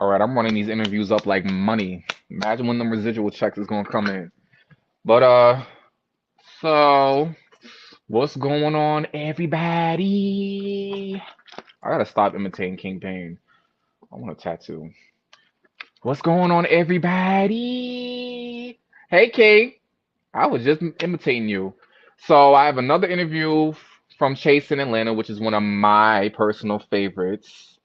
All right, I'm running these interviews up like money. Imagine when them residual checks is gonna come in. But so what's going on, everybody? I gotta stop imitating King Pain. I want a tattoo. What's going on, everybody? Hey, King. I was just imitating you. So I have another interview from Chase in Atlanta, which is one of my personal favorites.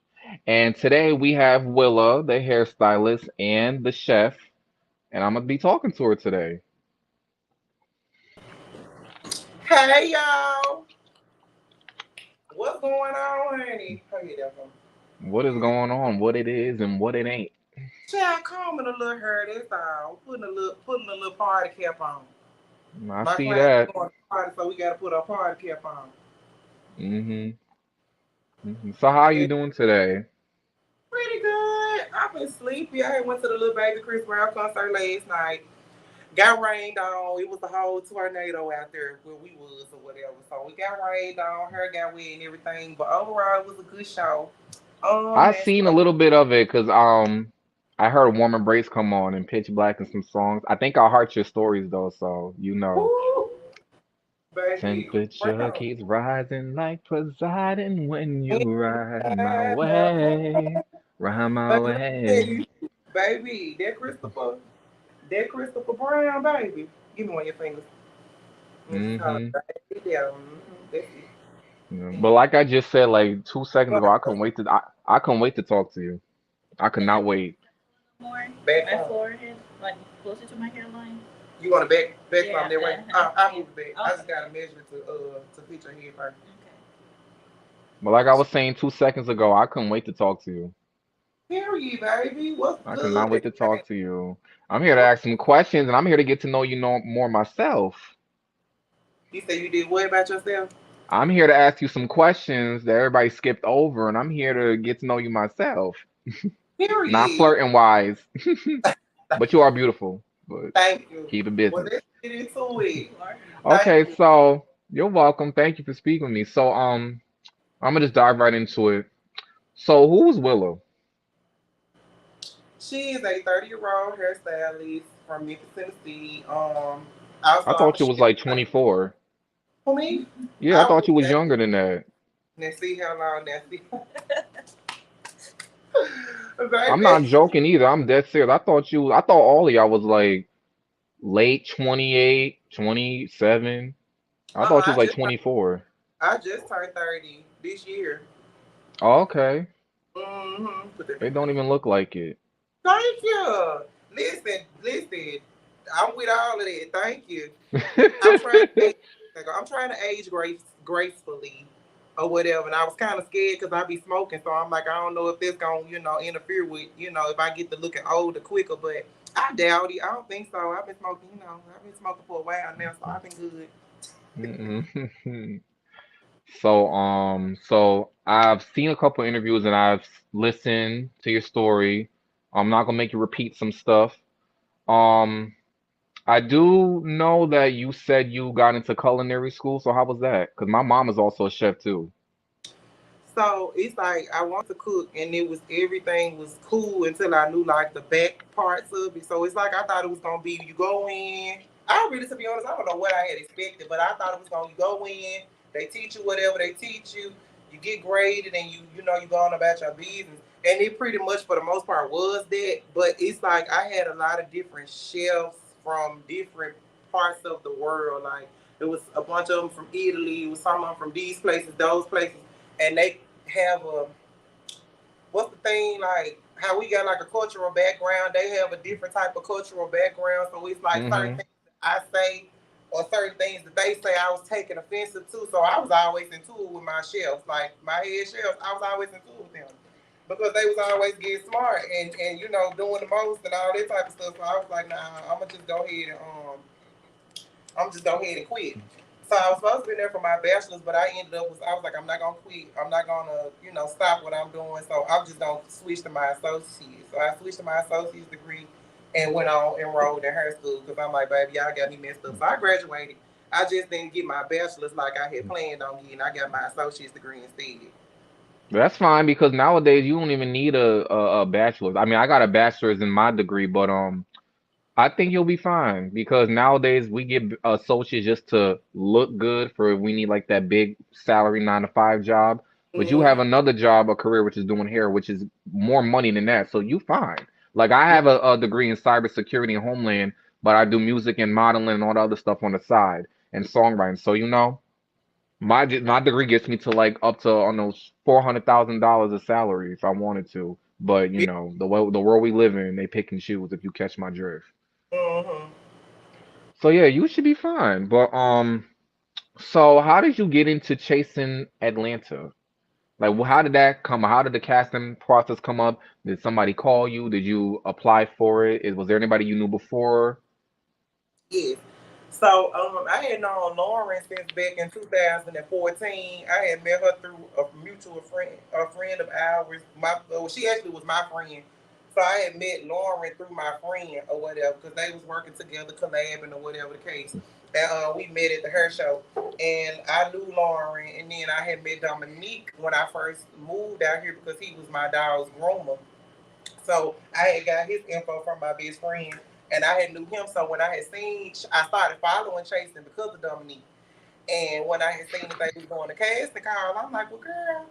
And today we have Willa, the hairstylist, and the chef, and I'm gonna be talking to her today. Hey y'all, what's going on, honey? How you doing? What is going on, what it is, and what it ain't. Child, combing a little hair. That's all. Putting a little party cap on. I My see client's that. going to party, so we got to put our party cap on. hmm So how are you Yeah, doing today? pretty good. I've been sleepy. I went to the little baby Chris Brown concert last night. Got rained on. It was a whole tornado out there where we was or whatever. So we got rained on. Hair got wet and everything. But overall, it was a good show. I And seen a little bit of it because I heard Warm Embrace come on and Pitch Black and some songs. I think I heart your stories though, so you know. woo, baby, Temperature brown. keeps rising like Poseidon when And you ride my I know, way, ride my but let me tell way. you, baby, that Christopher Brown, baby. Give me one of your fingers. Let me call hmm it. Yeah, that's it. Yeah. But And like I just said like 2 seconds ago, I couldn't wait to talk to you. I could Can I not bring wait. it a little more? back My home. forehead, like closer to my hairline. You want to back from Yeah. that way? I'll Yeah. move it back. I Okay. just gotta measure it to fit your head first. Okay. But like I was saying 2 seconds ago, I couldn't wait to talk to you. Period, baby. What's I could not good? wait to talk to you. I'm here to ask some questions and I'm here to get to know you know more myself. You say you did what about yourself? I'm here to ask you some questions that everybody skipped over, and I'm here to get to know you myself. Not Period. flirting wise, but you are beautiful. But Thank you. keep it Well, business. let's get into it. You are beautiful. Thank Okay, you. so you're welcome. Thank you for speaking with me. So I'm gonna just dive right into it. So who's Willow? She is a 30-year-old hairstylist from Memphis, Tennessee. I Also, I'm a thought you was chef. like 24. For me, Yeah, I I thought would you was say, younger than that. now see how long now, see. I'm not Baby, joking either. I'm dead serious. I thought all of y'all was like late 28, 27. I thought you was I like just 24. I just turned 30 this year. Oh, okay. Put that It back don't on. even look like it. Thank you. Listen. I'm with all of that. Thank you. I'm trying to age, I'm trying to age gracefully or whatever. And I was kind of scared because I be smoking, so I'm like, I don't know if this gonna interfere with if I get to looking older quicker. But I doubt it. I don't think so. I've been smoking. I've been smoking for a while now, so I've been good. Mm-mm. So I've seen a couple interviews and I've listened to your story. I'm not gonna make you repeat some stuff. Um, I do know that you said you got into culinary school, so how was that? Because my mom is also a chef too. So it's like I want to cook, and everything was cool until I knew like the back parts of it. So it's like I thought it was gonna be you go in. I really, to be honest, I don't know what I had expected, but I thought it was gonna you go in, they teach you whatever they teach you, you get graded, and you go on about your business. And it pretty much for the most part was that. But it's like I had a lot of different chefs from different parts of the world. Like it was a bunch of them from Italy, it was some of them from these places, those places, and they have a what's the thing like how we got like a cultural background. They have a different type of cultural background, so it's like certain Mm-hmm. things that I say or certain things that they say I was taking offensive to. So I was always in tune with my chefs, like my head chefs. I was always in tune with them because they was always getting smart and doing the most and all that type of stuff. So I was like, nah, I'm just go ahead and quit. So I was supposed to be there for my bachelor's, but I was like, I'm not gonna quit. I'm not gonna, stop what I'm doing. So I'm just gonna switch to my associates. So I switched to my associate's degree and went on enrolled in her school because I'm like, baby, y'all got me messed up. So I graduated. I just didn't get my bachelor's like I had planned on getting. I got my associate's degree instead. That's fine because nowadays you don't even need a bachelor's. I mean, I got a bachelor's in my degree, but I think you'll be fine because nowadays we get associates just to look good for we need like that big salary 9 to 5 job. But you have Mm-hmm. another job, a career which is doing hair, which is more money than that. So you fine. Like I have a degree in cybersecurity and homeland, but I do music and modeling and all the other stuff on the side and songwriting. So you know, my degree gets me to like up to almost $400,000 of salary if I wanted to. But you know, the world we live in, they pick and choose if you catch my drift. Mm-hmm. So yeah, you should be fine. But so how did you get into chasing Atlanta? Like, how did that come? How did the casting process come up? Did somebody call you? Did you apply for it? Was there anybody you knew before? Yes. So I had known Lauren since back in 2014. I had met her through a mutual friend, a friend of ours. She actually was my friend. So I had met Lauren through my friend or whatever because they was working together, collabing or whatever the case. And we met at the hair show, and I knew Lauren, and then I had met Dominique when I first moved out here because he was my dog's groomer. So I had got his info from my best friend, and I had knew him. So when I had seen, I started following Chasing because of Dominique. And when I had seen that they was doing the casting call, I'm like, well, girl,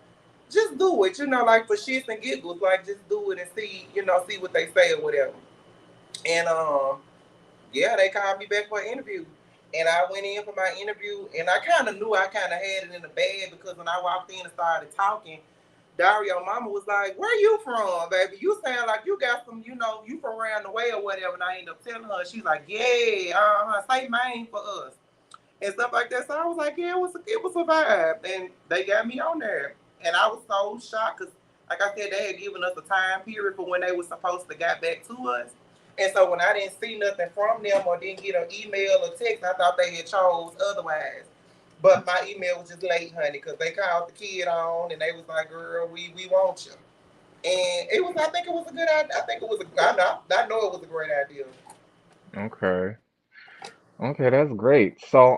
just do it. Like for shits and giggles, like just do it and see, see what they say or whatever. And yeah, they called me back for an interview. And I went in for my interview, and I kind of knew I kind of had it in the bag because when I walked in and started talking, Dario mama was like, "Where you from, baby? You sound like you got some, you from around the way or whatever." And I ended up telling her, she's like, "Yeah, say Maine for us." And stuff like that. So I was like, "Yeah, it was a vibe." And they got me on there. And I was so shocked because, like I said, they had given us a time period for when they were supposed to get back to us. And so when I didn't see nothing from them or didn't get an email or text, I thought they had chose otherwise. But my email was just late, honey, because they called the kid on and they was like, "Girl, we want you." And it was, I think it was a good idea. I think it was I know it was a great idea. Okay. Okay, that's great. So,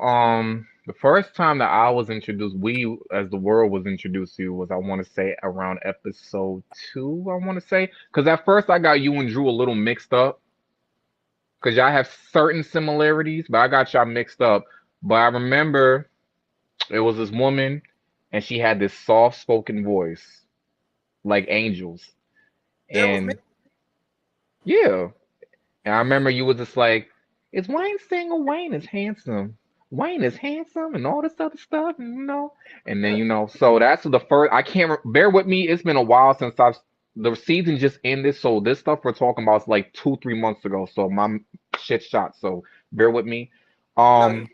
the first time that I was introduced, we as the world was introduced to you was I want to say around episode 2, I want to say, because at first I got you and Drew a little mixed up, because y'all have certain similarities, but I got y'all mixed up. But I remember it was this woman, and she had this soft-spoken voice, like angels, That was me. and yeah, and I remember you was just like, is Wayne single? Wayne is handsome. Wayne is handsome and all this other stuff, and and then so that's the first. I can't bear with me. It's been a while since the season just ended, so this stuff we're talking about is like 2, 3 months ago. So my shit shot. So bear with me. No, you. Um.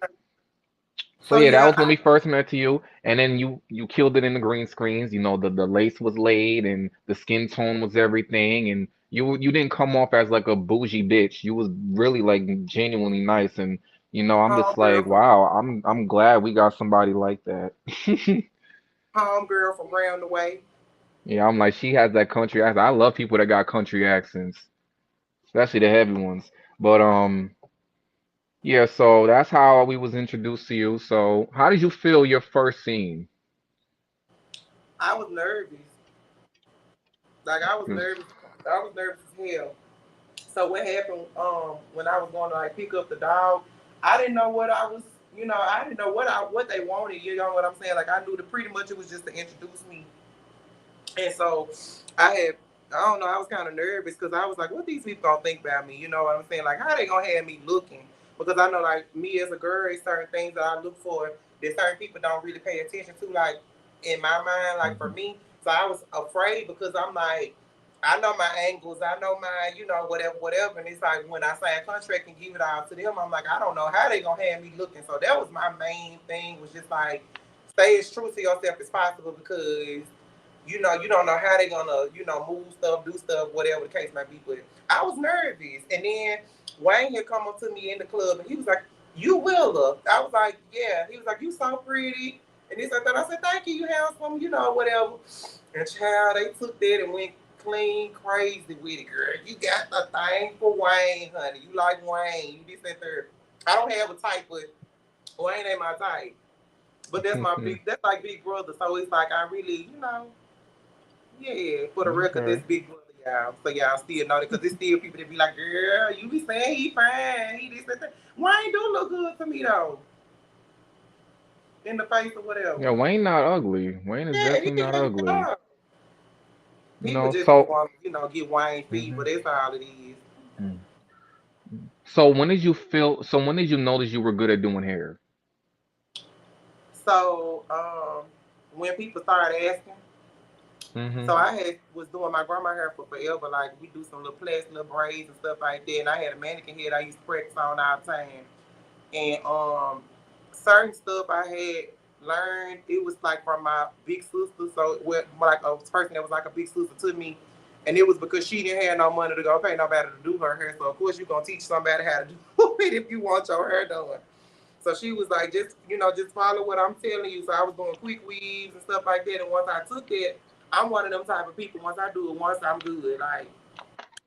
So So yeah, that yeah, was when we first met to you, and then you killed it in the green screens. The lace was laid, and the skin tone was everything, and you didn't come off as like a bougie bitch. You was really like genuinely nice, and I'm just homegirl like, from wow, I'm glad we got somebody like that. homegirl from round the way. Yeah, I'm like she has that country accent. I love people that got country accents, especially the heavy ones. But yeah, so that's how we was introduced to you. So how did you feel your first scene? I was nervous. Like I was Mm. nervous. I was nervous as hell. So what happened? When I was going to like pick up the dog, I didn't know what I was. I didn't know what they wanted. You know what I'm saying? Like I knew that pretty much it was just to introduce me. And so I had, I don't know, I was kind of nervous because I was like, what these people gonna think about me? You know what I'm saying? Like, how they gonna have me looking? Because I know, like, me as a girl, it's certain things that I look for that certain people don't really pay attention to, like, in my mind, like, for Mhm. me. So I was afraid because I'm like, I know my angles, I know my, whatever, whatever. And it's like when I sign a contract and give it all to them, I'm like, I don't know how they gonna have me looking. So that was my main thing, was just like, stay as true to yourself as possible because you don't know how they're gonna, move stuff, do stuff, whatever the case might be. But I was nervous. And then Wayne had come up to me in the club and he was like, "You Willa." I was like, "Yeah." He was like, "You so pretty." And this like that. I said, "Thank you, you handsome, whatever." And child, they took that and went clean crazy with it, girl. You got the thing for Wayne, honey. You like Wayne. You just sit there. I don't have a type, but Wayne ain't my type. But that's my big, that's like big brother. So it's like I really, Yeah, for the record, Okay. that's Big Brother, y'all. So y'all still know that because there's still people that be like, girl, you be saying he fine, he this, that. Wayne do look good to me though, in the face or Yeah, whatever. Wayne not ugly. Wayne is Yeah, he definitely not ain't ugly. no. You People know, just so want, get Wayne fever. mhm. That's all it is. Mm. So when did you feel so when did you notice you were good at doing hair? So, when people started asking, so Hmm. I was doing my grandma hair for forever. Like we do some little plaits, little braids and stuff like that. And I had a mannequin head I used to practice on all the time. And certain stuff I had learned, it was like from my big sister. So like a person that was like a big sister to me. And it was because she didn't have no money to go pay nobody to do her hair. So of course you're gonna teach somebody how to do it if you want your hair done. So she was like, just follow what I'm telling you. So I was doing quick weaves and stuff like that. And once I took it, I'm one of them type of people. Once I do it once, I'm good. Like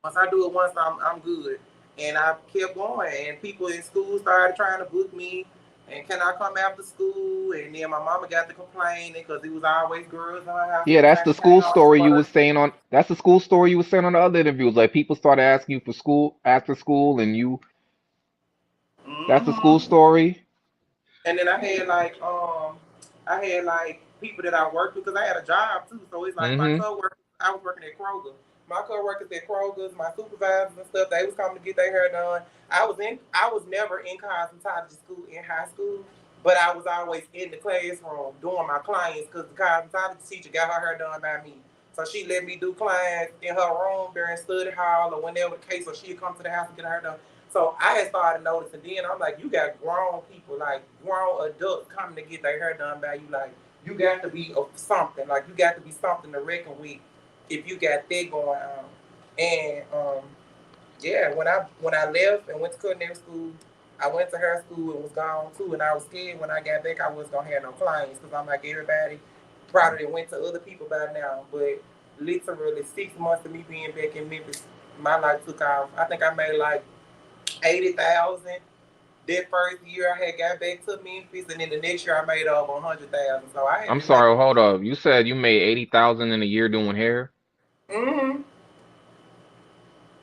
once I do it once, I'm good. And I kept going. And people in school started trying to book me. And can I come after school? And then my mama got to complaining because it was always girls in her house Yeah, every that's time the she came school home story from you was work. saying on that's the school story you was saying on the other interviews. Like people started asking you for school after school and you that's the school Mm-hmm. story. And then I had like people that I worked with because I had a job too. So it's like my Hmm. coworkers. I was working at Kroger. My coworkers at Kroger's, my supervisors and stuff, they was coming to get their hair done. I was never in cosmetology school in high school, but I was always in the classroom doing my clients because the cosmetology teacher got her hair done by me. So she let me do clients in her room during study hall or whenever the case, or she'd come to the house and get her hair done. So I had started noticing then. I'm like, you got grown people, like grown adults coming to get their hair done by you. Like you got to be something. Like you got to be something to reckon with if you got that going on. And yeah, when I left and went to culinary school, I went to hair school and was gone too. And I was scared when I got back I was gonna have no clients because I'm like everybody probably went to other people by now. But literally 6 months of me being back in Memphis, my life took off. I think I made like 80,000. That first year I had got back to Memphis, and then the next year I made over 100,000. So I had I'm been making. sorry, hold up. You said you made 80,000 in a year doing hair? Mm-hmm.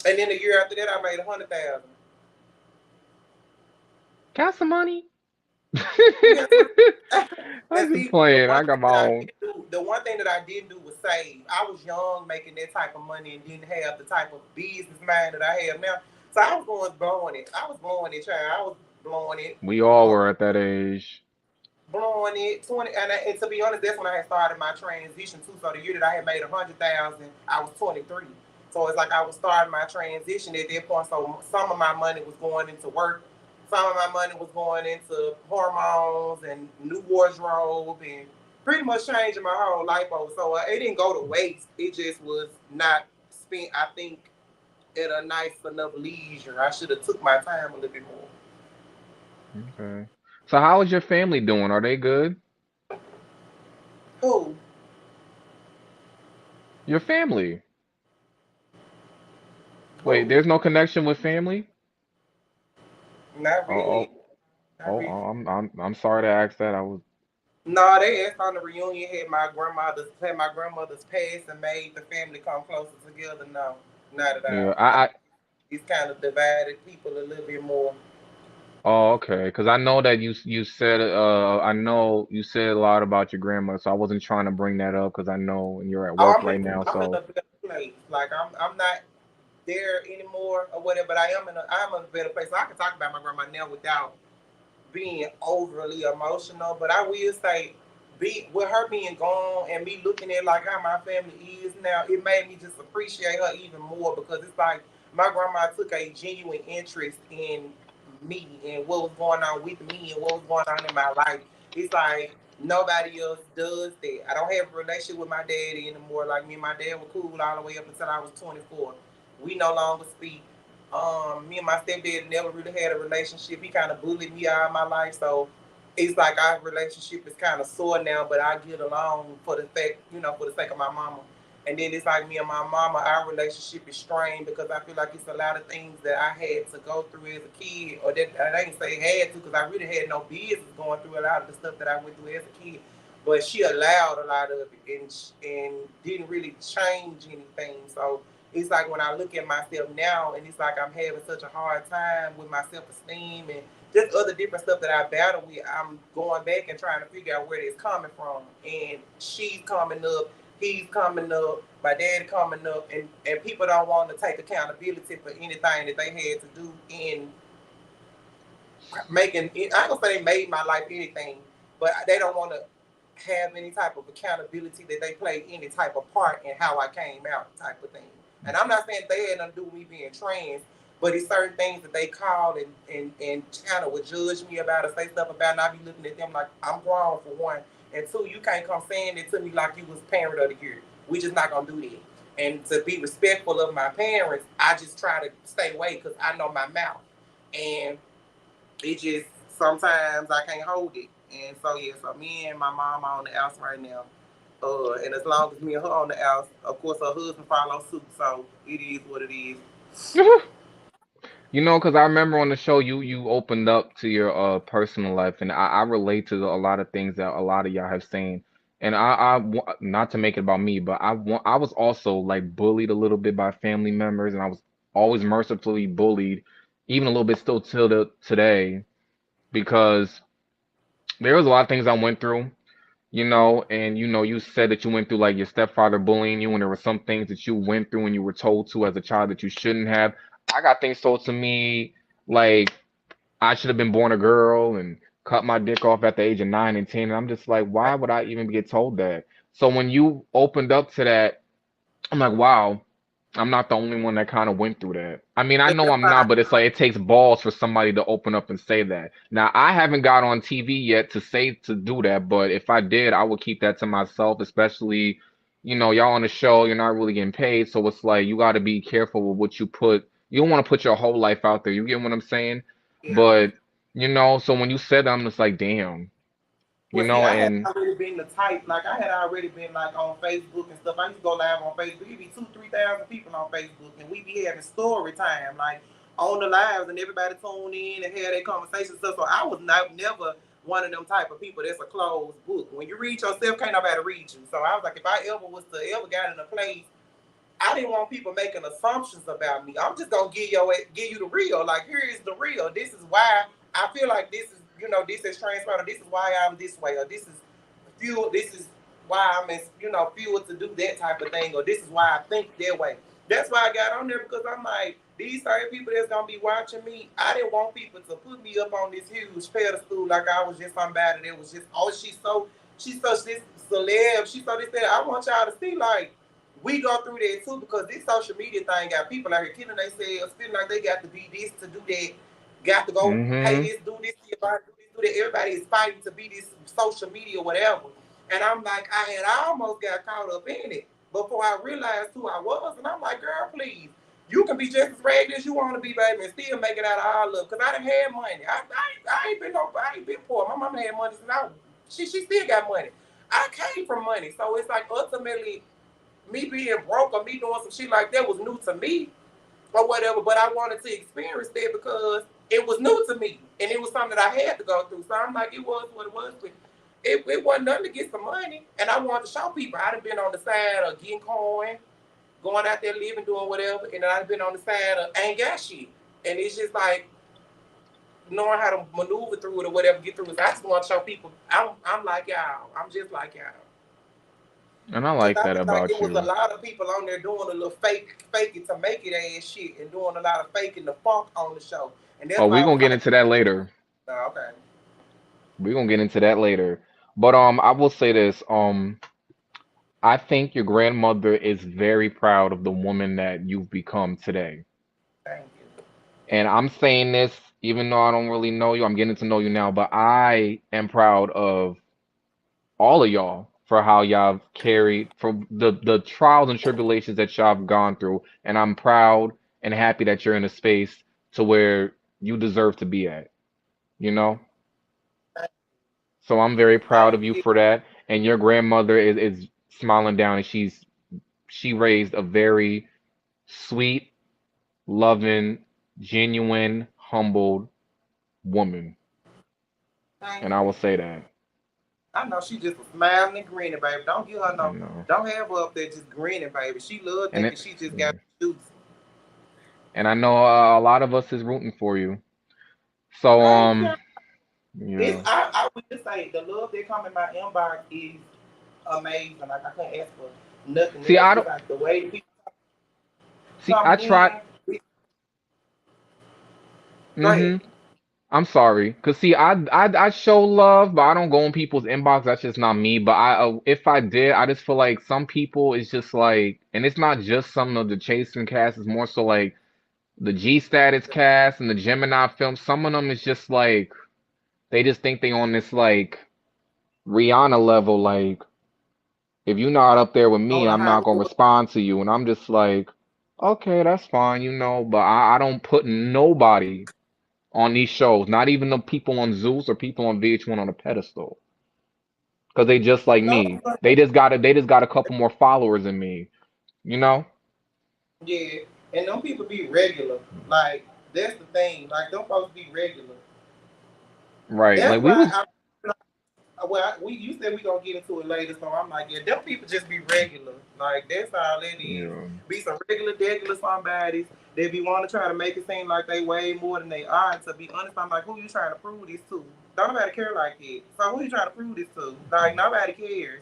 And then the year after that I made 100,000. Got some money? Yeah. I'm And just see, the playing. one I got thing my that I own. didn't do, the one thing that I didn't do was save. I was young, making that type of money, and didn't have the type of business mind that I have now. So I was going blowing it. I was blowing it, child. I was blowing it. We all Um, were at that age. blowing it 20 and to be honest that's when I had started my transition too. So the year that I had made 100,000 I was 23. So it's like I was starting my transition at that point. So some of my money was going into work, some of my money was going into hormones and new wardrobe and pretty much changing my whole life over. So it didn't go to waste, it just was not spent, I think, at a nice enough leisure. I should have took my time a little bit more. Okay. So how is your family doing? Are they good? Who? Your family. Wait, Who? there's no connection with family? Not Oh, really. oh, Not really. I'm sorry to ask that. I was No, they asked on the reunion had my grandmother's passed and made the family come closer together. No, not at yeah, all. It's kind of divided people a little bit more. oh, okay. Because I know that you said I know you said a lot about your grandma, so I wasn't trying to bring that up because I know you're at Oh, work right now. I'm in a So better place. Like I'm not there anymore or whatever, but I'm in a better place. So I can talk about my grandma now without being overly emotional, but I will say, be with her being gone and me looking at like how my family is now, it made me just appreciate her even more because it's like my grandma took a genuine interest in me and what was going on with me and what was going on in my life. It's like nobody else does that. I don't have a relationship with my daddy anymore. Like me and my dad were cool all the way up until I was 24. We no longer speak. Me and my stepdad never really had a relationship. He kind of bullied me all my life, so it's like our relationship is kind of sore now. But I get along for the fact, for the sake of my mama. And then it's like me and my mama, our relationship is strained because I feel like it's a lot of things that I had to go through as a kid, or that I didn't say had to because I really had no business going through a lot of the stuff that I went through as a kid. but she allowed a lot of it and didn't really change anything. So it's like when I look at myself now, and it's like I'm having such a hard time with my self esteem and just other different stuff that I battle with. I'm going back and trying to figure out where it's coming from. And she's coming up, he's coming up, my dad coming up, and people don't want to take accountability for anything that they had to do in making it. I don't say they made my life anything, but they don't want to have any type of accountability that they played any type of part in how I came out, type of thing. And I'm not saying they had nothing to do with me being trans, but it's certain things that they call and kind of would judge me about or say stuff about, and I be looking at them like I'm grown for one, and two, you can't come saying it to me like you was parent of the year. We just not gonna do that. And to be respectful of my parents, I just try to stay away because I know my mouth. And it just sometimes I can't hold it. And so yeah, so me and my mom are on the house right now. And as long as me and her on the house, of course her husband follows suit. So it is what it is. You know, because I remember on the show you opened up to your personal life, and I relate to a lot of things that a lot of y'all have seen. And not to make it about me, but I was also like bullied a little bit by family members, and I was always mercifully bullied, even a little bit still till today, because there was a lot of things I went through, you know, and you said that you went through like your stepfather bullying you, and there were some things that you went through and you were told to as a child that you shouldn't have. I got things told to me like I should have been born a girl and cut my dick off at the age of 9 and 10. And I'm just like, why would I even get told that? So when you opened up to that, I'm like, wow, I'm not the only one that kind of went through that. I mean, I And know that's I'm why not, but it's like it takes balls for somebody to open up and say that. Now, I haven't got on TV yet to say to do that, but if I did, I would keep that to myself, especially, y'all on the show, you're not really getting paid, so it's like you got to be careful with what you put. You don't want to put your whole life out there. You get what I'm saying? yeah. But, so when you said that, I'm just like, damn, Well, see, I had and already been the type, like I had already been like on Facebook and stuff. I used to go live on Facebook. It'd be 2, 3 thousand people on Facebook, and we be having story time, like on the lives, and everybody tune in and have their conversation and stuff. So I was not never one of them type of people that's a closed book. When you read yourself, can't nobody read you. So I was like, if I ever was to ever got in a place, I didn't want people making assumptions about me. I'm just gonna give you the real. Like, here is the real. This is why I feel like this is, this is transpired. Or this is why I'm this way. Or this is fuel. This is why I'm, fuel to do that type of thing. Or this is why I think that way. That's why I got on there, because I'm like, these certain people that's gonna be watching me. I didn't want people to put me up on this huge pedestal like I was just somebody that was just, oh, she's such this celeb. She's so this that. I want y'all to see, like, we go through that too, because this social media thing got people out here killing themselves, feeling like they got to be this to do that, got to go pay mm-hmm. this, do this to your body, do this, do that. Everybody is fighting to be this social media, whatever. And I'm like, I almost got caught up in it before I realized who I was. And I'm like, girl, please. You can be just as ragged as you want to be, baby, and still make it out of all love. Because I done had money. I ain't been I ain't been poor. My mama had money since she still got money. I came from money. So it's like ultimately me being broke or me doing some shit like that was new to me or whatever, but I wanted to experience that because it was new to me and it was something that I had to go through. So I'm like, it was what it was. But it wasn't nothing to get some money. And I wanted to show people. I done been on the side of getting coin, going out there living, doing whatever. And then I've been on the side of ain't got shit. And it's just like knowing how to maneuver through it or whatever, get through it. So I just want to show people I'm like y'all. I'm just like y'all. And I Because like I that feel like about it was a you. lot of people on there doing a little fake it to make it ass shit and doing a lot of faking the funk on the show. And that's Oh, why we're I gonna was get like, into that later. oh, okay. We're gonna get into that later. But I will say this. I think your grandmother is very proud of the woman that you've become today. Thank you. And I'm saying this even though I don't really know you. I'm getting to know you now, but I am proud of all of y'all for how y'all have carried, for the trials and tribulations that y'all have gone through. And I'm proud and happy that you're in a space to where you deserve to be at, you know? So I'm very proud Thank of you you. for that. And your grandmother is smiling down, and she raised a very sweet, loving, genuine, humbled woman. Thank And I you. will say that. I know she just was smiling and grinning, baby. Don't give her I no. know. Don't have her up there just grinning, baby. She love And thinking it, she just got yeah. juice. And I know a lot of us is rooting for you. So Thank you. It's yeah. I would just say the love that come in my inbox is amazing. Like I couldn't ask for nothing See, else. I It's don't like the way people see. I coming tried. in. Go ahead. Mm-hmm. I'm sorry, cause see, I show love, but I don't go in people's inbox. That's just not me. But if I did, I just feel like some people it's just like, and it's not just some of the chasing cast. It's more so like the G Status cast and the Gemini film. Some of them is just like they just think they on this like Rihanna level. Like if you're not up there with me, On a I'm high not gonna level. respond to you. And I'm just like, okay, that's fine. But I don't put nobody on these shows, not even the people on Zeus or people on VH1 on a pedestal, because they just like No, me. They just got a couple more followers than me, you know? yeah. And them people be regular. Like that's the thing. Like them folks be regular. Right. That's Like we why was we you said we gonna get into it later, so I'm like, yeah, them people just be regular. Like that's all it is. yeah. Be some regular somebodies. They be want to try to make it seem like they way more than they are. And to be honest, I'm like, who you trying to prove this to? Don't nobody care like that. So who you trying to prove this to? Like nobody cares.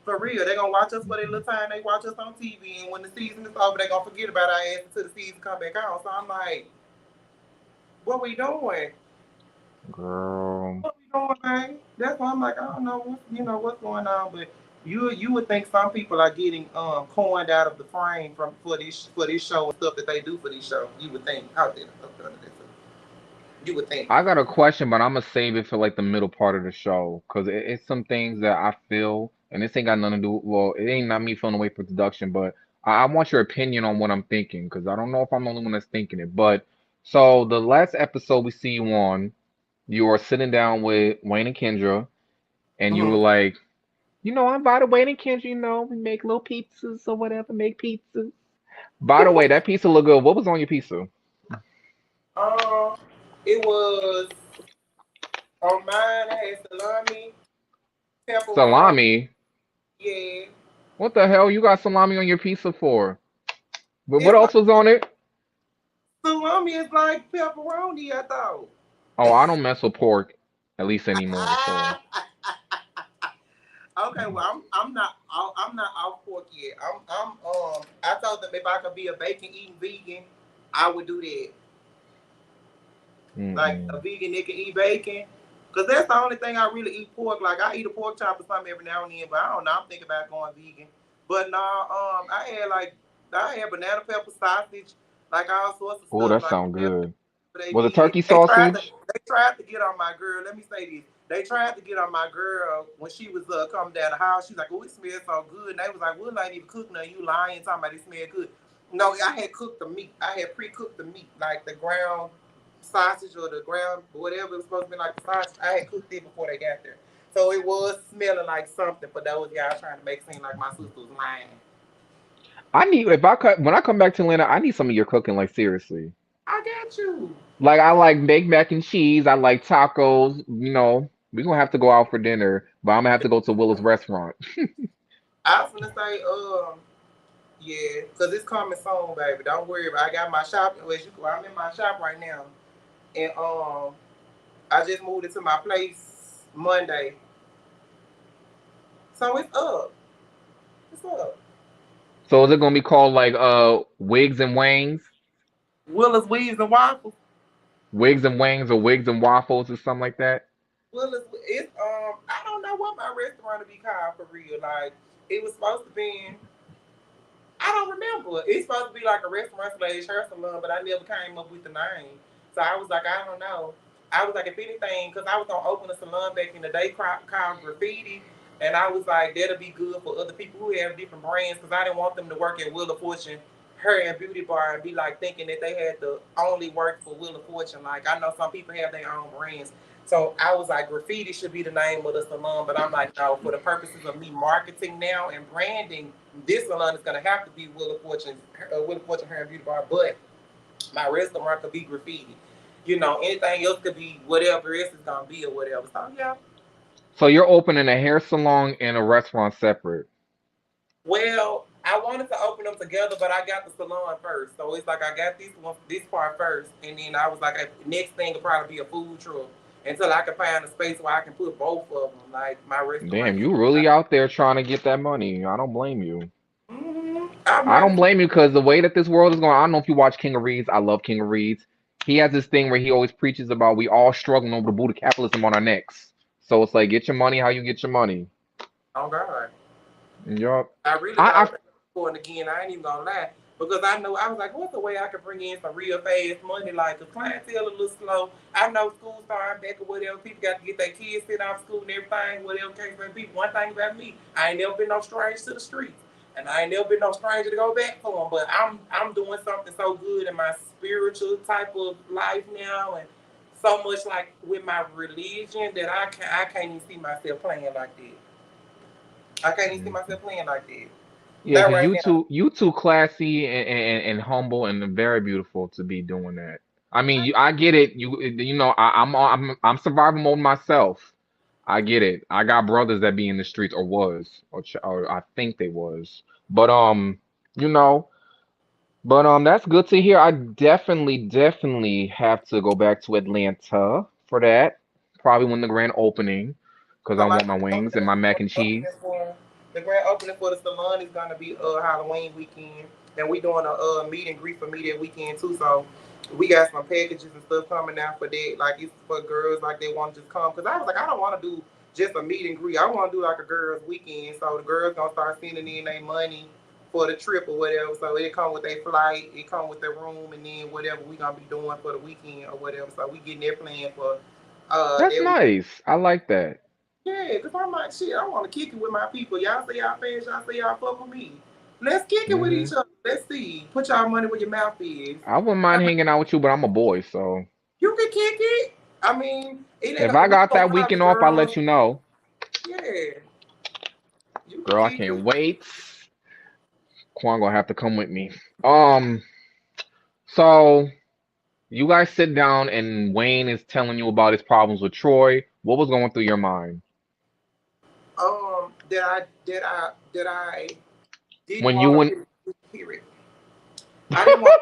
For real, they gonna watch us for that little time they watch us on TV, and when the season is over, they gonna forget about our ass until the season come back on. So I'm like, what we doing? Girl. What we doing, man? That's why I'm like, I don't know what's going on, but you would think some people are getting coined out of the frame from for this show and stuff that they do for this show. You would think out there. You would think. I got a question, but I'm gonna save it for like the middle part of the show, because it's some things that I feel, and this ain't got nothing to do. Well, it ain't not me feeling away for production, but I want your opinion on what I'm thinking, because I don't know if I'm the only one that's thinking it. But so the last episode we see you on, you were sitting down with Wayne and Kendra, and you were Mhm. like, I invited Wayne and Kendra. We make little pizzas or whatever, make pizzas. By the way, that pizza look good. What was on your pizza? Um, it was on mine. I had salami, pepperoni. Salami. Yeah, What the hell you got salami on your pizza for? But what it's like else was on it? salami is like pepperoni. I thought. Oh, I don't mess with pork, at least anymore. So, Okay, well, I'm not off pork yet. I told them if I could be a bacon eating vegan, I would do that. Like a mm-mm. vegan that can eat bacon, cause that's the only thing I really eat pork. Like I eat a pork chop or something every now and then, but I don't know. I'm thinking about going vegan. But no, I had banana pepper sausage, like all sorts of Oh, stuff, that like sound banana good. pepper they Was it did. turkey sausage? They tried to get on my girl. Let me say this. They tried to get on my girl when she was coming down the house. She was like, "Oh, it smells so good." And they was like, "Well, I ain't even cooked nothing. You lying, talking about it smell good." No, I had cooked the meat. I had pre-cooked the meat, like the ground sausage or the ground whatever it was supposed to be like the sausage. I had cooked it before they got there, so it was smelling like something. For those y'all trying to make it seem like my sister was lying. I need if I cut when I come back to Atlanta, I need some of your cooking. Like seriously. I got you. Like I like baked mac and cheese. I like tacos. We're gonna have to go out for dinner, but I'm gonna have to go to Willow's restaurant. I was gonna say, yeah, because it's coming soon, baby. Don't worry about it. I got my shop. I'm in my shop right now. And I just moved into my place Monday. So it's up. It's up. So is it gonna be called like Wigs and Wangs? Willa's Weaves and Waffles. Wigs and Wangs or Wigs and Waffles or something like that? Willa's it's I don't know what my restaurant to be called for real. Like it was supposed to be I don't remember. It's supposed to be like a restaurant slash hair salon, but I never came up with the name. So I was like, I don't know. I was like, if anything, because I was gonna open a salon back in the day called Graffiti, and I was like, that'll be good for other people who have different brands, because I didn't want them to work at Willa Fortune Hair and Beauty Bar and be like thinking that they had to only work for Willa Fortune. Like I know some people have their own brands. So I was like, Graffiti should be the name of the salon, but I'm like, no, for the purposes of me marketing now and branding, this salon is gonna have to be Willa Fortune Hair and Beauty Bar, but my restaurant could be Graffiti. Anything else could be whatever else is gonna be or whatever. So yeah, So you're opening a hair salon and a restaurant separate. Well, I wanted to open them together, but I got the salon first. So it's like I got this part first, and then I was like, next thing will probably be a food truck until I can find a space where I can put both of them, like my Damn, restaurant. you really out there trying to get that money. I don't blame you. I I might don't as well. blame you because the way that this world is going, I don't know if you watch King of Reeds. I love King of Reeds. He has this thing where he always preaches about we all struggling over the boot of capitalism on our necks. So it's like get your money how you get your money. Oh God. Yup. I really I thought about it again. I ain't even gonna lie. Because I know I was like, what's the way I could bring in some real fast money? Like the clientele a little slow. I know school starting back or whatever. People got to get their kids sent off school and everything, whatever case may be. One thing about me, I ain't never been no stranger to the streets. And I ain't never been no stranger to go back for them. But I'm doing something so good in my spiritual type of life now and so much like with my religion that I can't even see myself playing like that. I can't even see myself playing like that. Yeah, Not because right now. you too classy and humble and very beautiful to be doing that. I mean, I get it. You know, I'm survival mode myself. I get it. I got brothers that be in the streets or was or I think they was. But you know, but that's good to hear. I definitely have to go back to Atlanta for that. Probably when the grand opening, because I So my want my wings and opening, my mac and cheese. the grand opening for the salon is gonna be Halloween weekend, and we doing a meet and greet for me that weekend too. So we got some packages and stuff coming out for that. Like it's for girls, like they want to just come because I was like I don't want to do just a meet and greet. I want to do like a girls weekend. So the girls gonna start sending in their money for the trip or whatever. So it come with their flight, it come with their room, and then whatever we gonna be doing for the weekend or whatever. So we getting their plan for That's that. nice. I like that. Yeah, because I'm like, shit, I want to kick it with my people. Y'all say y'all fans, y'all say y'all fuck with me. Let's kick it with Hmm. each other. Let's see. Put y'all money where your mouth is. I wouldn't mind hanging out with you, but I'm a boy, so You can kick it. I mean, it if ain't I we got gonna that probably weekend off, I'll let girls. you know. Yeah, you can Girl, I kick it. can't wait. Quan gonna have to come with me. Um, so you guys sit down and Wayne is telling you about his problems with Troy. What was going through your mind That I didn't when you want went? to hear it. I didn't want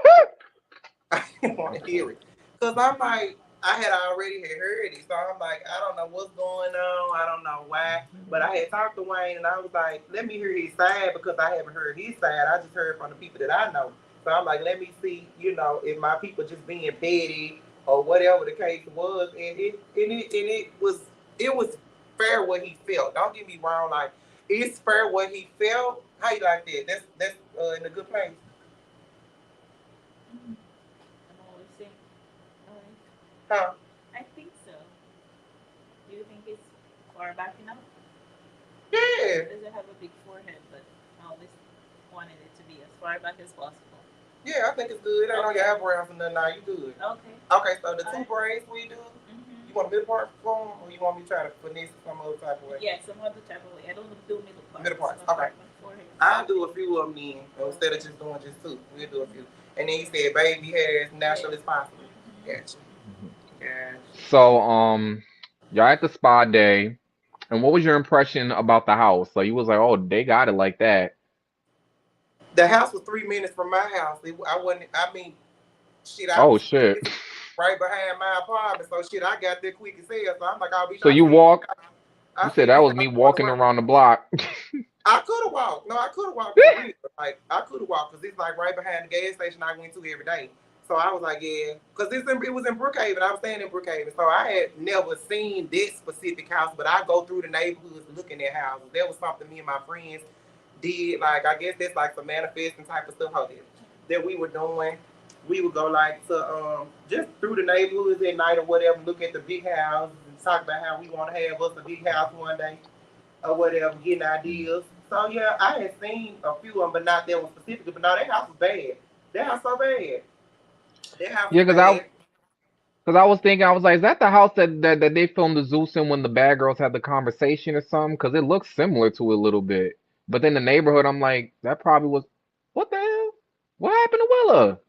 I didn't want to hear it because I'm like I had already had heard it, so I'm like I don't know what's going on. I don't know why, but I had talked to Wayne and I was like, let me hear his side because I haven't heard his side. I just heard from the people that I know. So I'm like, let me see, if my people just being petty or whatever the case was, and it was fair what he felt. Don't get me wrong, like it's fair what he felt. How you like that? That's in a good place. Mhm. I'm always saying, always. Huh? I think so. Do you think it's far back enough? Yeah. It doesn't have a big forehead, but I always wanted it to be as far back as possible. Yeah, I think it's good. I know your Okay. eyebrows and nothing now. You good. Okay. Okay, so the two Alright. braids we do, Mhm. you want a middle part for them, or you want me to try to finesse it some other type of way? Yeah, some other type of way. I don't do middle Middle parts. parts. Okay. My forehead is I'll so do big. a few of them then, instead of Okay. just doing just two. We'll do a few. And then you said baby hair as Yeah. natural as possible. Mhm. Gotcha. Gotcha. So y'all at the spa day, and what was your impression about the house? So you was like, oh, they got it like that. The house was 3 minutes from my house. I wasn't. I mean, shit. I Oh was shit. it's right behind my apartment, so shit. I got there quick as hell. So I'm like, oh, bitch. So you walk. You I said seen that this was house me going walking around. around the block. I could have walked. No, I could have walked for real. Like I could have walked because it's like right behind the gas station I went to every day. So I was like, yeah, because it was in Brookhaven. I was staying in Brookhaven, so I had never seen this specific house. But I go through the neighborhoods looking at houses. That was something me and my friends did. Like I guess that's like some manifesting type of stuff that we were doing. We would go like to just through the neighborhoods at night or whatever, look at the big houses and talk about how we want to have us a big house one day or whatever, getting ideas. So yeah, I had seen a few of them, but not that one specifically. But no, that house was bad. That house so bad. That house Yeah, was bad. cause I was thinking, I was like, is that the house that they filmed the Zeus in when the bad girls had the conversation or something? Cause it looks similar to it a little bit. But then the neighborhood, I'm like, that probably was. What the hell? What happened to Willa?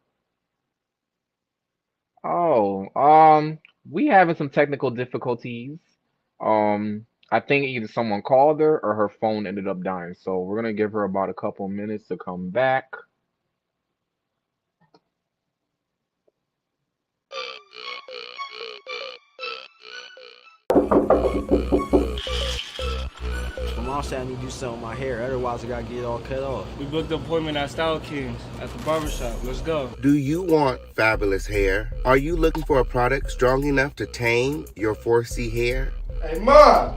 Oh, we having some technical difficulties. Um, I think either someone called her or her phone ended up dying. So we're gonna give her about a couple minutes to come back. My mom said I need to do something with my hair, otherwise I gotta get it all cut off. We booked an appointment at Style Kings at the barbershop. Let's go. Do you want fabulous hair? Are you looking for a product strong enough to tame your 4C hair? Hey, Mom!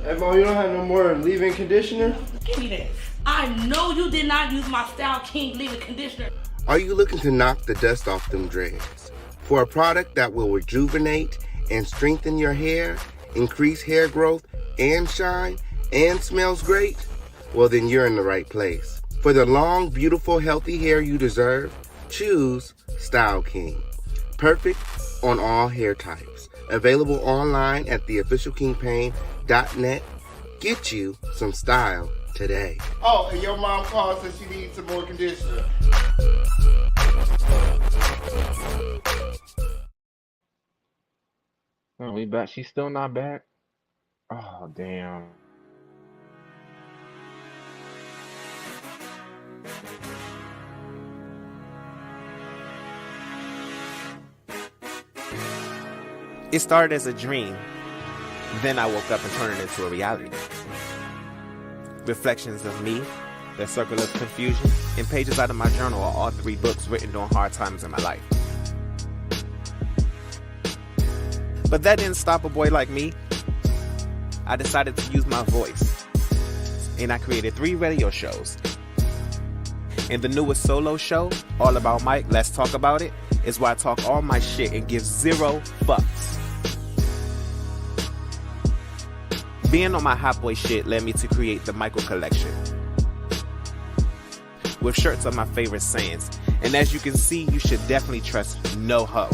Hey, Mom, you don't have no more leave-in conditioner? Give me that. I know you did not use my Style King leave-in conditioner. Are you looking to knock the dust off them dreads? For a product that will rejuvenate and strengthen your hair, increase hair growth and shine, and smells great? Well, then you're in the right place. For the long, beautiful, healthy hair you deserve, choose Style King. Perfect on all hair types. Available online at theofficialkingpain.net. Get you some style today. Oh, and your mom called said she needs some more conditioner. Oh, we back. She's still not back. Oh, damn. It started as a dream. Then I woke up and turned it into a reality. Reflections of me, The Circle of Confusion, and pages out of my journal are all 3 books written during hard times in my life. But that didn't stop a boy like me. I decided to use my voice, and I created 3 radio shows. And the newest solo show, All About Mike, Let's Talk About It, is where I talk all my shit and give 0 fucks. Being on my hot boy shit led me to create the Michael Collection, with shirts of my favorite sayings. And as you can see, you should definitely trust no hoe.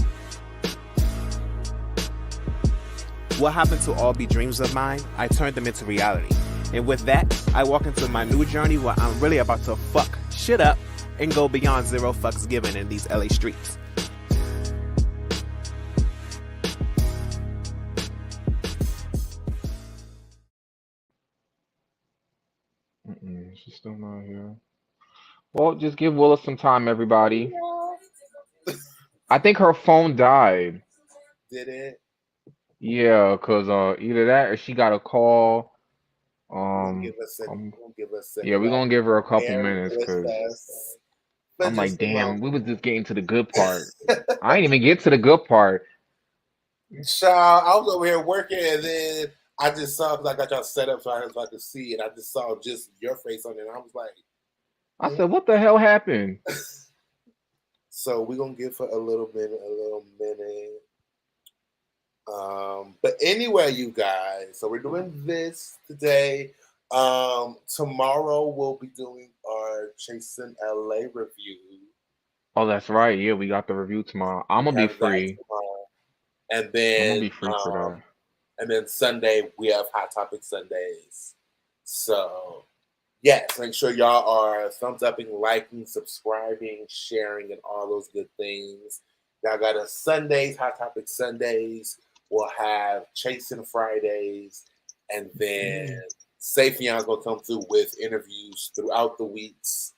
What happened to all be dreams of mine, I turned them into reality. And with that, I walk into my new journey where I'm really about to fuck shit up and go beyond 0 fucks given in these LA streets. She's still not here. Well, just give Willa some time, everybody. I think her phone died. Did it? Yeah, cause either that or she got a call. Give us a Yeah, we're gonna give her a couple bear minutes, with cause us. But I'm like, just damn, we was just getting to the good part. I ain't even get to the good part. Child, I was over here working, and then I just saw, because I got y'all set up so I could see, and I just saw just your face on it, and I was like, I said, what the hell happened? so we're going to give her a little minute. But anyway, you guys, so we're doing this today. Tomorrow we'll be doing our Chasing LA review. Oh, that's right. Yeah, we got the review tomorrow. I'm gonna be free. And I'm then gonna be free for that. And then Sunday we have Hot Topic Sundays. So yes, make sure y'all are thumbs upping, liking, subscribing, sharing, and all those good things. Y'all got a Sundays, Hot Topic Sundays. We'll have Chasing Fridays, and then Safion's gonna come through with interviews throughout the weeks.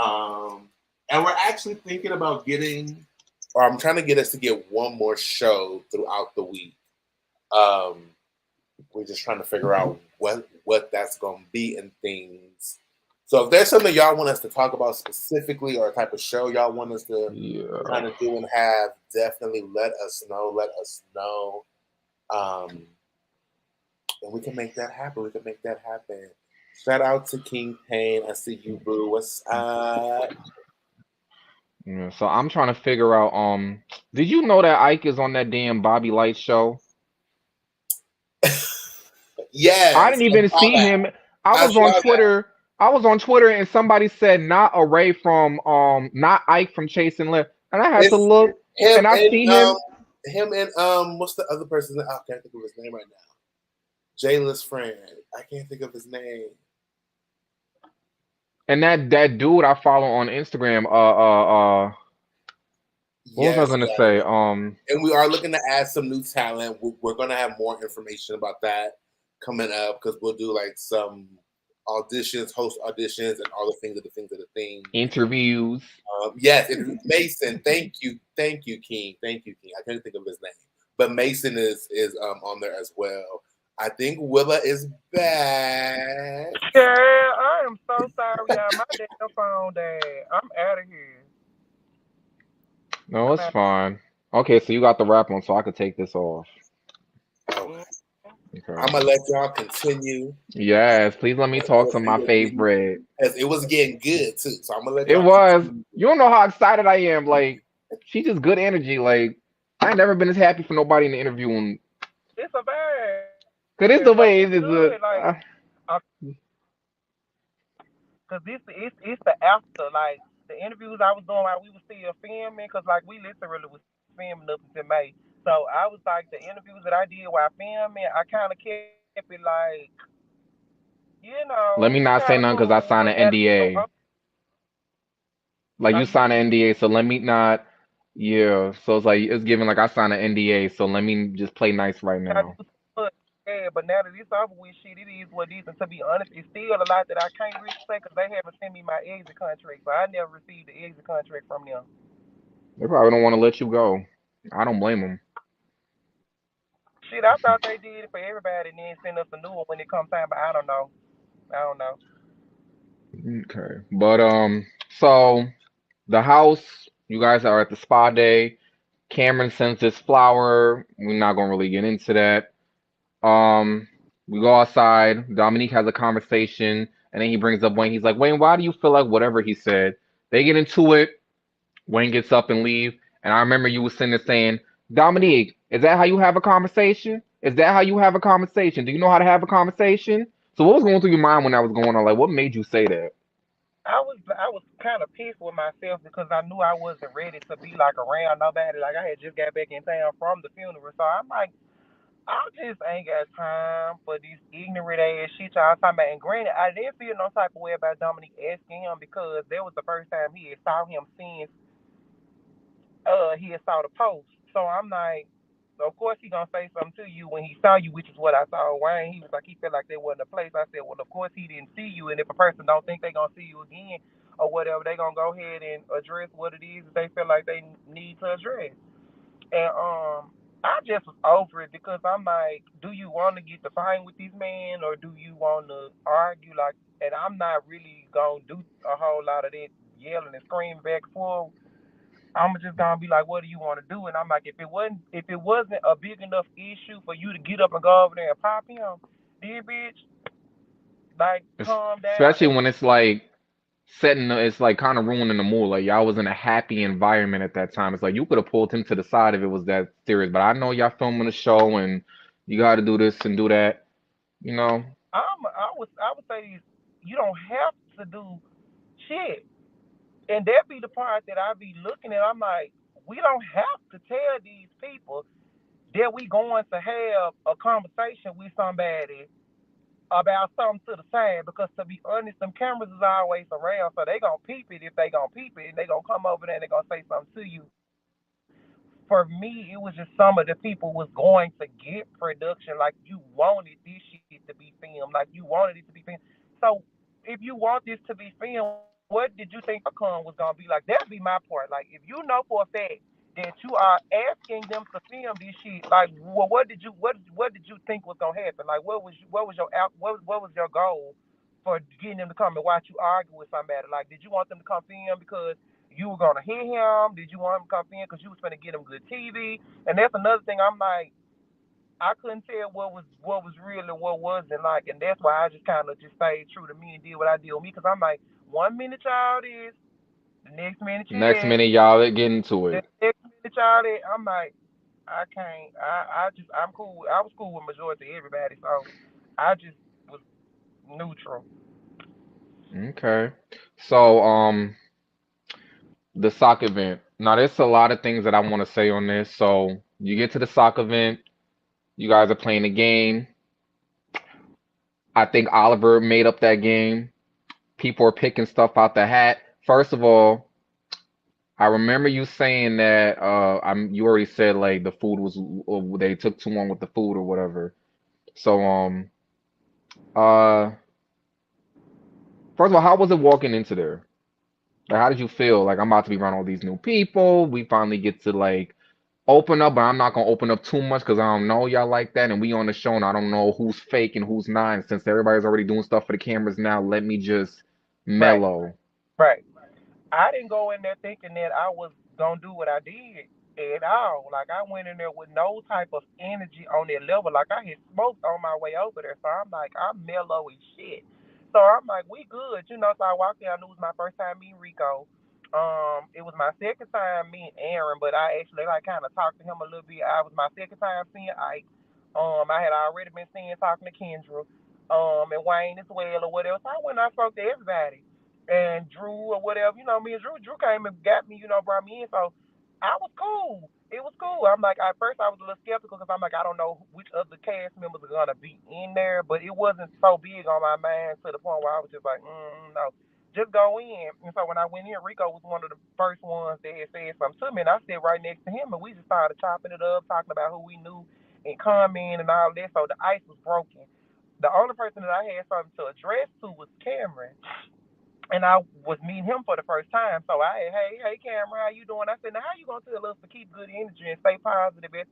And we're actually thinking about getting, or I'm trying to get us to get one more show throughout the week. We're just trying to figure out what that's gonna be and things. So if there's something y'all want us to talk about specifically, or a type of show y'all want us to kind of do and have, definitely let us know. And we can make that happen. Shout out to King Pain. I see you, boo. What's up? Yeah, so I'm trying to figure out. Did you know that Ike is on that damn Bobby Light show? Yes. I didn't even see him. I was on Twitter. I was on Twitter and somebody said not Ray from not Ike from Chasing Liv. And I had to look and I see him. Him and what's the other person? I can't think of his name right now. Jayla's friend. I can't think of his name. And that dude I follow on Instagram, what was I gonna say? And we are looking to add some new talent. We're gonna have more information about that coming up because we'll do like some auditions, host auditions, and all the things of the things of the things. Interviews. Yes, Mason. Thank you, King. Thank you, King. I couldn't think of his name, but Mason is on there as well. I think Willa is back. Yeah, I am so sorry, y'all. My damn phone died. I'm out of here. No, I'm it's out. fine. Okay, so you got the wrap on, so I could take this off. Okay. Okay. I'm gonna let y'all continue. Yes, please let me talk to my favorite. Because it was getting good too. So I'm gonna let It y'all was. continue. You don't know how excited I am. Like, she's just good energy. Like, I ain't never been as happy for nobody in the interview. And It's a bad. cause it's the Like way it's it is. good. Like cause it's the after. Like the interviews I was doing while we were still filming. Cause like we literally was filming up until May. So I was like the interviews that I did while filming. I kind of kept it like, Let me not say kind of nothing because I cool. signed But an now NDA. Like you you signed an did. NDA, so let me not. Yeah, so it's like it's giving like I signed an NDA, so let me just play nice right I now. do but yeah, but now that it's over with, shit, it is what it is. And to be honest, it's still a lot that I can't really say because they haven't sent me my exit contract. So I never received the exit contract from them. They probably don't want to let you go. I don't blame them. Shit, I thought they did it for everybody and then send us a new one when it comes time, but I don't know. I don't know. Okay, but so the house, you guys are at the spa day. Cameron sends this flower. We're not gonna really get into that. Um, we go outside. Dominique has a conversation, and then he brings up Wayne. He's like, Wayne, why do you feel like whatever he said? They get into it. Wayne gets up and leave. And I remember you was sitting there saying, Dominique, is that how you have a conversation? Is that how you have a conversation? Do you know how to have a conversation? So what was going through your mind when that was going on? Like, what made you say that? I was kind of pissed with myself because I knew I wasn't ready to be like around nobody. Like I had just got back in town from the funeral, so I'm like, I just ain't got time for this ignorant ass shit y'all talking about. And granted, I didn't feel no type of way about Dominique asking him because that was the first time he had saw him since he had saw the post. So I'm like, of course he gonna say something to you when he saw you, which is what I saw Wayne. He was like he felt like there wasn't a place. I said, well, of course he didn't see you, and if a person don't think they gonna see you again or whatever, they gonna go ahead and address what it is that they feel like they need to address. And I just was over it because I'm like, do you want to get the fight with this man or do you want to argue? Like, and I'm not really gonna do a whole lot of that yelling and screaming back and forth. I'm just gonna be like, what do you want to do? And I'm like, if it wasn't a big enough issue for you to get up and go over there and pop him, then bitch, like calm down. Especially when it's like it's like kind of ruining the mood. Like y'all was in a happy environment at that time. It's like you could have pulled him to the side if it was that serious. But I know y'all filming a show and you got to do this and do that. You know, I would say you don't have to do shit. And that be the part that I be looking at. I'm like, we don't have to tell these people that we going to have a conversation with somebody about something to the side because to be honest, them cameras is always around, so they gonna peep it if they gonna peep it and they gonna come over there and they gonna say something to you. For me, it was just some of the people was going to get production like you wanted this shit to be filmed, like you wanted it to be filmed. So if you want this to be filmed, what did you think the outcome was gonna be? Like that'd be my part. Like if you know for a fact that you are asking them to film this shit, like well, what did you think was gonna happen? Like what was your goal for getting them to come and watch you argue with somebody? Like did you want them to come film because you were gonna hit him? Did you want him to come in because you was gonna get him good TV? And that's another thing. I'm like, I couldn't tell what was real and what wasn't like, and that's why I just kind of just stayed true to me and did what I did with me. Because I'm like, 1 minute y'all this, the next minute you next that, minute y'all get into the it. next minute y'all that. I'm like, I can't. I'm cool. I was cool with majority of everybody, so I just was neutral. Okay. So the sock event. Now there's a lot of things that I want to say on this. So you get to the sock event, you guys are playing the game. I think Oliver made up that game. People are picking stuff out the hat. First of all, I remember you saying that you already said like the food was they took too long with the food or whatever. So Uh, first of all, how was it walking into there? Like, how did you feel? Like, I'm about to be around all these new people. We finally get to like open up, but I'm not gonna open up too much because I don't know y'all like that, and we on the show, and I don't know who's fake and who's not. And since everybody's already doing stuff for the cameras now, let me just Right, mellow. right. I didn't go in there thinking that I was gonna do what I did at all. Like I went in there with no type of energy on that level. Like I had smoked on my way over there, so I'm like I'm mellow as shit. So I'm like we good, you know. So I walked in. I knew it was my first time meeting Rico. It was my second time meeting Aaron, but I actually like kind of talked to him a little bit. I was my second time seeing Ike. I had already been seeing talking to Kendra, and Wayne as well or whatever. So I went and I spoke to everybody and Drew or whatever, you know, me and Drew came and got me, you know, brought me in. So I was cool. It was cool. I'm like, at first I was a little skeptical because I'm like, I don't know which other cast members are gonna be in there, but it wasn't so big on my mind to the point where I was just like, no, just go in. And so when I went in, Rico was one of the first ones that had said something to me, and I sat right next to him, and we just started chopping it up, talking about who we knew and comment and all that. So the ice was broken. The only person that I had something to address to was Cameron, and I was meeting him for the first time. So hey, Cameron, how you doing? I said, now how you gonna tell us to keep good energy and stay positive at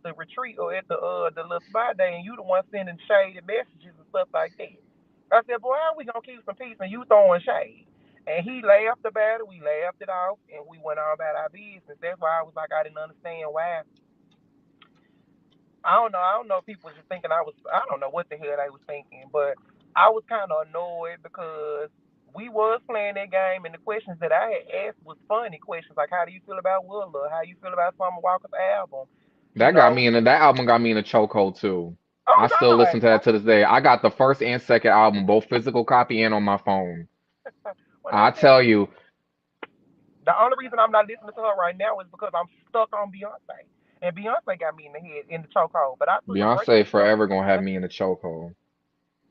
the retreat or at the little spa day, and you the one sending shade and messages and stuff like that. I said, boy, how we gonna keep some peace and you throwing shade? And he laughed about it. We laughed it off, and we went on about our business. That's why I was like, I didn't understand why. I don't know. I don't know if people were just thinking I was. I don't know what the hell they was thinking, but I was kind of annoyed because we was playing that game, and the questions that I had asked was funny questions like, "How do you feel about Willa? How you feel about Summer Walker's album?" You know. That album got me in a chokehold too. Oh I still God. listen to that to this day. I got the first and second album, both physical copy and on my phone. When I I tell you, tell you, the only reason I'm not listening to her right now is because I'm stuck on Beyonce, and Beyonce got me in the head in the chokehold. But I took a break. Beyonce forever gonna have me in a chokehold.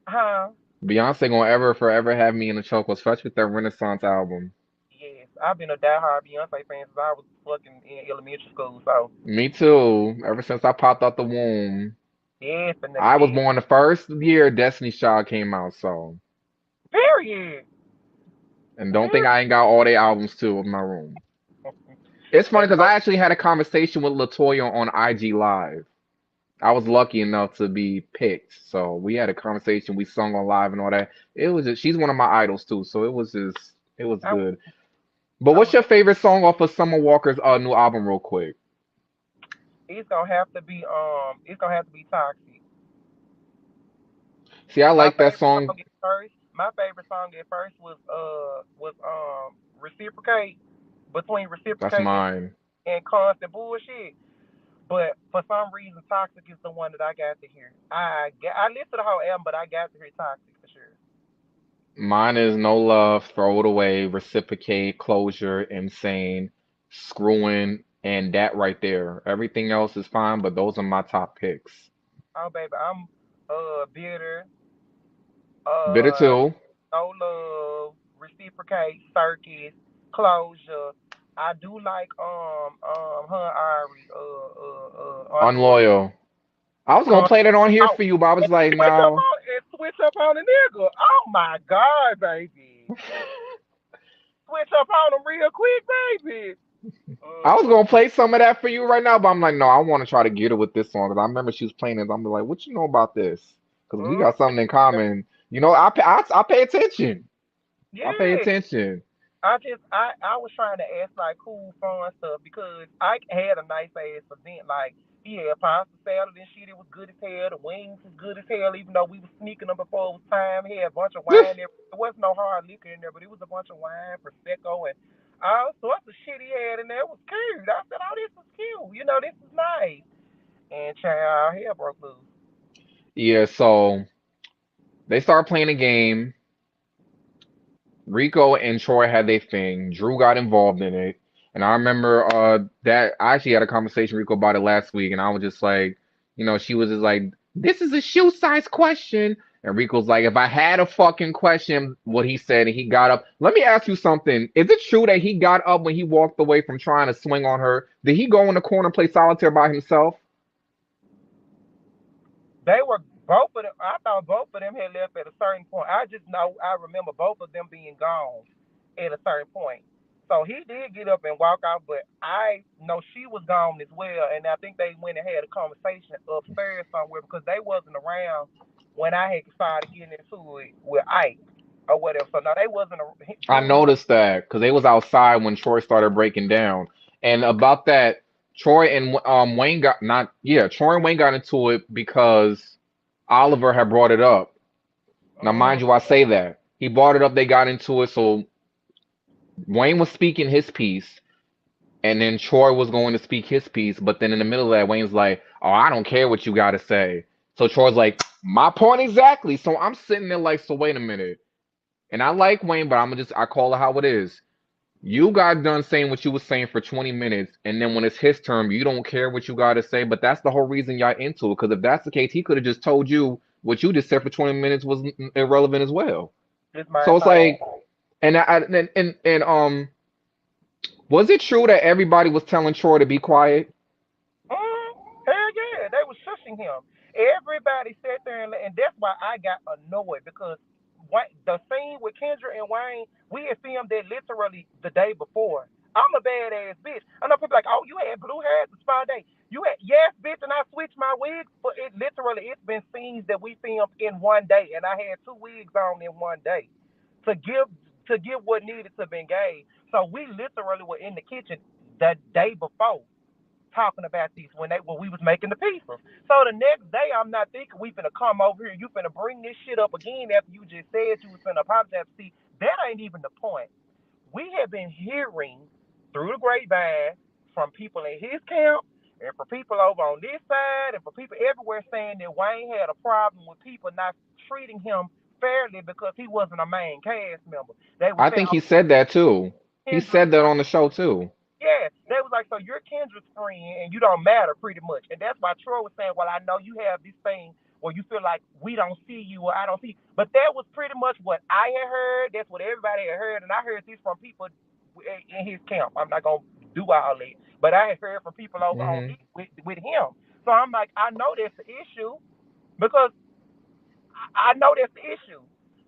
Huh? Beyonce gonna ever forever have me in a chokehold, especially with that Renaissance album. Yes, I've been a diehard Beyonce fan since I was fucking in elementary school. So Me too. Ever since I popped out the womb. yes, and I was yes, born the first year Destiny's Child came out, so period. and don't think Period. I ain't got all their albums too in my room. It's funny And because so, I actually had a conversation with Latoya on IG Live. I was lucky enough to be picked, so we had a conversation. We sung on live and all that. It was just, she's one of my idols too, so it was I, good. But I what's was. your favorite song off of Summer Walker's new album, real quick? It's gonna have to be toxic. See, I My like that favorite song. song at first. My favorite song at first was reciprocate between That's reciprocate mine. and constant bullshit. But for some reason, toxic is the one that I got to hear. I listened to the whole album, but I got to hear toxic for sure. Mine is No Love, Throw It Away, Reciprocate, Closure, Insane, Screwing, and that right there. Everything else is fine, but those are my top picks. Oh baby, I'm bitter, Bitter uh too. no love, reciprocate, circus, closure. I do like her and Ari, unloyal. Unloyal. I was gonna Con- play that on here oh, for you, but I was and like, no. switch up on the nigga. Oh my god, baby. Switch up on him real quick, baby. I was Uh, gonna play some of that for you right now, but I'm like, no, I want to try to get her with this song because I remember she was playing it. I'm like, what you know about this? Because we got something in common. You know, I pay attention. I pay yeah. attention. I was trying to ask like cool fun stuff because I had a nice ass event. Like he had pasta salad and shit. It was good as hell. The wings was good as hell. Even though we was sneaking them before it was time. He had a bunch of wine there. There wasn't no hard liquor in there, but it was a bunch of wine, prosecco, and all sorts of shit he had in there. It was cute. I said, oh, this is cute. You know, this is nice. And child, hell broke loose. Yeah, so they started playing a game. Rico and Troy had their thing. Drew got involved in it. And I remember that I actually had a conversation with Rico about it last week, and I was just like, she was just like, this is a shoe size question. And Rico's like, if I had a fucking question, what he said, and he got up. Let me ask you something. Is it true that he got up when he walked away from trying to swing on her? Did he go in the corner and play solitaire by himself? They were Both of them, I thought both of them had left at a certain point. I just know I remember both of them being gone at a certain point. So he did get up and walk out, but I know she was gone as well. And I think they went and had a conversation upstairs somewhere because they wasn't around when I had started getting into it with Ike or whatever. So no, they wasn't. I Them was noticed that because they was outside when Troy started breaking down. And about that, Troy and Wayne got not yeah, Troy and Wayne got into it because Oliver had brought it up. Now, mind you, I say that he brought it up. They got into it, so Wayne was speaking his piece, and then Troy was going to speak his piece. But then in the middle of that, Wayne's like, "Oh, I don't care what you got to say." So Troy's like, "My point exactly." So I'm sitting there like, "So wait a minute." And I like Wayne, but I call it how it is. You got done saying what you was saying for 20 minutes, and then when it's his turn, you don't care what you got to say. But that's the whole reason y'all into it. Because if that's the case, he could have just told you what you just said for 20 minutes was irrelevant as well. just my So it's thing. like, was it true that everybody was telling Troy to be quiet? Hell yeah, they was shushing him. Everybody sat there and that's why I got annoyed because the scene with Kendra and Wayne, we had filmed that literally the day before. I'm a badass bitch. I know people like, oh, you had blue hair the spa day. You had yes, bitch, and I switched my wig, but it's been scenes that we filmed in one day, and I had two wigs on in one day to give what needed to be gave. So we literally were in the kitchen the day before talking about these when we was making the pieces. So the next day I'm not thinking we finna come over here, you finna bring this shit up again after you just said you was finna apologize. See, that ain't even the point. We have been hearing through the grapevine from people in his camp and for people over on this side and for people everywhere saying that Wayne had a problem with people not treating him fairly because he wasn't a main cast member. They were I saying, think he oh, said that too. He Kendrick's said that on the show too. yeah, they was like, so you're Kendra's friend and you don't matter pretty much. And that's why Troy was saying, well, I know you have this thing where you feel like we don't see you or I don't see you. But that was pretty much what I had heard. That's what everybody had heard. And I heard this from people in his camp. I'm not going to do all that. But I had heard from people over on Hmm. with him. So I'm like, I know that's the issue because I know that's the issue.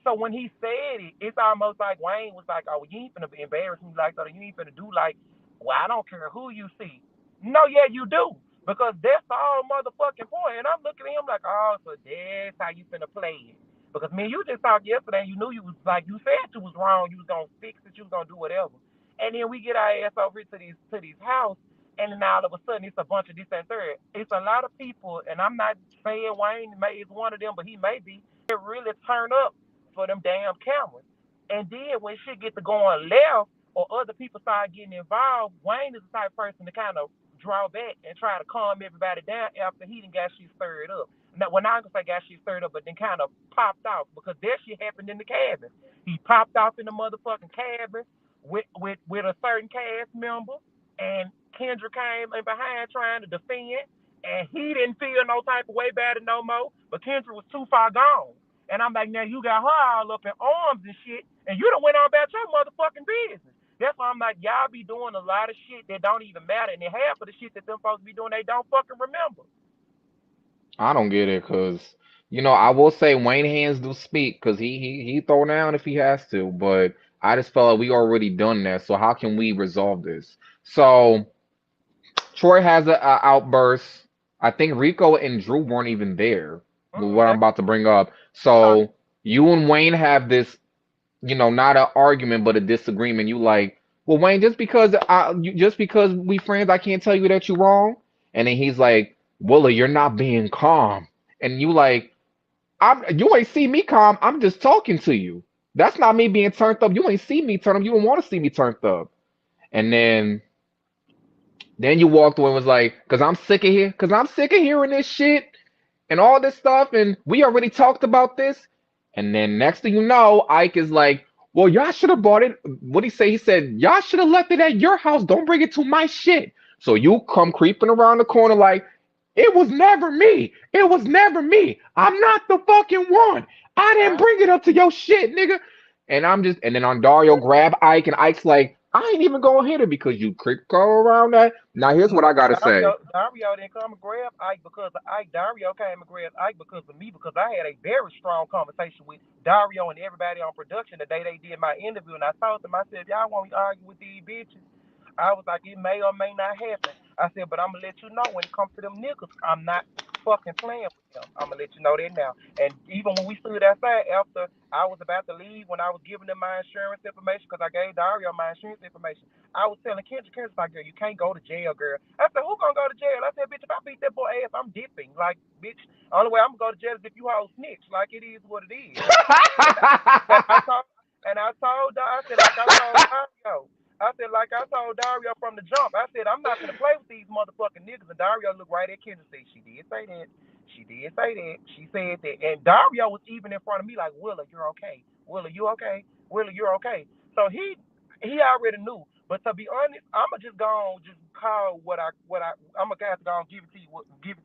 So when he said it, it's almost like Wayne was like, "Oh, you ain't finna embarrass me like that. Or you ain't finna do like, well, I don't care who you see." No, yeah, you do, because that's the whole motherfucking point. And I'm looking at him like, "Oh, so that's how you finna play it." Because me, you just talked yesterday. And you knew you was like you said you was wrong. You was gonna fix it. You was gonna do whatever. And then we get our ass over here to these house, and then all of a sudden it's a bunch of this and third. It's a lot of people, and I'm not saying Wayne is one of them, but he may be really turn up for them damn cameras. And then when shit get to going left or other people start getting involved, Wayne is the type of person to kind of draw back and try to calm everybody down after he done got shit stirred up. Now, well, not gonna say got shit stirred up, but then kind of popped off because that shit happened in the cabin. He popped off in the motherfucking cabin with a certain cast member, and Kendra came in behind trying to defend, and he didn't feel no type of way about it no more. But Kendra was too far gone. And I'm like, now you got her all up in arms and shit, and you done went on about your motherfucking business. That's why I'm like, y'all be doing a lot of shit that don't even matter, and then half of the shit that them folks be doing, they don't fucking remember. I don't get it because I will say Wayne hands do speak because he throw down if he has to, but I just felt like we already done that. So how can we resolve this? So Troy has a outburst. I think Rico and Drew weren't even there with what I'm That's about to bring up. talk. So you and Wayne have this, not an argument but a disagreement. You like, well, Wayne, just because we friends, I can't tell you that you're wrong. And then he's like, Willa, you're not being calm. And you like, you ain't see me calm. I'm just talking to you. That's not me being turned up. You ain't see me turn up. You don't want to see me turned up. And then you walked away and was like, because I'm sick of hearing this shit and all this stuff, and we already talked about this. And then next thing you know, Ike is like, well, y'all should have bought it. What'd he say? He said, y'all should have left it at your house. Don't bring it to my shit. So you come creeping around the corner like, it was never me. It was never me. I'm not the fucking one. I didn't bring it up to your shit, nigga. And then Dario grab Ike, and Ike's like, I ain't even gonna hit it because you go around that. Now here's what No, I gotta say. Dario didn't come and grab Ike because of Ike. Dario came and grabbed Ike because of me, because I had a very strong conversation with Dario and everybody on production the day they did my interview. And I told them, I said, if y'all want me to argue with these bitches, I was like, it may or may not happen. I said, but I'm going to let you know when it comes to them niggas, I'm not fucking playing with them. I'm going to let you know that now. And even when we stood outside after I was about to leave, when I was giving them my insurance information, because I gave Dario my insurance information, I was telling Kendrick's like, girl, you can't go to jail, girl. I said, who gonna go to jail? I said, bitch, if I beat that boy ass, I'm dipping. Like, bitch, only way I'm gonna go to jail is if you all snitch. Like, it is what it is. And I said, like I told Dario. I said, like I told Dario from the jump. I said, I'm not gonna play with these motherfucking niggas. And Dario looked right at Kendrick and said, she did say that. She did say that. She said that. And Dario was even in front of me like, Willa, you're okay. Willa, you okay? Willa, you're okay. So he already knew. But to be honest, I'ma just go on, just call I'm gonna have to go on, give it to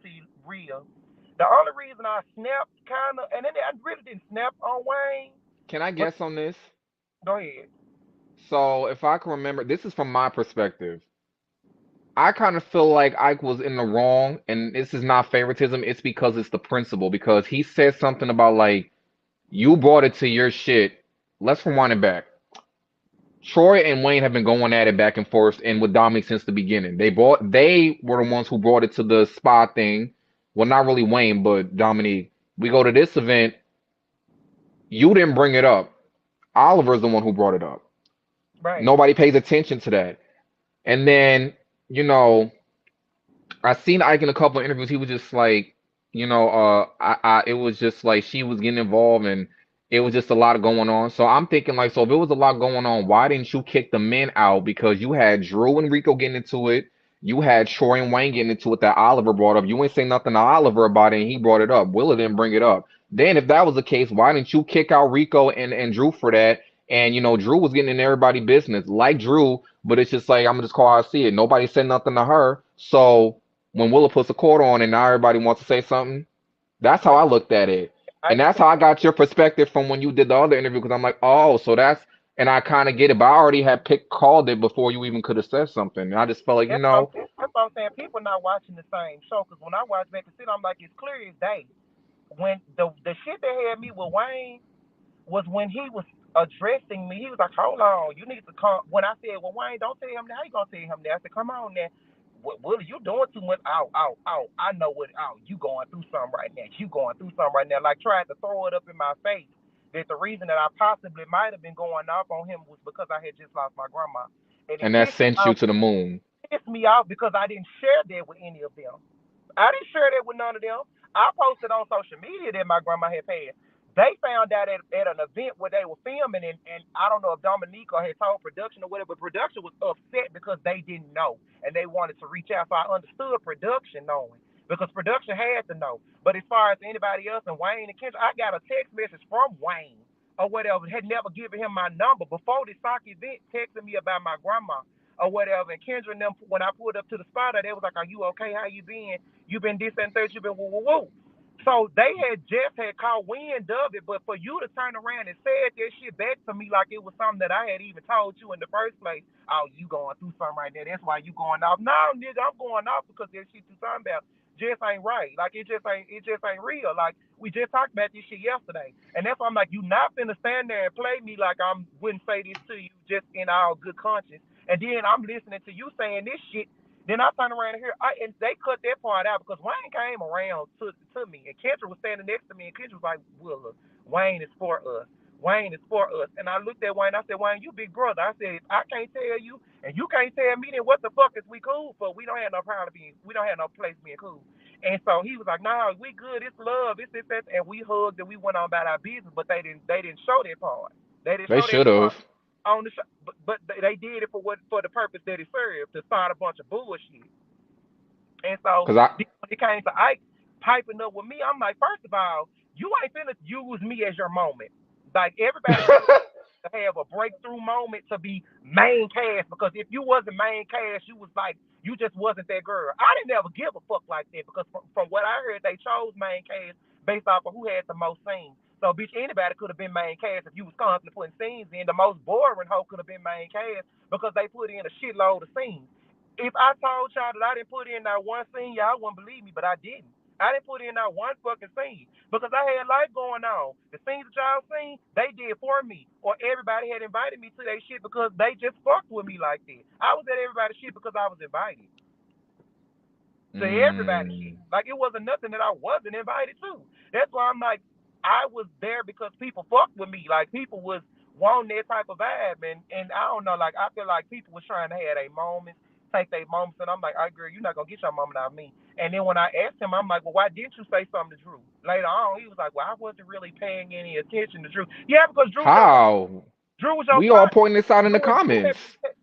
you real. The only reason I snapped kinda, and then I really didn't snap on Wayne, Can I but guess on this? go ahead. So if I can remember, this is from my perspective. I kind of feel like Ike was in the wrong, and this is not favoritism. It's because it's the principle. Because he said something about like you brought it to your shit. Let's rewind it back. Troy and Wayne have been going at it back and forth, and with Dominic since the beginning. They were the ones who brought it to the spa thing. Well, not really Wayne, but Dominic. We go to this event. You didn't bring it up. Oliver's the one who brought it up. Right. Nobody pays attention to that. And then, you know, I seen Ike in a couple of interviews. He was just like, it was just like she was getting involved, and it was just a lot going on. So I'm thinking like, so if it was a lot going on, why didn't you kick the men out? Because you had Drew and Rico getting into it. You had Troy and Wayne getting into it that Oliver brought up. You ain't say nothing to Oliver about it, and he brought it up. Willa didn't bring it up. Then if that was the case, why didn't you kick out Rico and Drew for that? And Drew was getting in everybody's business, like Drew, but it's just like I'm gonna just call how I see it. Nobody said nothing to her. So when Willa puts a quarter on and now everybody wants to say something, that's how I looked at it. And I that's how I got your perspective from when you did the other interview, because I'm like, oh, so that's, and I kind of get it, but I already had called it before you even could have said something. And I just felt like, that's what I'm saying. People not watching the same show, because when I watch back and sit, I'm like, it's clear as day. When the shit that had me with Wayne was when he was addressing me. He was like, hold on, you need to come. When I said, well, Wayne, don't tell him that. How you gonna tell him that? I said, come on now. What are you doing too much? I know what. You going through something right now. You going through something right now. Like, tried to throw it up in my face that the reason that I possibly might have been going off on him was because I had just lost my grandma. And it and that sent you to the moon. pissed me off because I didn't share that with any of them. I didn't share that with none of them. I posted on social media that my grandma had passed. They found out at an event where they were filming, and I don't know if Dominique had told production or whatever, but production was upset because they didn't know, and they wanted to reach out. So I understood production knowing, because production had to know. But as far as anybody else, and Wayne and Kendra, I got a text message from Wayne or whatever, had never given him my number before the soccer event, texting me about my grandma or whatever. And Kendra and them, when I pulled up to the spot, they was like, are you okay? How you been? You been this and that, you been woo woo woo. So they had just had caught wind of it, but for you to turn around and say that shit back to me like it was something that I had even told you in the first place, oh, you going through something right there, that's why you going off. No, nigga, I'm going off because that shit you talking about just ain't right. Like, it just ain't real. Like, we just talked about this shit yesterday. And that's why I'm like, you not finna stand there and play me like I wouldn't say this to you just in all good conscience. And then I'm listening to you saying this shit. Then I turn around here, and they cut that part out because Wayne came around to me, and Kendra was standing next to me, and Kendra was like, Willa, Wayne is for us. Wayne is for us. And I looked at Wayne, I said, Wayne, you big brother. I said, if I can't tell you, and you can't tell me, then what the fuck is we cool for? We don't have no problem we don't have no place being cool. And so he was like, no, we good, it's love, it's this, that, and we hugged and we went on about our business, but they didn't show that part. They didn't They show that should part have. on the show, but they did it for the purpose that it served, to start a bunch of bullshit. And so Cause I, when it came to Ike piping up with me, I'm like, first of all, you ain't finna use me as your moment. Like, everybody else to have a breakthrough moment to be main cast, because if you wasn't main cast, you was like, you just wasn't that girl. I didn't ever give a fuck like that, because from what I heard, they chose main cast based off of who had the most scenes. So, bitch, anybody could have been main cast if you was constantly putting scenes in. The most boring hoe could have been main cast because they put in a shitload of scenes. If I told y'all that I didn't put in that one scene, y'all wouldn't believe me, but I didn't. I didn't put in that one fucking scene because I had life going on. The scenes that y'all seen, they did for me. Or everybody had invited me to their shit because they just fucked with me like that. I was at everybody's shit because I was invited to everybody's shit. Like, it wasn't nothing that I wasn't invited to. That's why I'm like, I was there because people fucked with me. Like, people was wanting that type of vibe. And I don't know, like, I feel like people was trying to have their moments, take their moments. And I'm like, girl, you're not going to get your moment out of me. And then when I asked him, I'm like, well, why didn't you say something to Drew? Later on, he was like, well, I wasn't really paying any attention to Drew. Yeah, because Drew was your We all partner. pointing this out in the comments.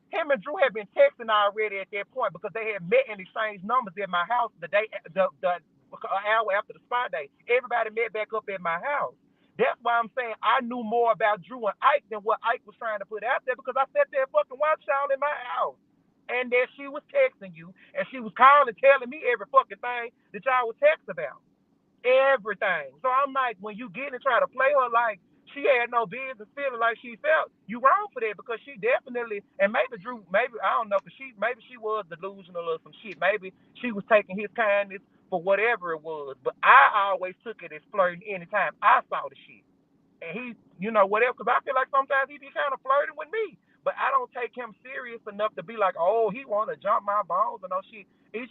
Him and Drew had been texting already at that point because they had met and exchanged numbers at my house the hour after the spy day. Everybody met back up at my house. That's why I'm saying I knew more about Drew and Ike than what Ike was trying to put out there because I sat there and fucking watched y'all in my house. And then she was texting you and she was calling and telling me every fucking thing that y'all would text about. Everything. So I'm like, when you get and try to play her like she had no business feeling like she felt, you wrong for that because she definitely, and maybe Drew, maybe, I don't know, because maybe she was delusional or some shit. Maybe she was taking his kindness for whatever it was. But I always took it as flirting anytime I saw the shit. And he, whatever, because I feel like sometimes he be kind of flirting with me. But I don't take him serious enough to be like, oh, he want to jump my bones and no shit. He's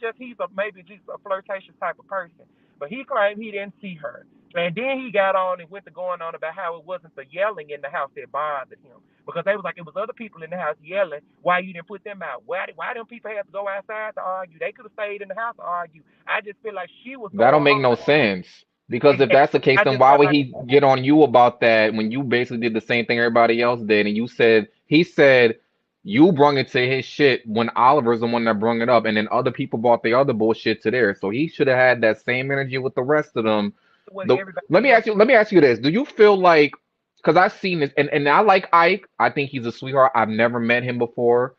maybe just a flirtatious type of person. But he claimed he didn't see her. And then he got on and went to going on about how it wasn't the yelling in the house that bothered him. Because they was like, it was other people in the house yelling. Why you didn't put them out? Why them people have to go outside to argue? They could have stayed in the house to argue. I just feel like she was That going don't make no home. sense. Because if that's the case, I then just why felt would like, he get on you about that when you basically did the same thing everybody else did? And he said you brung it to his shit when Oliver's the one that brung it up, and then other people brought the other bullshit to theirs. So he should have had that same energy with the rest of them. what everybody Let me else. ask you this: do you feel like, because I've seen this, and I like Ike. I think he's a sweetheart. I've never met him before.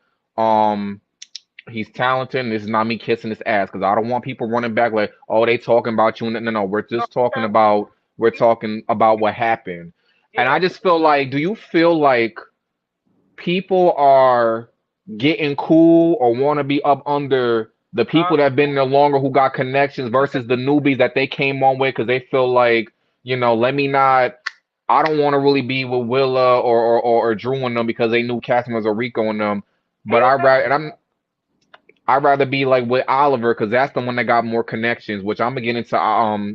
He's talented, and this is not me kissing his ass because I don't want people running back like, oh, they talking about you. No, we're just talking about what happened. And I just feel like, do you feel like people are getting cool or want to be up under the people that have been there longer who got connections versus the newbies that they came on with because they feel like, let me not. I don't want to really be with Willa or Drew and them because they knew Casimir or Rico and them. But I'd rather be like with Oliver because that's the one that got more connections, which I'm gonna get into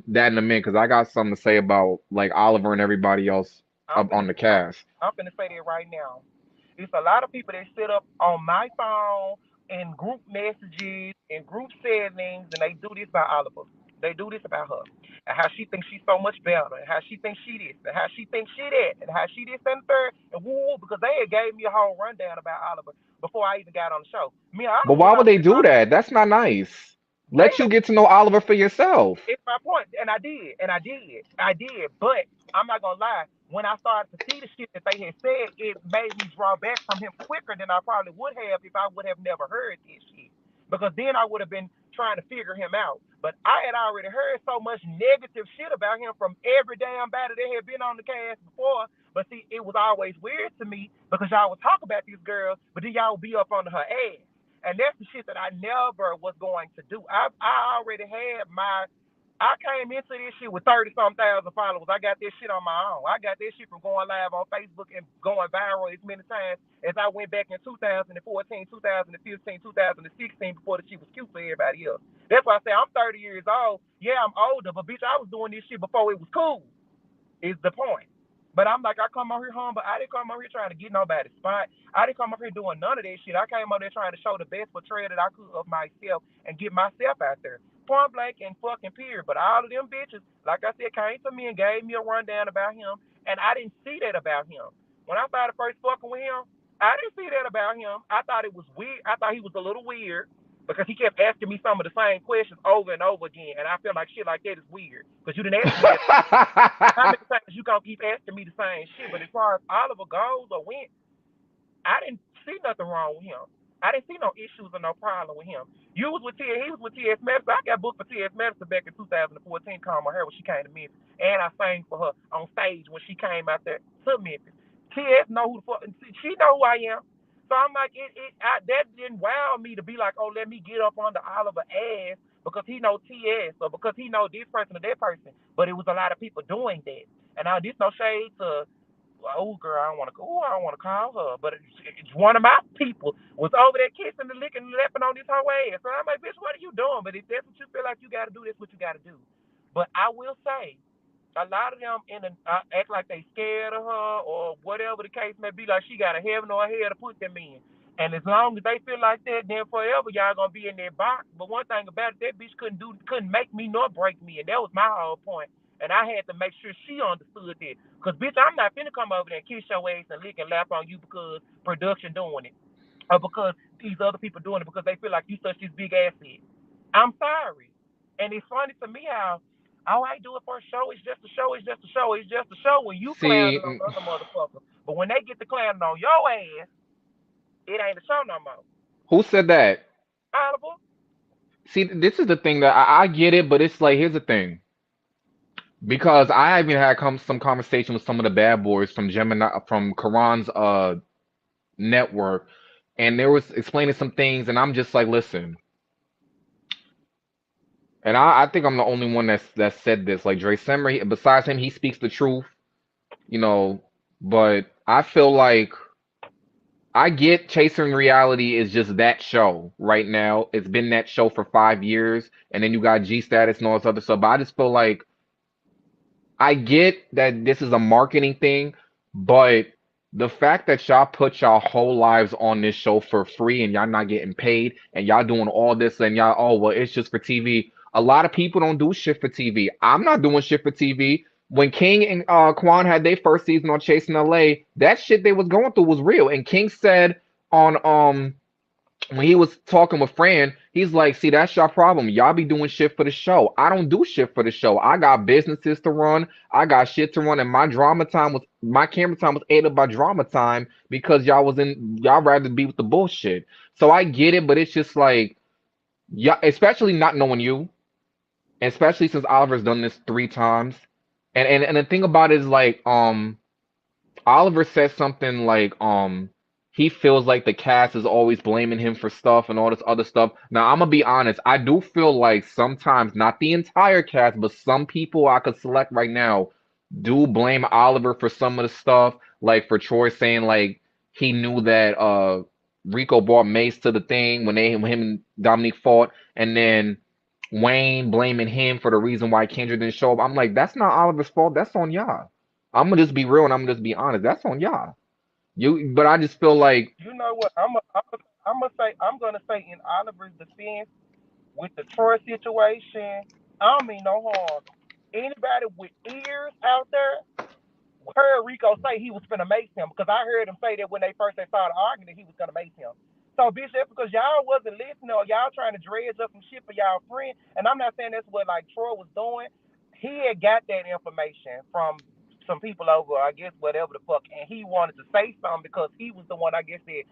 that in a minute because I got something to say about like Oliver and everybody else up on the cast. I'm gonna say that right now. It's a lot of people that sit up on my phone in group messages and group settings, and they do this about Oliver. They do this about her and how she thinks she's so much better, and how she thinks she this, and how she thinks she that, and how she this and third, and woo, because they had gave me a whole rundown about Oliver before I even got on the show. But why would they do that? That's not nice. Let you get to know Oliver for yourself. It's my point, and I did. But I'm not gonna lie. When I started to see the shit that they had said, it made me draw back from him quicker than I probably would have if I would have never heard this shit. Because then I would have been trying to figure him out. But I had already heard so much negative shit about him from every damn body that had been on the cast before. But see, it was always weird to me because y'all would talk about these girls, but then y'all would be up under her ass. And that's the shit that I never was going to do. I already had I came into this shit with 30-some thousand followers. I got this shit on my own. I got this shit from going live on Facebook and going viral as many times as I went back in 2014, 2015, 2016 before the shit was cute for everybody else. That's why I say I'm 30 years old. Yeah, I'm older, but bitch, I was doing this shit before it was cool, is the point. But I'm like, I come out here humble. I didn't come out here trying to get nobody's spot. I didn't come out here doing none of that shit. I came out there trying to show the best portrayal that I could of myself and get myself out there. Point blank and fucking period. But all of them bitches, like I said, came to me and gave me a rundown about him, and I didn't see that about him. When I started first fucking with him, I didn't see that about him. I thought it was weird. I thought he was a little weird because he kept asking me some of the same questions over and over again, and I feel like shit like that is weird because you didn't ask me that. How many times you gonna keep asking me the same shit? But as far as Oliver goes or went, I didn't see nothing wrong with him. I didn't see no issues or no problem with him. He was with T.S. Madison. I got booked for T.S. Madison back in 2014, calling my hair when she came to Memphis. And I sang for her on stage when she came out there to Memphis. T.S. know who the fuck, she know who I am. So I'm like, that didn't wow me to be like, oh, let me get up under Oliver ass because he know T.S. or because he know this person or that person. But it was a lot of people doing that. And now this no shade to girl, I don't want to call her, but it's one of my people was over there kissing and licking and lapping on this whole ass. So I'm like, bitch, what are you doing? But if that's what you feel like you got to do, that's what you got to do. But I will say, a lot of them act like they scared of her or whatever the case may be, like she got a heaven or a hell to put them in. And as long as they feel like that, then forever y'all gonna be in that box. But one thing about it, that bitch couldn't make me nor break me, and that was my whole point. And I had to make sure she understood that. Because, bitch, I'm not finna come over there and kiss your ass and lick and lap on you because production doing it. Or because these other people doing it because they feel like you such this big asset. I'm sorry. And it's funny to me how, I do it for a show. It's just a show. It's just a show. It's just a show when you See, clowning on other motherfuckers. But when they get to clowning on your ass, it ain't a show no more. who said that? Oliver? See, this is the thing that I get it, but it's like, here's the thing. Because I even had some conversation with some of the bad boys from Gemini, from Karan's network, and they was explaining some things, and I'm just like, listen. And I think I'm the only one that said this. Like Dre Semery, besides him, he speaks the truth, you know. But I feel like I get Chasing Reality is just that show right now. It's been that show for 5 years, and then you got G Status and all this other stuff. But I just feel like I get that this is a marketing thing, but the fact that y'all put y'all whole lives on this show for free and y'all not getting paid and y'all doing all this and y'all, oh, well, it's just for TV. A lot of people don't do shit for TV. I'm not doing shit for TV. When King and Quan had their first season on Chasing LA, that shit they was going through was real. And King said on when he was talking with Fran, he's like, see, that's your problem. Y'all be doing shit for the show. I don't do shit for the show. I got businesses to run. I got shit to run. And my camera time was ate up by drama time because y'all rather be with the bullshit. So I get it, but it's just like, yeah, especially not knowing you, especially since Oliver's done this 3 times. And the thing about it is like, Oliver said something like, he feels like the cast is always blaming him for stuff and all this other stuff. Now, I'm gonna be honest. I do feel like sometimes, not the entire cast, but some people I could select right now do blame Oliver for some of the stuff. Like for Troy saying like he knew that Rico brought Mace to the thing when him and Dominique fought, and then Wayne blaming him for the reason why Kendra didn't show up. I'm like, that's not Oliver's fault. That's on y'all. I'm gonna just be real and I'm gonna just be honest. That's on y'all. But I just feel like You know what? I'm gonna say in Oliver's defense with the Troy situation, I don't mean no harm. Anybody with ears out there heard Rico say he was finna mace him because I heard him say that when they started arguing that he was gonna mace him. So bitch, that's because y'all wasn't listening or y'all trying to dredge up some shit for y'all friend. And I'm not saying that's what like Troy was doing. He had got that information from some people over, I guess, whatever the fuck, and he wanted to say something because he was the one, I guess, that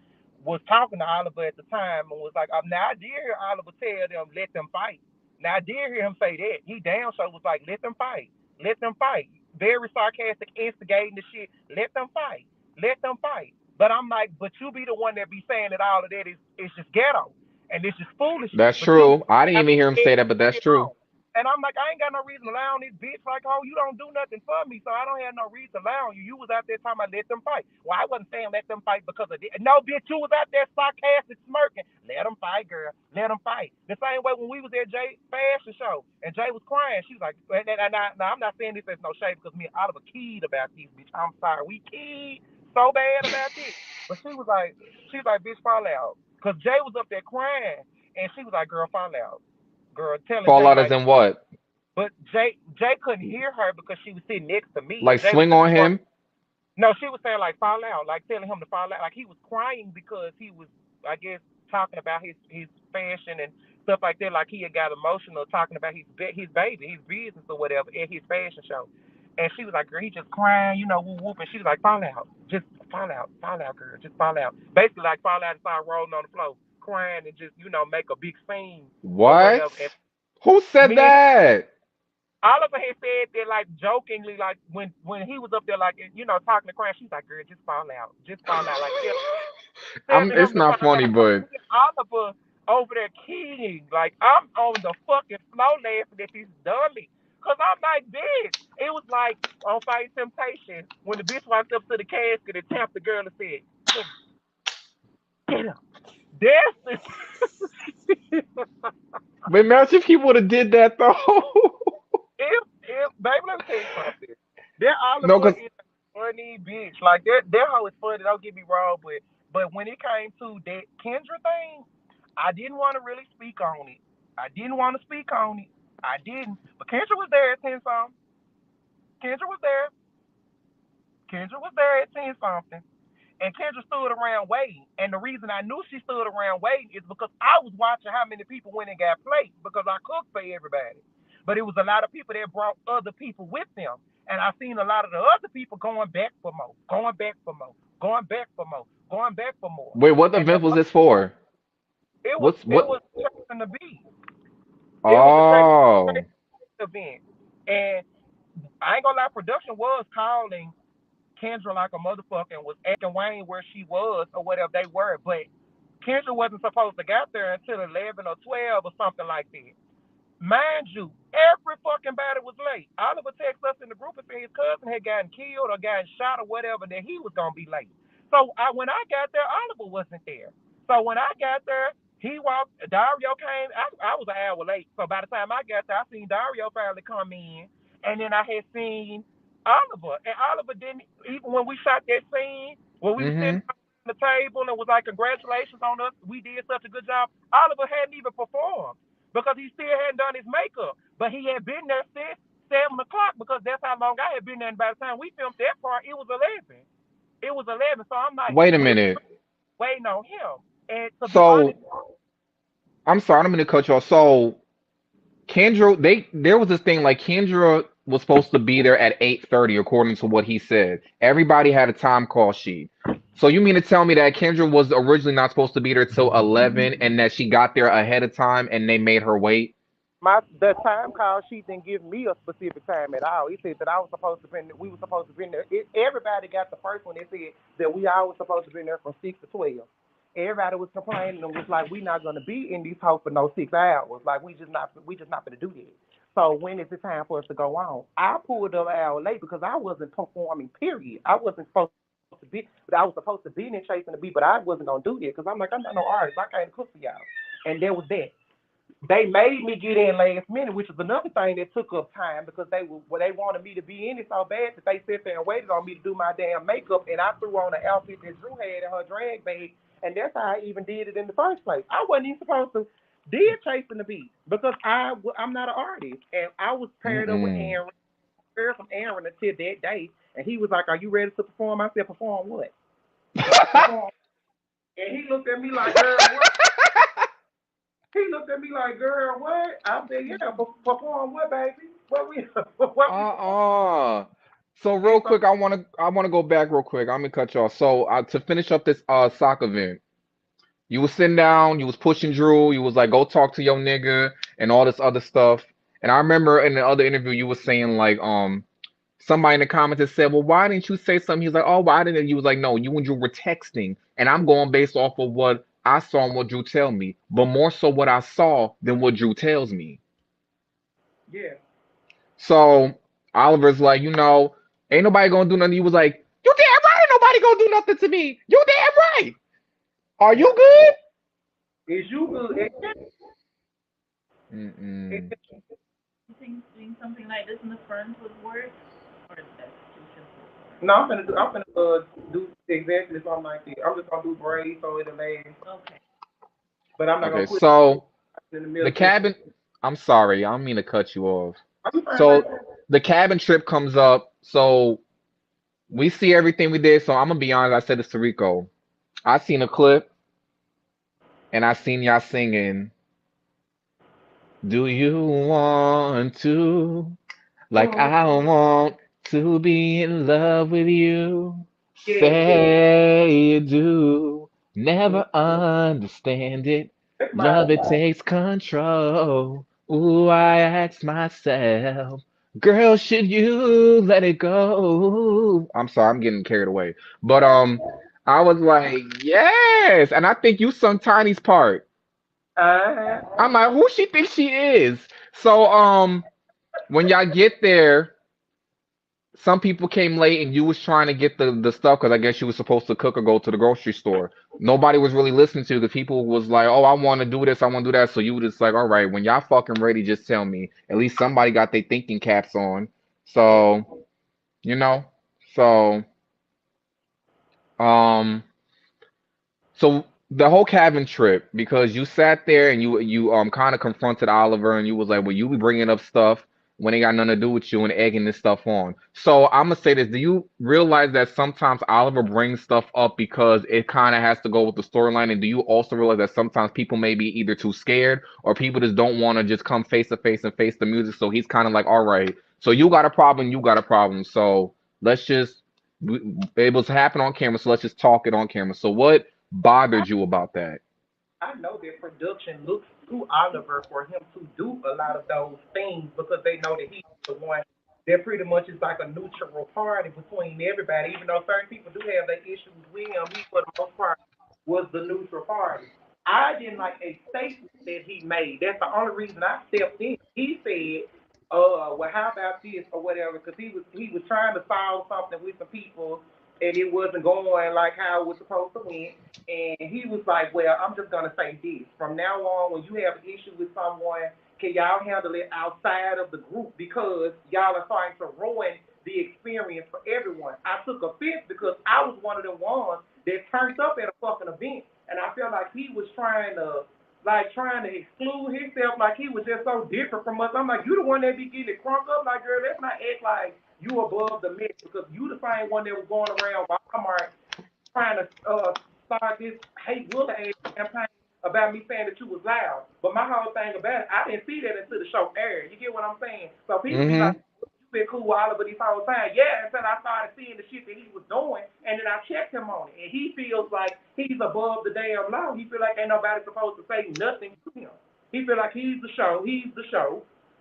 was talking to Oliver at the time and was like, now I did hear Oliver tell them, let them fight. Now I did hear him say that. He damn sure was like, let them fight. Let them fight. Very sarcastic, instigating the shit. Let them fight. Let them fight. But I'm like, but you be the one that be saying that all of that is just ghetto. And it's just foolishness. that's But you true. I didn't even hear him say that, but that's true. and I'm like, I ain't got no reason to lie on this bitch. Like, oh, you don't do nothing for me, so I don't have no reason to lie on you. You was out there talking about let them fight. Well, I wasn't saying let them fight because of this. No, bitch, you was out there sarcastic, smirking. Let them fight, girl. Let them fight. The same way when we was at Jay fashion show and Jay was crying. She was like, now I'm not saying this as no shade because me and Oliver keyed about this, bitch. I'm sorry, we keyed so bad about this. But she was like, bitch, fall out. Because Jay was up there crying, and she was like, girl, fall out. Girl, telling Fall Jay out as like, in what? but Jay couldn't hear her because she was sitting next to me. Like Jay swing on him? No, she was saying like fall out, like telling him to fall out. Like he was crying because he was, I guess, talking about his fashion and stuff like that. Like he had got emotional talking about his baby, his business or whatever at his fashion show. And she was like, girl, he just crying, whoop whoop. And she was like, fall out, just fall out, girl, just fall out. Basically, like fall out and start rolling on the floor, crying and just make a big scene or What? whatever. And Who said me and that? Oliver had said that like jokingly, like when he was up there, like talking to crying, she's like, girl, just fall out, like telling him It's to not fall funny, out. So but me and Oliver over there kidding, like I'm on the fucking floor laughing at this dummy. Cause I'm like, bitch. It was like on Fight Temptation when the bitch walked up to the casket and tapped the girl and said, get him. That's the but imagine if he would have did that though. if baby, let me tell you something. That No, Oliver cause is a funny bitch. Like that hoe is funny. Don't get me wrong, but when it came to that Kendra thing, I didn't want to really speak on it. I didn't want to speak on it. I didn't. But Kendra was there at 10 something. Kendra was there. Kendra was there at 10 something. And Kendra stood around waiting. And the reason I knew she stood around waiting is because I was watching how many people went and got plates because I cooked for everybody. But it was a lot of people that brought other people with them. And I seen a lot of the other people going back for more, going back for more, going back for more, going back for more. wait, what And the, event was this for? it was What's it what? was chasing the beat. It was a chasing Oh, event. And I ain't gonna lie, production was calling Kendra like a motherfucker and was asking Wayne where she was or whatever they were. But Kendra wasn't supposed to get there until 11 or 12 or something like that. Mind you, every fucking body was late. Oliver texted us in the group and said his cousin had gotten killed or gotten shot or whatever, that he was going to be late. So when I got there, Oliver wasn't there. So when I got there, he walked, Dario came, I was an hour late. So by the time I got there, I seen Dario finally come in. And then I had seen Oliver. And Oliver didn't, even when we shot that scene, when we were sitting mm-hmm. at the table and it was like, congratulations on us, we did such a good job, Oliver hadn't even performed because he still hadn't done his makeup. But he had been there since 7 o'clock because that's how long I had been there. And by the time we filmed that part, it was 11. It was 11. So I'm like, Wait a we minute. waiting on him. And to be honest, So I'm sorry, I'm gonna cut you off. So Kendra, there was this thing like Kendra was supposed to be there at 8:30, according to what he said. Everybody had a time call sheet. So you mean to tell me that Kendra was originally not supposed to be there till 11, and that she got there ahead of time, and they made her wait? the time call sheet didn't give me a specific time at all. It said that we were supposed to be there. Everybody got the first one. It said that we all was supposed to be there from 6 to 12. Everybody was complaining and was like, "We not gonna be in this house for no 6 hours. Like we just not gonna do that." So when is it time for us to go on? I pulled up an hour late because I wasn't performing. Period. I wasn't supposed to be, but I was supposed to be in chasing the beat, but I wasn't gonna do that because I'm like, I'm not no artist. I can't cook for y'all. And there was that. They made me get in last minute, which is another thing that took up time because they wanted me to be in it so bad that they sat there and waited on me to do my damn makeup, and I threw on the outfit that Drew had in her drag bag, and that's how I even did it in the first place. I wasn't even supposed to did chasing the beat because I'm not an artist, and I was paired up with Mm-mm. Aaron, heard from Aaron until that day, and he was like, "Are you ready to perform?" I said, "Perform what?" Perform. And he looked at me like, "Girl, what?" He looked at me like, "Girl, what?" I said, "Yeah, but perform what, baby? What we what we perform?" Uh-uh. So And real so quick, I wanna go back real quick. I'm gonna cut you off. So to finish up this soccer event, you was sitting down, you was pushing Drew, you was like, go talk to your nigga and all this other stuff. And I remember in the other interview you was saying like somebody in the comments had said, well, why didn't you say something? He was like, oh, why didn't you? Was like, no, you and Drew were texting, and I'm going based off of what I saw and what Drew tell me, but more so what I saw than what Drew tells me. yeah, So Oliver's like, ain't nobody gonna do nothing. He was like, you damn right, ain't nobody gonna do nothing to me. You damn right. Are you good? is you good? Mm-mm. You think doing something like this in the front would work, or is that too simple No, I'm gonna do exactly something like that. I'm just gonna do braids so it'll last, Okay. but I'm not Okay, gonna put so it in the the middle. cabin. I'm sorry, I don't mean to cut you off. Are you fine, So baby? the cabin trip comes up. So we see everything we did. So I'm gonna be honest. I said this to Rico. I seen a clip and I seen y'all singing. Do you want to? Like Oh, I want to be in love with you. Yeah. Say you do, never understand it. That's my Love it takes control. Ooh, I ask myself, girl, should you let it go? I'm sorry, I'm getting carried away. But I was like, yes, and I think you sung Tiny's part. uh I'm like, who she thinks she is? So when y'all get there, some people came late and you was trying to get the stuff because I guess you was supposed to cook or go to the grocery store. Nobody was really listening to you. The people was like, oh, I want to do this, I want to do that. So you were just like, all right, when y'all fucking ready, just tell me. At least somebody got their thinking caps on. So, you know, so um so the whole cabin trip, because you sat there and you kind of confronted Oliver and you was like, well, you be bringing up stuff when they got nothing to do with you and egging this stuff on. So I'm gonna say this: do you realize that sometimes Oliver brings stuff up because it kind of has to go with the storyline? And do you also realize that sometimes people may be either too scared or people just don't want to just come face to face and face the music? So he's kind of like, all right, so you got a problem, you got a problem. So let's just it was happen on camera. So let's just talk it on camera. So what bothered you about that? I know that production looks to Oliver for him to do a lot of those things because they know that he's the one that pretty much is like a neutral party between everybody. Even though certain people do have their issues with him, he for the most part was the neutral party. I didn't like a statement that he made. That's the only reason I stepped in. He said, well, how about this or whatever? Because he was trying to solve something with some people, and it wasn't going like how it was supposed to win. And he was like, well, I'm just going to say this. From now on, when you have an issue with someone, can y'all handle it outside of the group because y'all are starting to ruin the experience for everyone? I took offense because I was one of the ones that turned up at a fucking event. And I felt like he was trying to exclude himself like he was just so different from us. I'm like, you the one that be getting it crunk up, like, girl, let's not act like you above the mix because you the same one that was going around Walmart trying to start this hate Willa campaign about me saying that you was loud. But my whole thing about it, I didn't see that until the show aired. You get what I'm saying? So people be like, Mm-hmm. you been cool with Oliver this whole time. Yeah, until I started seeing the shit that he was doing, and then I checked him on it. And he feels like he's above the damn law. He feel like ain't nobody supposed to say nothing to him. He feel like he's the show,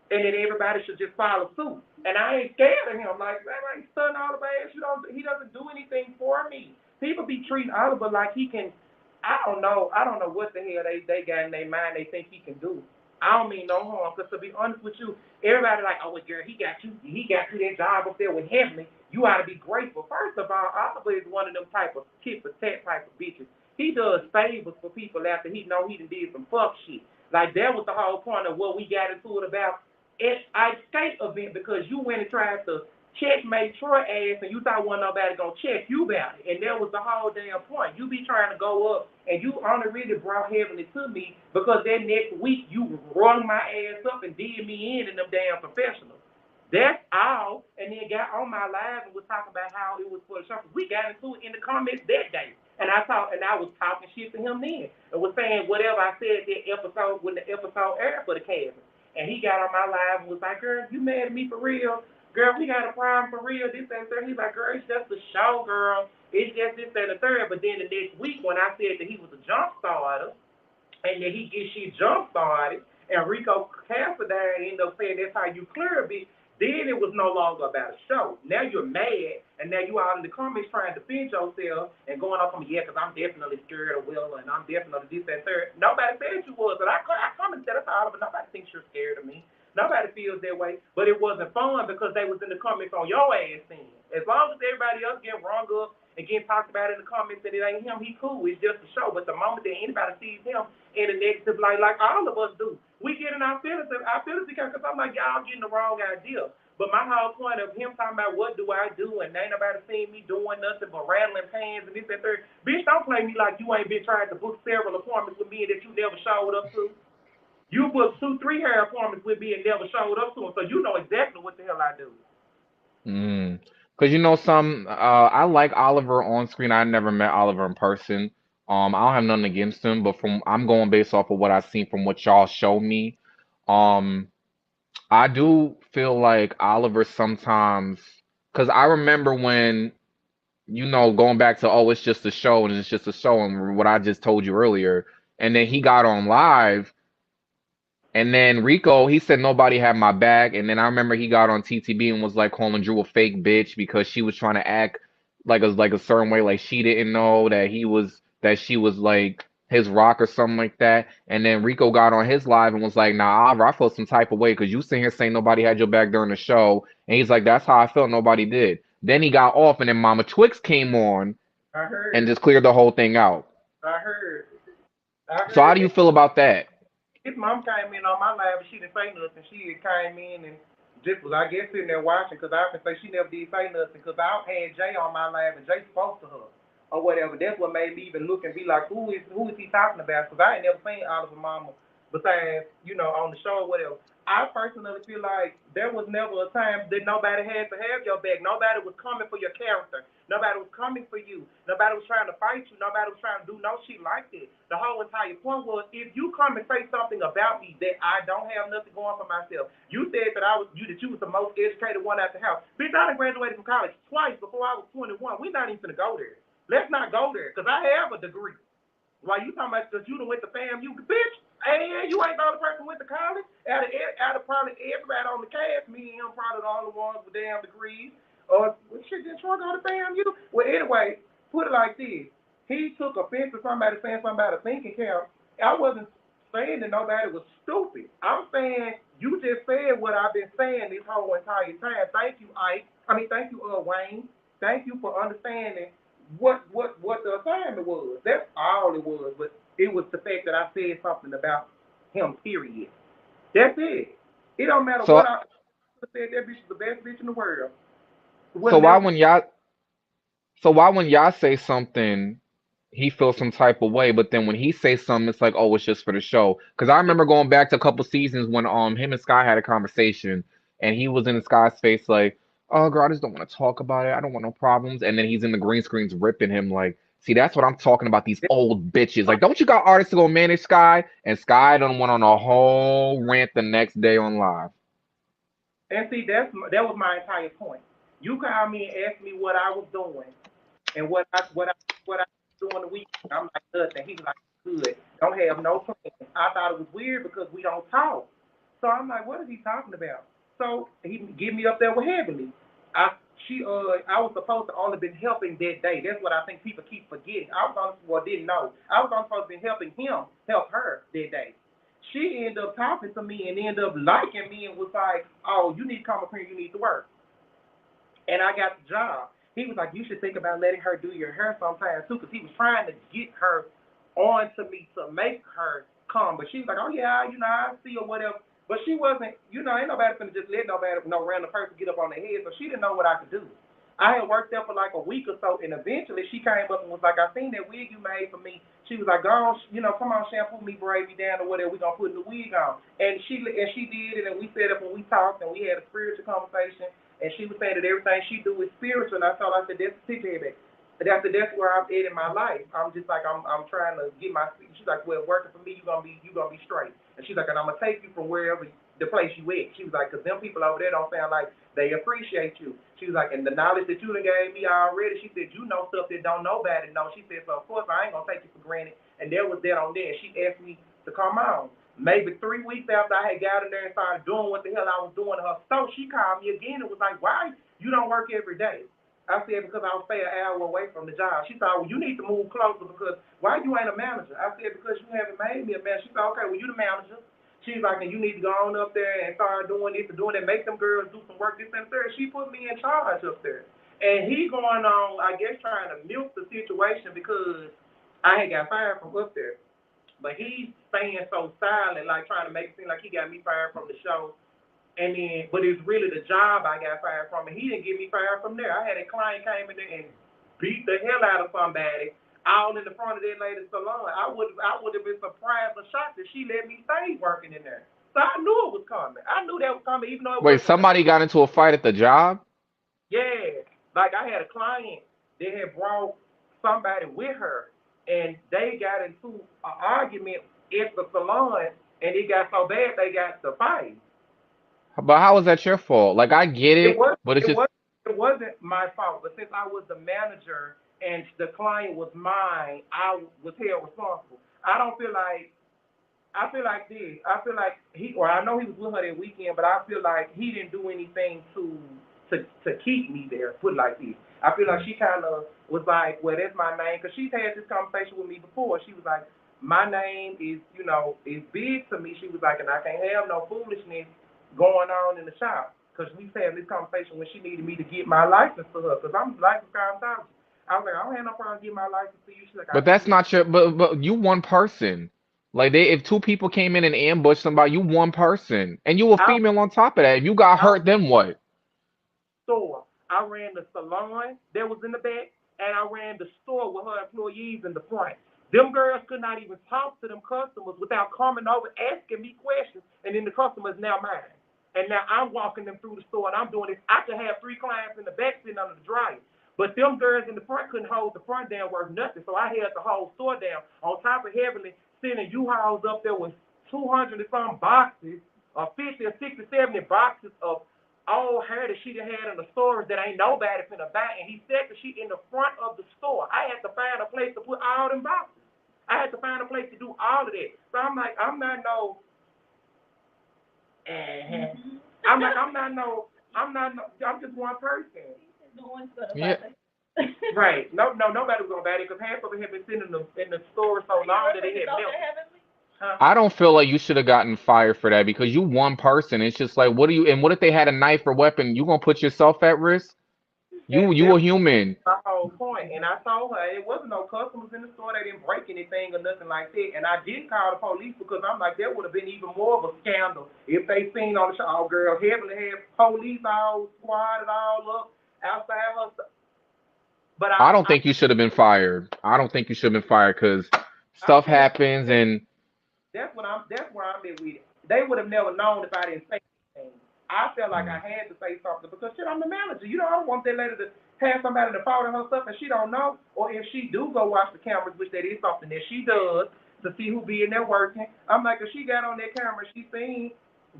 and then everybody should just follow suit. And I ain't scared of him. Like, man, I ain't stunned Oliver ass. He doesn't do anything for me. People be treating Oliver like he can. I don't know. I don't know what the hell they got in their mind. They think he can do. I don't mean no harm. Because to be honest with you, everybody like, oh, well, girl, he got you. He got you that job up there with Heavenly. You ought to be grateful. First of all, Oliver is one of them type of tit for tat type of bitches. He does favors for people after he know he done did some fuck shit. Like that was the whole point of what we got into it about at Ice Skate event because you went and tried to checkmate Troy ass and you thought wasn't nobody gonna check you about it. And that was the whole damn point. You be trying to go up and you only really brought Heavenly to me because that next week you rung my ass up and did me in them damn professionals. That's all. And then got on my live and was talking about how it was for the show. We got into it in the comments that day. And I was talking shit to him then and was saying whatever I said that episode when the episode aired for the cabin. And he got on my live and was like, girl, you mad at me for real? Girl, we got a problem for real, this and that. He's like, girl, it's just a show, girl. It's just this and the third. But then the next week when I said that he was a jump starter and that he gets shit jump started and Rico Cassadine ended up saying that's how you clear a bit, then it was no longer about a show. Now you're mad, and now you out in the comments trying to defend yourself and going off on me, yeah, because I'm definitely scared of Willa, and I'm definitely this, that, third. Nobody said you was, but I commented about it, but nobody thinks you're scared of me. Nobody feels that way, but it wasn't fun because they was in the comments on your ass then. As long as everybody else getting rung up and getting talked about in the comments and it ain't him, he cool. It's just a show. But the moment that anybody sees him in a negative light, like all of us do, we get in our feelings because I'm like, y'all getting the wrong idea. But my whole point of him talking about what do I do and ain't nobody seen me doing nothing but rattling pans and this and third. Bitch, don't play me like you ain't been trying to book several appointments with me that you never showed up to. You booked 2, 3 hair appointments with me and never showed up to them, so you know exactly what the hell I do. Mm. Because I like Oliver on screen. I never met Oliver in person. I don't have nothing against him, but I'm going based off of what I've seen from what y'all show me. Um, I do feel like Oliver sometimes, because I remember when going back to, oh, it's just a show and it's just a show and what I just told you earlier. And then he got on live, and then Rico, he said nobody had my back. And then I remember he got on TTB and was like calling Drew a fake bitch because she was trying to act like a certain way, like she didn't know that she was like his rock or something like that. And then Rico got on his live and was like, nah, Oliver, I felt some type of way because you sitting here saying nobody had your back during the show. And he's like, that's how I felt, nobody did. Then he got off, and then Mama Twix came on I heard. and just cleared the whole thing out. I heard. I So how heard do you that. feel about that? His mom came in on my live and she didn't say nothing. She came in and just was, I guess, sitting there watching because I can say she never did say nothing because I had Jay on my live and Jay spoke to her or whatever. That's what made me even look and be like, who is he talking about? Because I ain't never seen Oliver Mama besides, on the show or whatever. I personally feel like there was never a time that nobody had to have your back. Nobody was coming for your character. Nobody was coming for you. Nobody was trying to fight you. Nobody was trying to do no shit like that. The whole entire point was, if you come and say something about me that I don't have nothing going for myself, you said that you was the most educated one at the house. Bitch, I done graduated from college twice before I was 21. We're not even gonna go there. Let's not go there, because I have a degree. Why you talking about because you done went to FAMU, bitch? Hey, you ain't the only person who went to college. Out of probably everybody on the cast, me and him probably the only ones with damn degrees. Or shit, didn't Troy go to FAMU? Well, anyway, put it like this. He took offense to somebody saying something about a thinking cap. I wasn't saying that nobody was stupid. I'm saying you just said what I've been saying this whole entire time. Thank you, Ike. Thank you, Wayne. Thank you for understanding what the assignment was. That's all it was. But it was the fact that I said something about him, period. That's it. It don't matter So what I said. That bitch is the best bitch in the world. so Would why never. when y'all so why when y'all say something, he feels some type of way, but then when he says something, it's like, oh, it's just for the show. Because I remember going back to a couple seasons when him and Sky had a conversation, and he was in Sky's face like, oh girl, I just don't want to talk about it. I don't want no problems. And then he's in the green screens ripping him like, see, that's what I'm talking about. These old bitches. Like, don't you got artists to go manage Sky? And Sky done went on a whole rant the next day on live. And see, that was my entire point. You called me and asked me what I was doing and what I was doing the weekend. I'm like, nothing. He was like, good. Don't have no plans. I thought it was weird because we don't talk. So I'm like, what is he talking about? So he get me up there with Heavenly. I was supposed to only been helping that day. That's what I think people keep forgetting. Didn't know. I was only supposed to be helping him help her that day. She ended up talking to me and ended up liking me and was like, oh, you need to come up here, you need to work. And I got the job. He was like, you should think about letting her do your hair sometime too, because he was trying to get her on to me to make her come. But she was like, oh yeah, I see or whatever. But she wasn't, ain't nobody finna just let no random person get up on their head. So she didn't know what I could do. I had worked there for like a week or so, and eventually she came up and was like, I seen that wig you made for me. She was like, go on, come on, shampoo me, braid me down or whatever. We're going to put the wig on. And she did it, and we sat up and we talked, and we had a spiritual conversation, and she was saying that everything she do is spiritual. And I told her, I said, that's a ticket back. And I said, that's where I'm at in my life. I'm just like, I'm trying to get my, she's like, well, working for me, you're going to be straight. And she's like, and I'm going to take you from wherever the place you at. She was like, because them people over there don't sound like they appreciate you. She was like, and the knowledge that you done gave me already, she said, you know stuff that don't nobody know. She said, so of course I ain't going to take you for granted. And there was that on there. She asked me to come on. Maybe 3 weeks after I had got in there and started doing what the hell I was doing to her store, she called me again and was like, why you don't work every day? I said, because I was stay an hour away from the job. She thought, well, you need to move closer because why you ain't a manager? I said, because you haven't made me a manager. She said, okay, well, you the manager. She's like, and you need to go on up there and start doing this and doing that, make them girls do some work, this and that. She put me in charge up there. And he going on, I guess, trying to milk the situation because I had got fired from up there. But he's staying so silent, like trying to make it seem like he got me fired from the show. And then, but it's really the job I got fired from, and he didn't get me fired from there. I had a client came in there and beat the hell out of somebody all in the front of that lady's salon. I would have been surprised or shocked that she let me stay working in there. So I knew it was coming. I knew that was coming, even though it Wait, wasn't. somebody got into a fight at the job? Yeah, like I had a client that had brought somebody with her, and they got into an argument at the salon, and it got so bad they got to fight. But how is that your fault? Like, I get It it, was but it's it just was it wasn't my fault, but since I was the manager and the client was mine, I was held responsible. I don't feel like I feel like this. I feel like I know he was with her that weekend, but I feel like he didn't do anything to keep me there. Put it like this. I feel like she kind of was like, well, that's my name, because she's had this conversation with me before. She was like, my name is big to me. She was like, and I can't have no foolishness going on in the shop, because we've had this conversation when she needed me to get my license to her, because I'm licensed cosmetologist. I was like, I don't have no problem getting my license to you. She's like, I But that's need. not your. But you one person. Like if two people came in and ambushed somebody, you one person, and you a I female on top of that. If you got I hurt, then what? store. I ran the salon that was in the back, and I ran the store with her employees in the front. Them girls could not even talk to them customers without coming over asking me questions, and then the customer is now mine. And now I'm walking them through the store, and I'm doing this. I could have 3 clients in the back sitting under the dryer, but them girls in the front couldn't hold the front down worth nothing, so I had the whole store down. On top of heavily sending U-Hauls up there with 200 and some boxes, or 50 or 60, 70 boxes of all her that she done had in the stores that ain't nobody finna buy, and he said that she in the front of the store. I had to find a place to put all them boxes. I had to find a place to do all of that. So I'm like, I'm not no. I'm just one person. No one's gonna Yeah. buy it. Right. No, nobody was gonna buy it because half of it had been sitting in the store so long that it had melted. Huh? I don't feel like you should have gotten fired for that because you one person. It's just like, what do you? And what if they had a knife or weapon? You gonna put yourself at risk? You a human. My whole point. And I told her it wasn't no customers in the store. They didn't break anything or nothing like that. And I didn't call the police because I'm like, that would have been even more of a scandal if they seen on the show, oh, girl, heavily had police all squatted all up outside her stuff. But I don't think you should have been fired. I don't think you should have been fired because stuff happens and that's where I'm at with it. They would have never known if I didn't say anything. I felt like I had to say something because shit, I'm the manager. You know, I don't want that lady to have somebody to fault in her stuff and she don't know. Or if she do go watch the cameras, which that is something that she does to see who be in there working. I'm like, if she got on that camera, she seen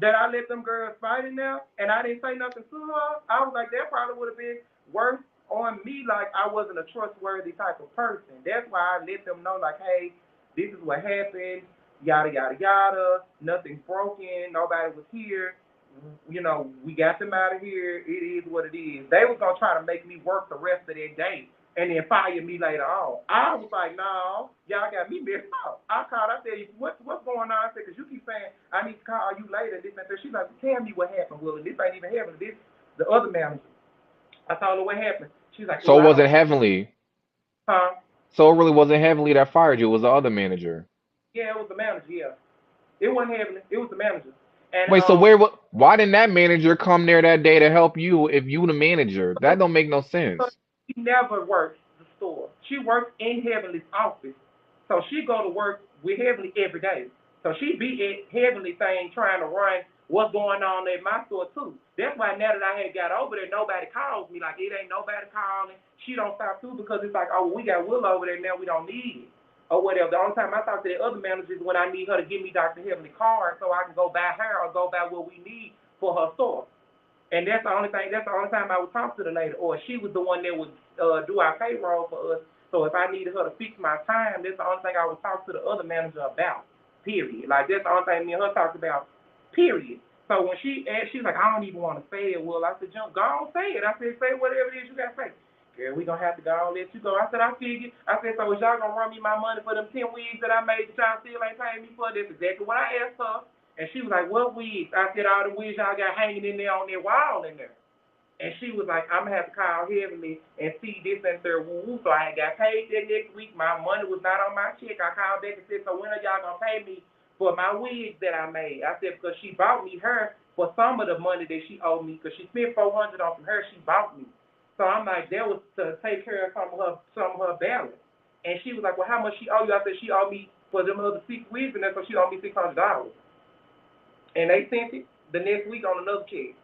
that I let them girls fight in there and I didn't say nothing to her. I was like, that probably would have been worse on me, like I wasn't a trustworthy type of person. That's why I let them know, like, hey, this is what happened, yada, yada, yada. Nothing's broken. Nobody was here. You know, we got them out of here. It is what it is. They was going to try to make me work the rest of that day and then fire me later on. I was like, no, y'all got me messed up. I called. I said, what's going on? I said, because you keep saying, I need to call you later. This and that. She's like, tell me what happened, Willa. This ain't even happening. This the other manager. I told her what happened. She's like, so it wasn't Heavenly. Huh? So it really wasn't Heavenly that fired you. It was the other manager. Yeah, it was the manager. Yeah, it wasn't Heavenly. It was the manager. And Wait, so why didn't that manager come there that day to help you if you the manager? That don't make no sense. She never worked the store. She worked in Heavenly's office. So she go to work with Heavenly every day. So she be at Heavenly thing trying to run what's going on at my store too. That's why now that I had got over there, nobody calls me. Like, it ain't nobody calling. She don't stop too because it's like, oh, we got Willow over there now, we don't need it. Or whatever. The only time I talk to the other managers is when I need her to give me Dr. Heavenly card so I can go buy her or go buy what we need for her store. And that's the only thing. That's the only time I would talk to the lady. Or she was the one that would do our payroll for us. So if I needed her to fix my time, that's the only thing I would talk to the other manager about. Period. Like, that's the only thing me and her talked about. Period. So when she asked, she was like, I don't even want to say it. Well, I said, Jump, go on, say it. I said, say whatever it is you got to say. Girl, we going to have to go on, let you go. I said, I figured. I said, so is y'all going to run me my money for them 10 wigs that I made that y'all still ain't paying me for? That's exactly what I asked her. And she was like, what wigs? I said, all the wigs y'all got hanging in there on their wall in there. And she was like, I'm going to have to call Heavenly and see this and third woo. So I got paid that next week. My money was not on my check. I called back and said, so when are y'all going to pay me for my wigs that I made? I said, because she bought me her for some of the money that she owed me, because she spent $400 on some her she bought me. So I'm like, that was to take care of some of her balance. And she was like, well, how much she owe you? I said, she owed me for them other 6 wigs, and so she owed me $600. And they sent it the next week on another check.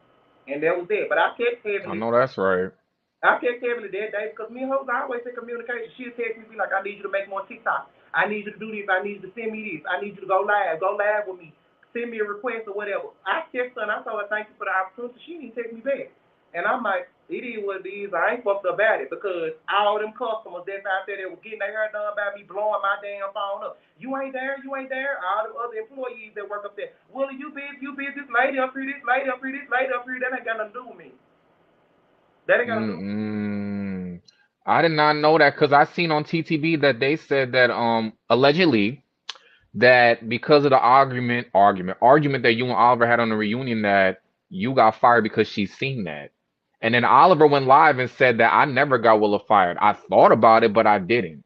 And that was it. But I kept having I know that's right. I kept having it that day because me and her was always in communication. She'd text me, be like, I need you to make more TikTok. I need you to do this. I need you to send me this. I need you to go live. Go live with me. Send me a request or whatever. I texted her and I told her thank you for the opportunity. She didn't text me back. And I'm like, it is what it is. I ain't fucked up about it because all them customers that's out there that were getting their hair done by me blowing my damn phone up. You ain't there, you ain't there. All the other employees that work up there. Willie, you busy, this lady up here, this lady up here, this lady up here. That ain't got nothing to do with me. That ain't got nothing to do with me. Mm-mm. I did not know that because I seen on TTV that they said that allegedly that because of the argument that you and Oliver had on the reunion that you got fired because she's seen that. And then Oliver went live and said that I never got Willa fired. I thought about it, but I didn't.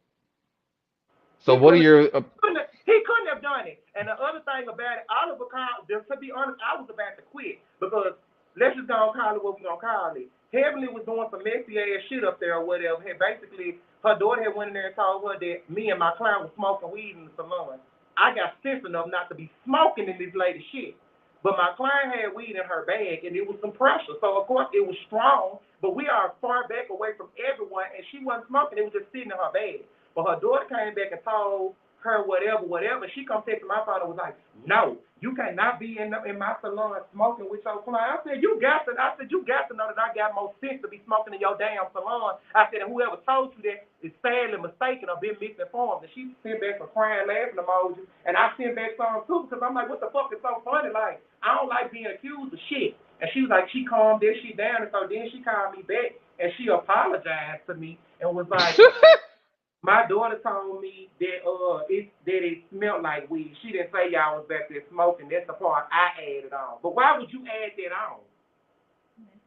So what are your He couldn't have done it. And the other thing about it, Oliver called, to be honest, I was about to quit because let's just go call it what we're going to call it. Heavenly was doing some messy ass shit up there or whatever. Basically, her daughter had went in there and told her that me and my client was smoking weed in the salon. I got sense enough not to be smoking in this lady's shit. But my client had weed in her bag, and it was some pressure. So, of course, it was strong, but we are far back away from everyone, and she wasn't smoking. It was just sitting in her bag. But her daughter came back and told her whatever. She come text my phone and was like, no, you cannot be in my salon smoking with your client. I said, you got to know that I got more sense to be smoking in your damn salon. I said, and whoever told you that is sadly mistaken or been misinformed. And she sent back some crying, laughing emojis, and I sent back some too because I'm like, what the fuck is so funny? Like, I don't like being accused of shit. And she was like, she calmed this shit down, and so then she called me back and she apologized to me and was like, my daughter told me that it smelled like weed. She didn't say y'all was back there smoking. That's the part I added on. But why would you add that on?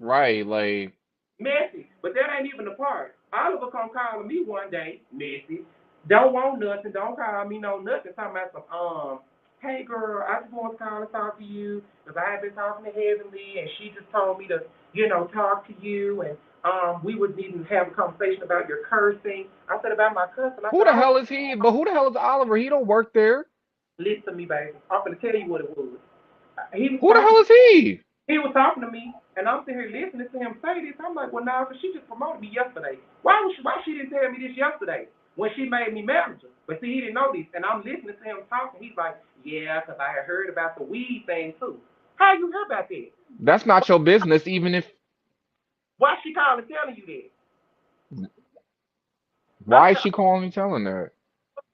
right, like Messy. But that ain't even the part. Oliver come calling me one day, messy. Don't want nothing. Don't call me no nothing. Talking about some hey girl, I just want to call and talk to you because I have been talking to Heavenly and she just told me to, talk to you and we would need to have a conversation about your cursing. I said about my cursing. who the hell is he? But who the hell is Oliver? He don't work there. Listen to me, baby. I'm going to tell you what it was. Who the hell is he? He was talking to me, and I'm sitting here listening to him say this. I'm like, well, no, because she just promoted me yesterday. Why she didn't tell me this yesterday when she made me manager? But see, he didn't know this, and I'm listening to him talking. He's like, yeah, because I had heard about the weed thing, too. How you heard about that? That's not your business, even if... Why she calling telling you that? Why is she calling and telling that?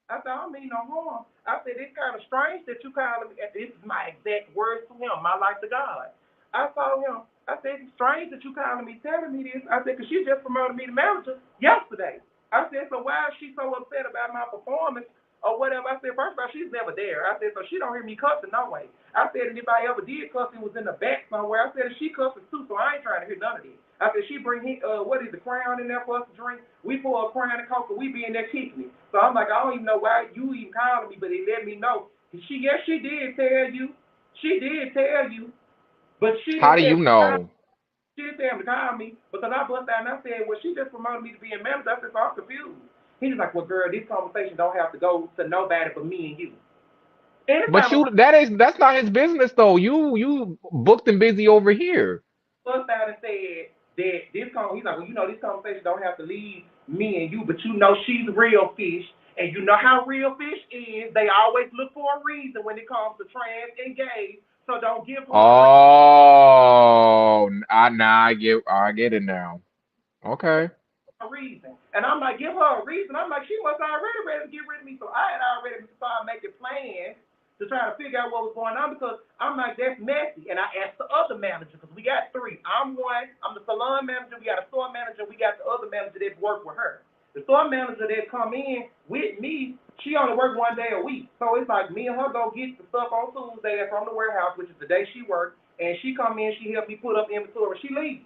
I said, I don't mean no harm. I said, it's kind of strange that you calling me. And this is my exact words to him, my life to God. I told him, I said, it's strange that you calling me, telling me this. I said, because she just promoted me to manager yesterday. I said, so why is she so upset about my performance or whatever? I said, first of all, she's never there. I said, so she don't hear me cussing no way. I said, and if I ever did cuss, it was in the back somewhere. I said, she cusses too, so I ain't trying to hear none of this. I said, she bring what is the crown in there for us to drink? We pour a crown of coke, and we be in there kicking it. So I'm like, I don't even know why you even calling me, but it let me know. She did tell you. She did tell you. But she How do you know? She didn't tell him to call me because I bust out and I said, well, she just promoted me to be a manager. I said, so I'm confused. He was like, well, girl, this conversation don't have to go to nobody but me and you. But that's not his business though. You booked and busy over here. Bust out and said that he's like, well, this conversation don't have to leave me and you, but she's real fish. And you know how real fish is. They always look for a reason when it comes to trans and gay. So don't give her I get it now. Okay. a reason. And I'm like, give her a reason. I'm like, she was already ready to get rid of me. So I had already started making plans to try to figure out what was going on because I'm like, that's messy. And I asked the other manager because we got three. I'm one. I'm the salon manager. We got a store manager. We got the other manager that worked with her. The store manager that come in with me, she only work 1 day a week. So it's like me and her go get the stuff on Tuesday from the warehouse, which is the day she worked, and she come in, she help me put up inventory, she leaves.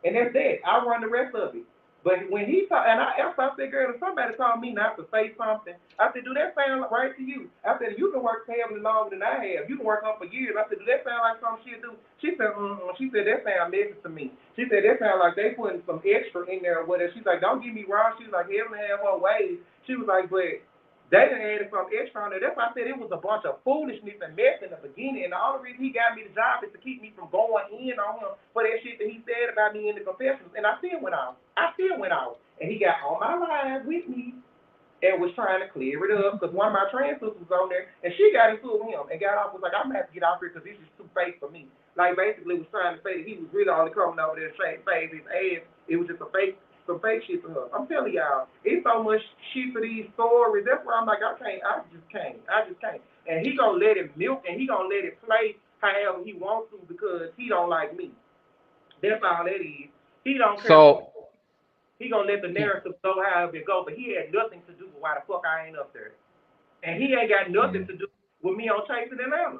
And that's that. I run the rest of it. But when he talk, and I asked, I said, girl, if somebody told me not to say something, I said, do that sound right to you? I said, you can work for Heavenly longer than I have. You can work on for years. I said, do that sound like something she'll do? She said, She said, that sound messy to me. She said, that sound like they putting some extra in there or whatever. She's like, don't get me wrong. She's like, Heavenly have her ways. She was like, but they done added some extra on there. That's why I said it was a bunch of foolishness and mess in the beginning. And the only reason he got me the job is to keep me from going in on him for that shit that he said about me in the confessions. And I still went out. And he got on my line with me and was trying to clear it up because one of my trans sisters was on there and she got into it with him and got off. Was like, I'm going to have to get off here because this is too fake for me. like basically was trying to say that he was really only coming over there to save his ass. It was just some fake shit for her. I'm telling y'all, it's so much shit for these stories. That's why I'm like, I just can't. And he gonna let it milk and he gonna let it play however he wants to because he don't like me. That's all that is. He don't care for me. So He gonna let the narrative go however it go, but he had nothing to do with why the fuck I ain't up there. And he ain't got nothing to do with me on Chasing Atlanta.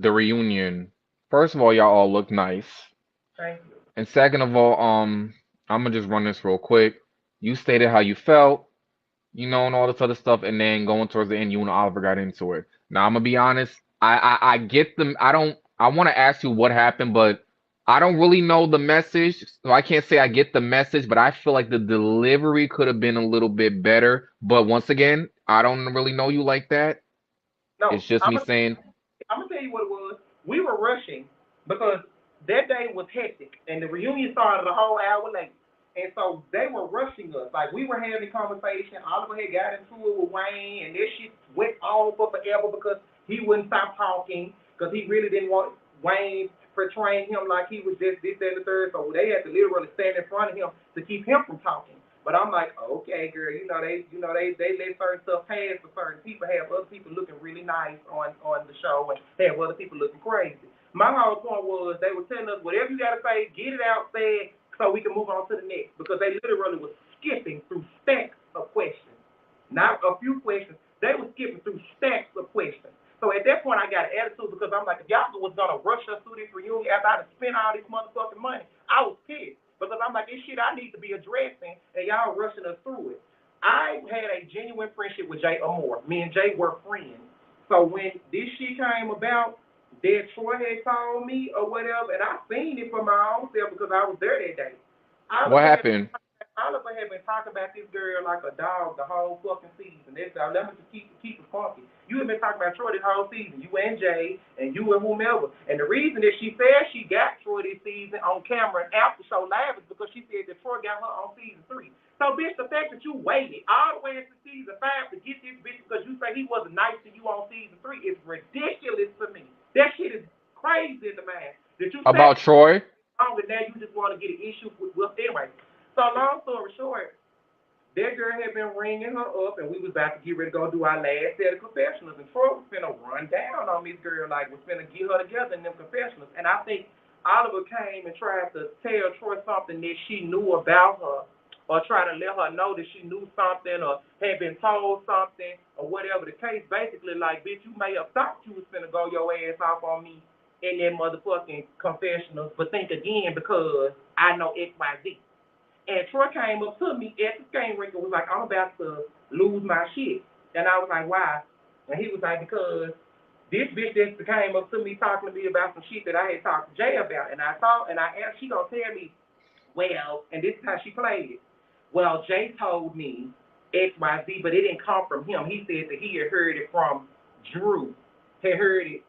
the reunion. First of all, y'all all look nice. Thank you. And second of all, I'm gonna just run this real quick. You stated how you felt, and all this other stuff, and then going towards the end, you and Oliver got into it. Now I'm gonna be honest. I get them. I want to ask you what happened, but I don't really know the message, so I can't say I get the message. But I feel like the delivery could have been a little bit better. But once again, I don't really know you like that. No, It's just me saying. I'm gonna tell you what it was. We were rushing because that day was hectic, and the reunion started a whole hour late, and so they were rushing us. Like we were having conversation. Oliver had got into it with Wayne, and this shit went on for forever because he wouldn't stop talking because he really didn't want Wayne portraying him like he was just this, that, and the third. So they had to literally stand in front of him to keep him from talking. But I'm like, okay, girl, they let certain stuff pass for certain people, have other people looking really nice on the show, and have other people looking crazy. My whole point was they were telling us whatever you gotta say, get it out, say it, so we can move on to the next. Because they literally was skipping through stacks of questions, not a few questions. They were skipping through stacks of questions. So at that point, I got an attitude because I'm like, if y'all was gonna rush us through this reunion after I spent all this motherfucking money, I was pissed. Because I'm like, this shit I need to be addressing, and y'all rushing us through it. I had a genuine friendship with Jay Amore. Me and Jay were friends. So when this shit came about, that Troy had called me or whatever, and I seen it for my own self because I was there that day. What happened? Oliver had been talking about this girl like a dog the whole fucking season. That's all. Let me just keep it funky. You have been talking about Troy this whole season. You and Jay and you and whomever. And the reason that she said she got Troy this season on camera and after show live is because she said that Troy got her on season 3. So bitch, the fact that you waited all the way into season 5 to get this bitch because you say he wasn't nice to you on season 3 is ridiculous to me. That shit is crazy in the man. That you About Troy? And now you just want to get an issue with anyway. So long story short, that girl had been ringing her up, and we was about to get ready to go do our last set of confessionals. And Troy was finna run down on this girl, like was finna get her together in them confessionals. And I think Oliver came and tried to tell Troy something that she knew about her, or try to let her know that she knew something, or had been told something, or whatever the case. Basically, like, bitch, you may have thought you was finna go your ass off on me in that motherfucking confessionals, but think again because I know X, Y, Z. And Troy came up to me at the game ring and was like, I'm about to lose my shit. And I was like, why? And he was like, because this bitch just came up to me talking to me about some shit that I had talked to Jay about. And I asked, she gonna tell me, well, and this is how she played it. Well, Jay told me X, Y, Z, but it didn't come from him. He said that he had heard it from Drew. Had heard it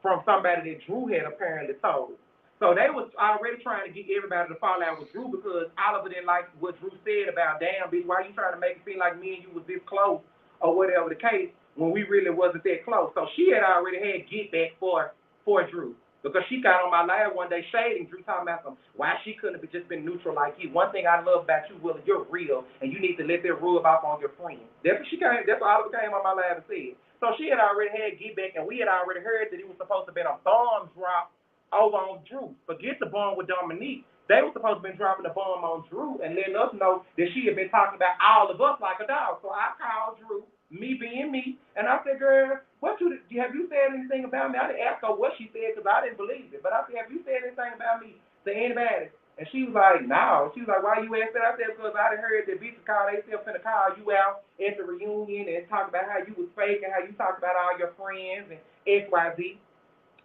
from somebody that Drew had apparently told. So they was already trying to get everybody to fall out with Drew because Oliver didn't like what Drew said about, damn, bitch, why you trying to make it seem like me and you was this close or whatever the case when we really wasn't that close. So she had already had get back for Drew because she got on my live one day shading Drew talking about why she couldn't have just been neutral like you. One thing I love about you, Willa, you're real, and you need to let that rub off on your friends. That's what Oliver came on my live and said. So she had already had get back, and we had already heard that it was supposed to have been a bomb drop over on Drew. Forget the bomb with Dominique. They were supposed to have been dropping the bomb on Drew and letting us know that she had been talking about all of us like a dog. So I called Drew, me being me, and I said, girl, have you said anything about me? I didn't ask her what she said because I didn't believe it. But I said, have you said anything about me to anybody? And she was like, no. She was like, why you asked that? I said, because I done heard that bitches call themselves finna call you out at the reunion and talk about how you was fake and how you talked about all your friends and X, Y, Z.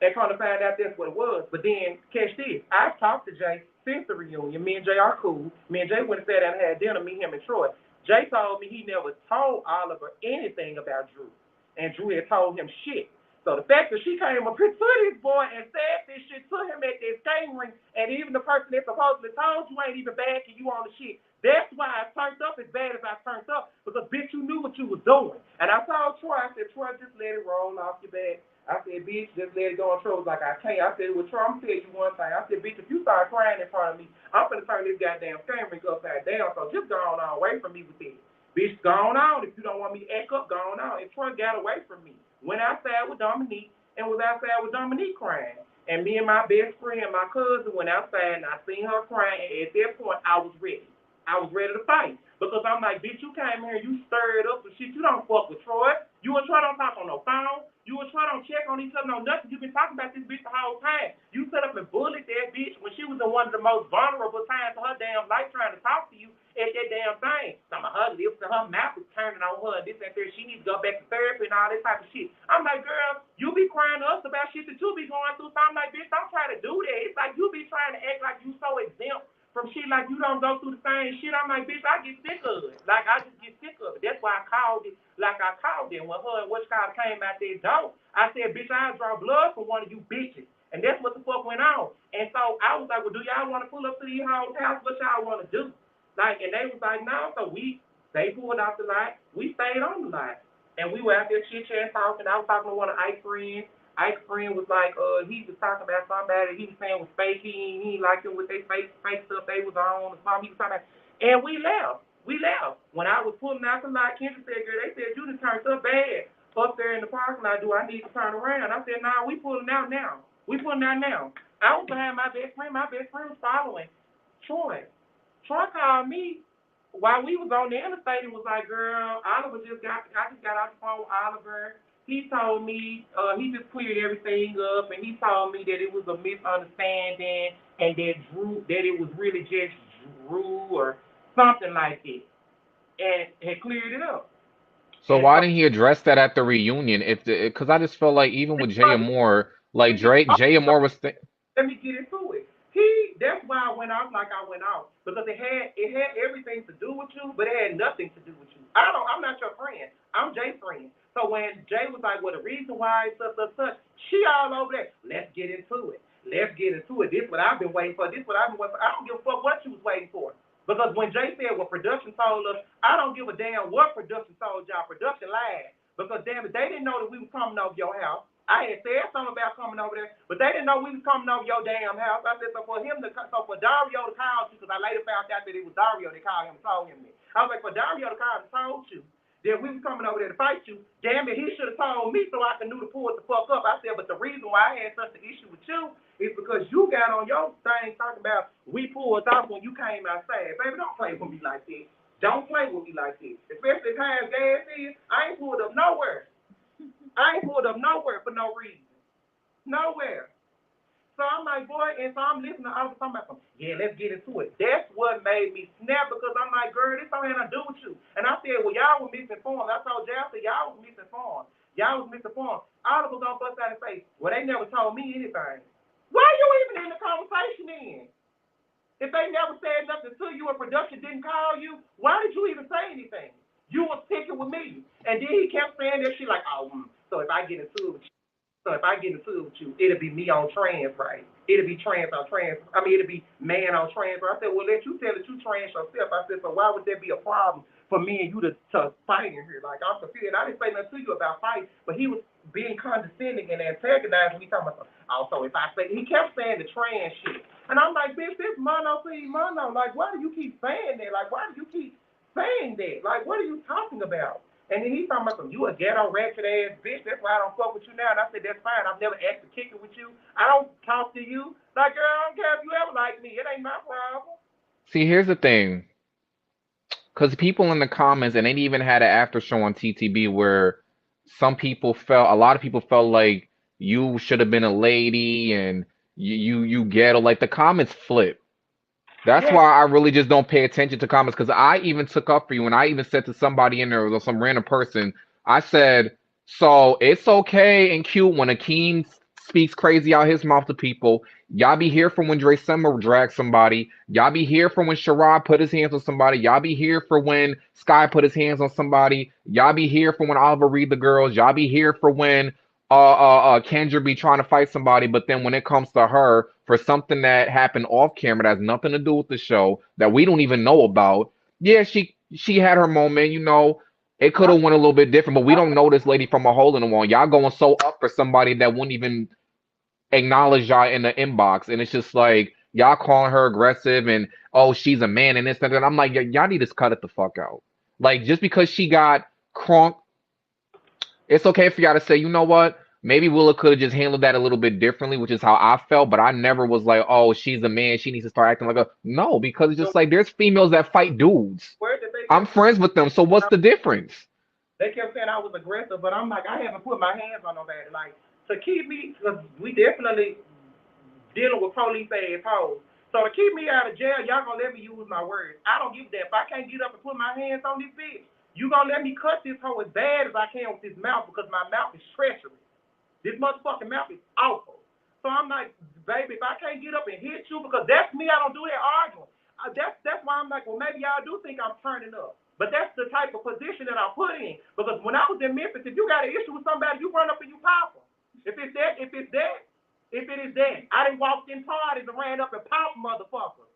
They kind of found out that's what it was. But then, catch this. I've talked to Jay since the reunion. Me and Jay are cool. Me and Jay went and sat down and had dinner, me, him, and Troy. Jay told me he never told Oliver anything about Drew. And Drew had told him shit. So the fact that she came up here to this boy and said this shit to him at that skating rink, and even the person that supposedly told you ain't even back and you on the shit. That's why I turned up as bad as I turned up, because bitch, you knew what you was doing. And I told Troy, I said, Troy, just let it roll off your back. I said, bitch, just let it go. And Troy was like, I can't. I said, well, Troy, I'm gonna tell you one thing. I said, bitch, if you start crying in front of me, I'm gonna turn this goddamn skating rink upside down. So just go on away from me with this. Bitch, go on. If you don't want me to act up, go on. And Troy got away from me. Went outside with Dominique and was outside with Dominique crying. And me and my best friend, my cousin, went outside and I seen her crying. And at that point, I was ready. I was ready to fight. Because I'm like, bitch, you came here, you stirred up some shit. You don't fuck with Troy. You and Troy don't talk on no phone. You and Troy don't check on each other, no nothing. You've been talking about this bitch the whole time. You set up and bullied that bitch when she was in one of the most vulnerable times of her damn life trying to talk to you at that damn thing. Some of her lips and her mouth was turning on her and this and that. She needs to go back to therapy and all this type of shit. I'm like, girl, you be crying to us about shit that you be going through. So I'm like, bitch, don't try to do that. It's like you be trying to act like you so exempt from shit like you don't go through the same shit. I'm like, bitch, I get sick of it. Like, I just get sick of it. That's why I called it like I called it. When her and what's called came out there door, I said, bitch, I'll draw blood for one of you bitches. And that's what the fuck went on. And so I was like, well, do y'all want to pull up to these hoes' house? What y'all want to do? Like, and they was like, no. So they pulled out the lot. We stayed on the lot. And we were out there chit-chatting, talking. I was talking to one of Ike's friends. Ike's friend was like, he was talking about somebody he was saying was fake. He liked them with their fake stuff they was on or something. He was talking about, and we left. When I was pulling out the lot, Kendra said, girl, they said you done turned up bad up there in the parking lot. Do I need to turn around? I said, nah, we pulling out now. I was behind my best friend. My best friend was following Troy. Troy called me while we was on the interstate and was like, girl, I just got out the phone with Oliver. He told me, he just cleared everything up, and he told me that it was a misunderstanding and that it was really just Drew or something like that, and had cleared it up. So why didn't he address that at the reunion? Because I just felt like even with Jay Moore, like Jay Moore was. Let me get into it. That's why I went off like I went off, because it had everything to do with you, but it had nothing to do with you. I'm not your friend. I'm Jay's friend. So when Jay was like, well, the reason why such, she all over there. Let's get into it. This what I've been waiting for. I don't give a fuck what you was waiting for. Because when Jay said what production told us, I don't give a damn what production told y'all. Production lied. Because damn it, they didn't know that we was coming over your house. I had said something about coming over there, but they didn't know we was coming over your damn house. I said, so for Dario to call you, because I later found out that it was Dario that called him and told him that. I was like, for Dario to call and told you that we was coming over there to fight you, damn it, he should have told me so I could knew to pull it the fuck up. I said, but the reason why I had such an issue with you is because you got on your thing talking about we pulled off when you came outside. Baby, don't play with me like this. Don't play with me like this. Especially times gas is, I ain't pulled up nowhere. For no reason. Nowhere. So I'm like, boy, and so I'm listening to all the time about, yeah, let's get into it. That's what made me snap, because I'm like, girl, this don't have nothing to do with you. And I said, well, y'all were misinformed. I told Jay, I said, y'all was misinformed. All of us gonna bust out and say, well, they never told me anything. Why are you even in the conversation then? If they never said nothing to you or production didn't call you, why did you even say anything? You was picking with me. And then he kept saying that shit like, so if I get into it with you, it'll be me on trans, right? It'll be trans on trans. It'll be man on trans. I said, well, let you tell that you trans yourself. I said, so why would there be a problem for me and you to fight in here? Like, I'm confused. I didn't say nothing to you about fight, but he was being condescending and antagonizing me, talking about, also, if I say, he kept saying the trans shit. And I'm like, bitch, this mono. Like, why do you keep saying that? Like, why do you keep saying that? Like, what are you talking about? And then he's talking about you a ghetto ratchet ass bitch. That's why I don't fuck with you now. And I said, that's fine. I've never asked to kick it with you. I don't talk to you. Like, girl, I don't care if you ever like me. It ain't my problem. See, here's the thing. Because people in the comments, and they even had an after show on TTB where a lot of people felt like you should have been a lady and you ghetto. Like, the comments flip. That's why I really just don't pay attention to comments, because I even took up for you, and I even said to somebody in there, or some random person, I said, so it's okay and cute when Akeem speaks crazy out his mouth to people. Y'all be here for when Dre Summer dragged somebody. Y'all be here for when Sherrod put his hands on somebody. Y'all be here for when Sky put his hands on somebody. Y'all be here for when Oliver read the girls. Y'all be here for when Kendra be trying to fight somebody, but then when it comes to her for something that happened off camera that has nothing to do with the show that we don't even know about, yeah, she had her moment, you know. It could have went a little bit different, but we don't know this lady from a hole in the wall. Y'all going so up for somebody that wouldn't even acknowledge y'all in the inbox, and it's just like y'all calling her aggressive and oh she's a man and this and that. And I'm like y'all need to cut it the fuck out. Like just because she got crunk, it's okay for y'all to say, you know what? Maybe Willa could have just handled that a little bit differently, which is how I felt. But I never was like, oh, she's a man. She needs to start acting like a no, because it's just like there's females that fight dudes. Where did they I'm friends with them, so what's the difference? They kept saying I was aggressive, but I'm like, I haven't put my hands on nobody. Like, to keep me, because we definitely dealing with police ass hoes. So to keep me out of jail, y'all gonna let me use my words. I don't give a damn. If I can't get up and put my hands on this bitch, you gonna let me cut this hoe as bad as I can with this mouth because my mouth is treacherous. This motherfucking mouth is awful. So I'm like, baby, if I can't get up and hit you, because that's me, I don't do that arguing. That's why I'm like, well, maybe y'all do think I'm turning up. But that's the type of position that I put in. Because when I was in Memphis, if you got an issue with somebody, you run up and you pop them. If it is that, I done walked in parties and ran up and popped motherfuckers.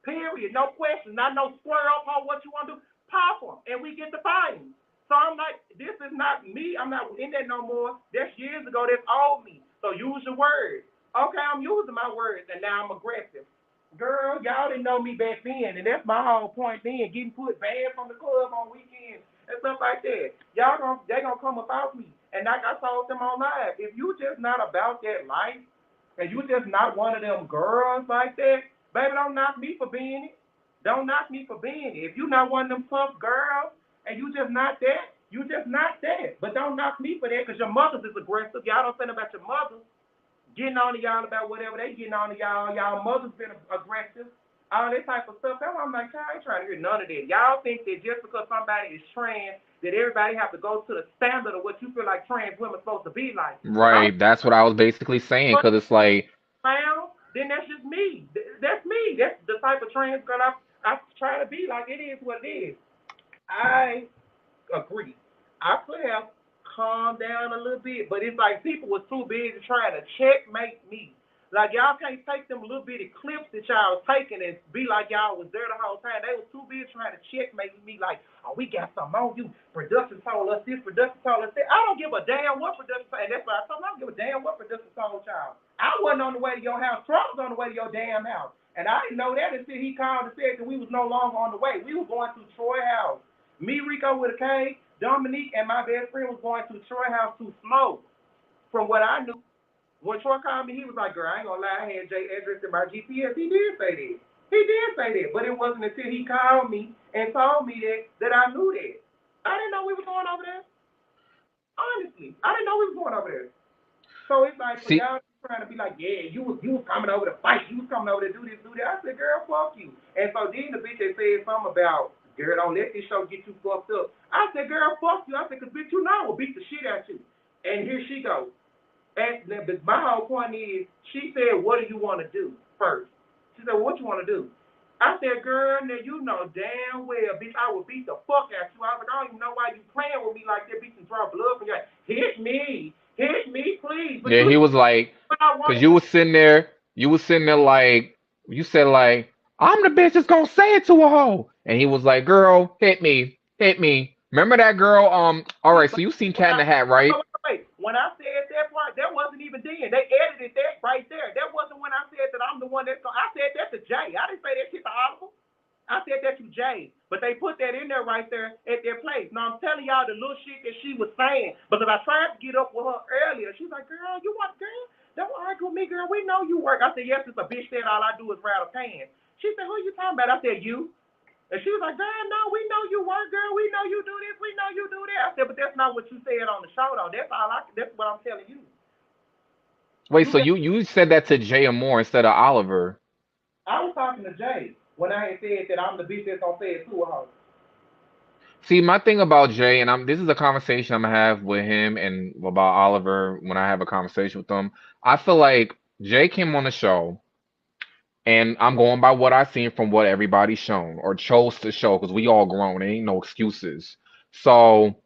Period. No question. Not no square up on what you want to do. Pop them. And we get the fighting. So I'm like, this is not me. I'm not in that no more. That's years ago. That's old me. So use your words. Okay, I'm using my words, and now I'm aggressive. Girl, y'all didn't know me back then, and that's my whole point then, getting put banned from the club on weekends and stuff like that. They gonna come about me. And like I told them on live, if you just not about that life, and you just not one of them girls like that, baby, don't knock me for being it. Don't knock me for being it. If you not one of them tough girls, and you just not that, you just not that. But don't knock me for that, because your mothers is aggressive. Y'all don't think about your mothers getting on to y'all about whatever they getting on to y'all. Y'all mothers been aggressive. All that type of stuff. That's why I'm like, I ain't trying to hear none of that. Y'all think that just because somebody is trans, that everybody have to go to the standard of what you feel like trans women supposed to be like. Right, that's what I was basically saying, because it's like, well, then that's just me. That's me. That's the type of trans girl I try to be like. It is what it is. I agree. I could have calmed down a little bit, but it's like people was too busy trying to checkmate me. Like y'all can't take them little bitty clips that y'all was taking and be like y'all was there the whole time. They was too busy trying to checkmate me like, oh, we got something on you. Production told us this, production told us that. I don't give a damn what production told, and that's what I told them. I don't give a damn what production told y'all. I wasn't on the way to your house. Trump was on the way to your damn house. And I didn't know that until he called and said that we was no longer on the way. We were going to Troy House. Me, Rico with a K, Dominique, and my best friend was going to Troy House to smoke. From what I knew, when Troy called me, he was like, girl, I ain't gonna lie, I had Jay address in my GPS. He did say that. He did say that. But it wasn't until he called me and told me that I knew that. I didn't know we were going over there. Honestly, I didn't know we was going over there. So it's like, for y'all trying to be like, yeah, you was coming over to fight. You was coming over to do this, do that. I said, girl, fuck you. And so then the bitch that said something about, girl, don't let this show get you fucked up. I said, girl, fuck you. I said, because bitch, you know I will beat the shit out you. And here she goes. And my whole point is, she said, what do you want to do first? She said, well, what you want to do? I said, girl, now you know damn well, bitch, I will beat the fuck out you. I was like, I don't even know why you playing with me like that, bitch, and draw blood from you. Hit me, please. But yeah, he was like, because you was sitting there like, you said like, I'm the bitch that's gonna say it to a hoe. And he was like, girl, hit me. Remember that girl? All right, so you seen Cat in the Hat, right? Wait. When I said that part, that wasn't even then. They edited that right there. That wasn't when I said that I'm the one that's I said that to Jay. I didn't say that shit to Audible. I said that to Jay. But they put that in there right there at their place. Now I'm telling y'all the little shit that she was saying. Because I tried to get up with her earlier. She's like, girl, you want girl? Don't argue with me, girl. We know you work. I said, yes, it's a bitch that all I do is rattle pants. She said, who you talking about? I said, you. And she was like, girl, no, we know you work, girl. We know you do this. We know you do that. I said, but that's not what you said on the show, though. That's what I'm telling you. Wait, so you said that to Jay Moore instead of Oliver? I was talking to Jay when I had said that I'm the bitch that's gonna say it to her. See, my thing about Jay, and this is a conversation I'm gonna have with him and about Oliver when I have a conversation with them. I feel like Jay came on the show. And I'm going by what I've seen from what everybody's shown or chose to show, because we all grown. There ain't no excuses. So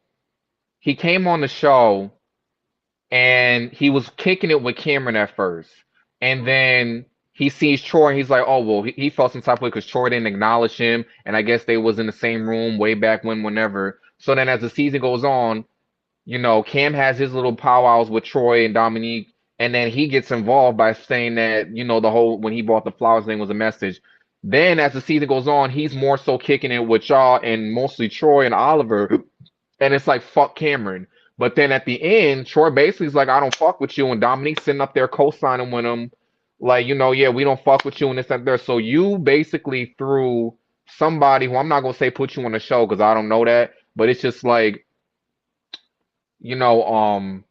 he came on the show and he was kicking it with Cameron at first, and then he sees Troy, and he's like, oh well, he felt some type of way because Troy didn't acknowledge him, and I guess they was in the same room way back when, whenever. So then as the season goes on, Cam has his little powwows with Troy and Dominique, and then he gets involved by saying that, the whole when he bought the flowers thing was a message. Then as the season goes on, he's more so kicking it with y'all and mostly Troy and Oliver, and it's like fuck Cameron. But then at the end, Troy basically is like, I don't fuck with you, and Dominique's sitting up there co-signing with him, like, yeah, we don't fuck with you and this and there. So you basically threw somebody who I'm not gonna say put you on the show because I don't know that, but it's just like, you know, um,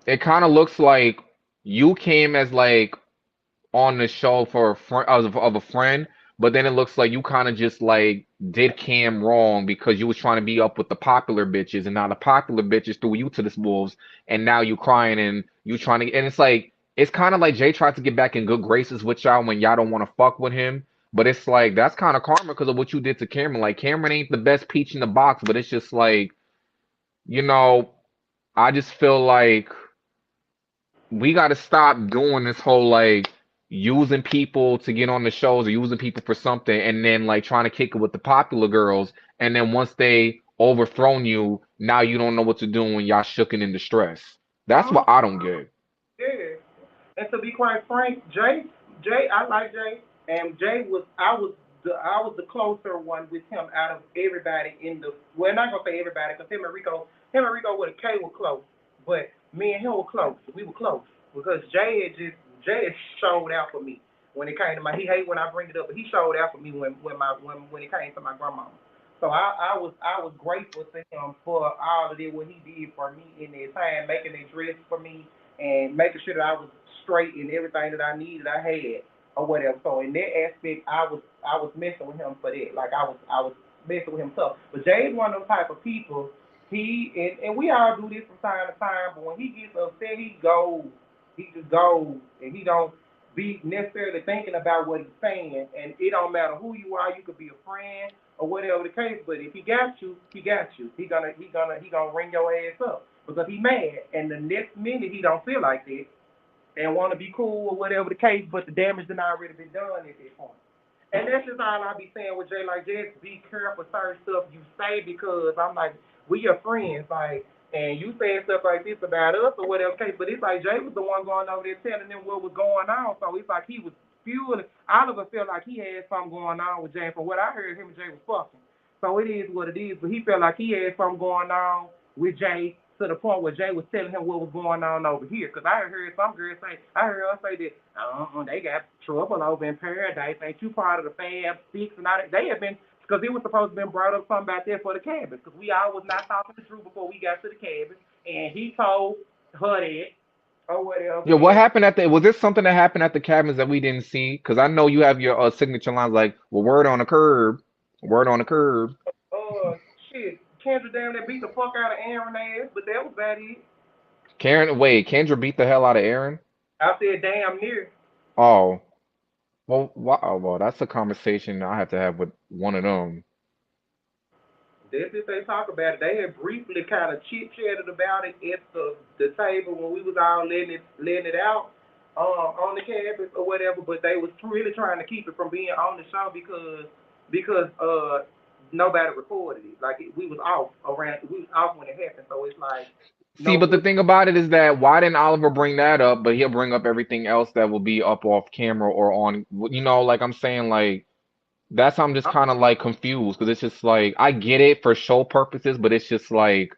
it kind of looks like you came as like on the show for a friend of a friend, but then it looks like you kind of just like did Cam wrong because you was trying to be up with the popular bitches, and now the popular bitches threw you to the wolves, and now you crying and you trying to, and it's like it's kind of like Jay tried to get back in good graces with y'all when y'all don't want to fuck with him, but it's like that's kind of karma because of what you did to Cameron. Like Cameron ain't the best peach in the box, but it's just like, you know, I just feel like we got to stop doing this whole like using people to get on the shows or using people for something and then like trying to kick it with the popular girls, and then once they overthrown you, now you don't know what to do when y'all shooken in distress. That's what I don't get. Yeah. And to be quite frank, I like Jay, and I was the closer one with him out of everybody in the. Well, not gonna say everybody, because him and Rico with a K were close, but me and him were close. We were close because Jay had showed out for me when it came to my. He hate when I bring it up, but he showed out for me when it came to my grandma. So I was grateful to him for all of it what he did for me in that time, making a dress for me and making sure that I was straight in everything that I needed, I had or whatever. So in that aspect, I was messing with him for that. Like I was messing with him tough. But Jay's one of those type of people. And we all do this from time to time. But when he gets upset, he goes. He just goes, and he don't be necessarily thinking about what he's saying. And it don't matter who you are. You could be a friend or whatever the case. But if he got you, he got you. He gonna ring your ass up because he mad. And the next minute he don't feel like that and want to be cool or whatever the case. But the damage done already been done at that point. And that's just all I be saying with Jay. Like, just be careful certain stuff you say because I'm like, we your friends, like, and you saying stuff like this about us or whatever case. But it's like Jay was the one going over there telling them what was going on. So it's like he was fueling. Oliver felt like he had something going on with Jay. From what I heard, him and Jay was fucking. So it is what it is. But he felt like he had something going on with Jay to the point where Jay was telling him what was going on over here. Because I heard some girls say, I heard her say that they got trouble over in Paradise. Ain't you part of the Fab Six and all that? They have been, because it was supposed to have been brought up something about that for the cabin. Because we all was not talking the truth before we got to the cabin. And he told her that or whatever. Yeah, what happened at the? Was this something that happened at the cabins that we didn't see? Because I know you have your signature lines like, "Well, word on the curb, word on the curb." Shit, Kendra damn that beat the fuck out of Aaron ass, but that was about it. Kendra beat the hell out of Aaron. I said damn near. Oh, well, wow, well, that's a conversation I have to have with one of them. That's if they talk about it. They had briefly kind of chit chatted about it at the table when we was all letting it out on the campus or whatever. But they was really trying to keep it from being on the show because nobody recorded it. Like we was off when it happened. So it's like See, but the thing about it is that why didn't Oliver bring that up, but he'll bring up everything else that will be up off camera or on, like I'm saying, like that's how I'm just kind of like confused because it's just like I get it for show purposes, but it's just like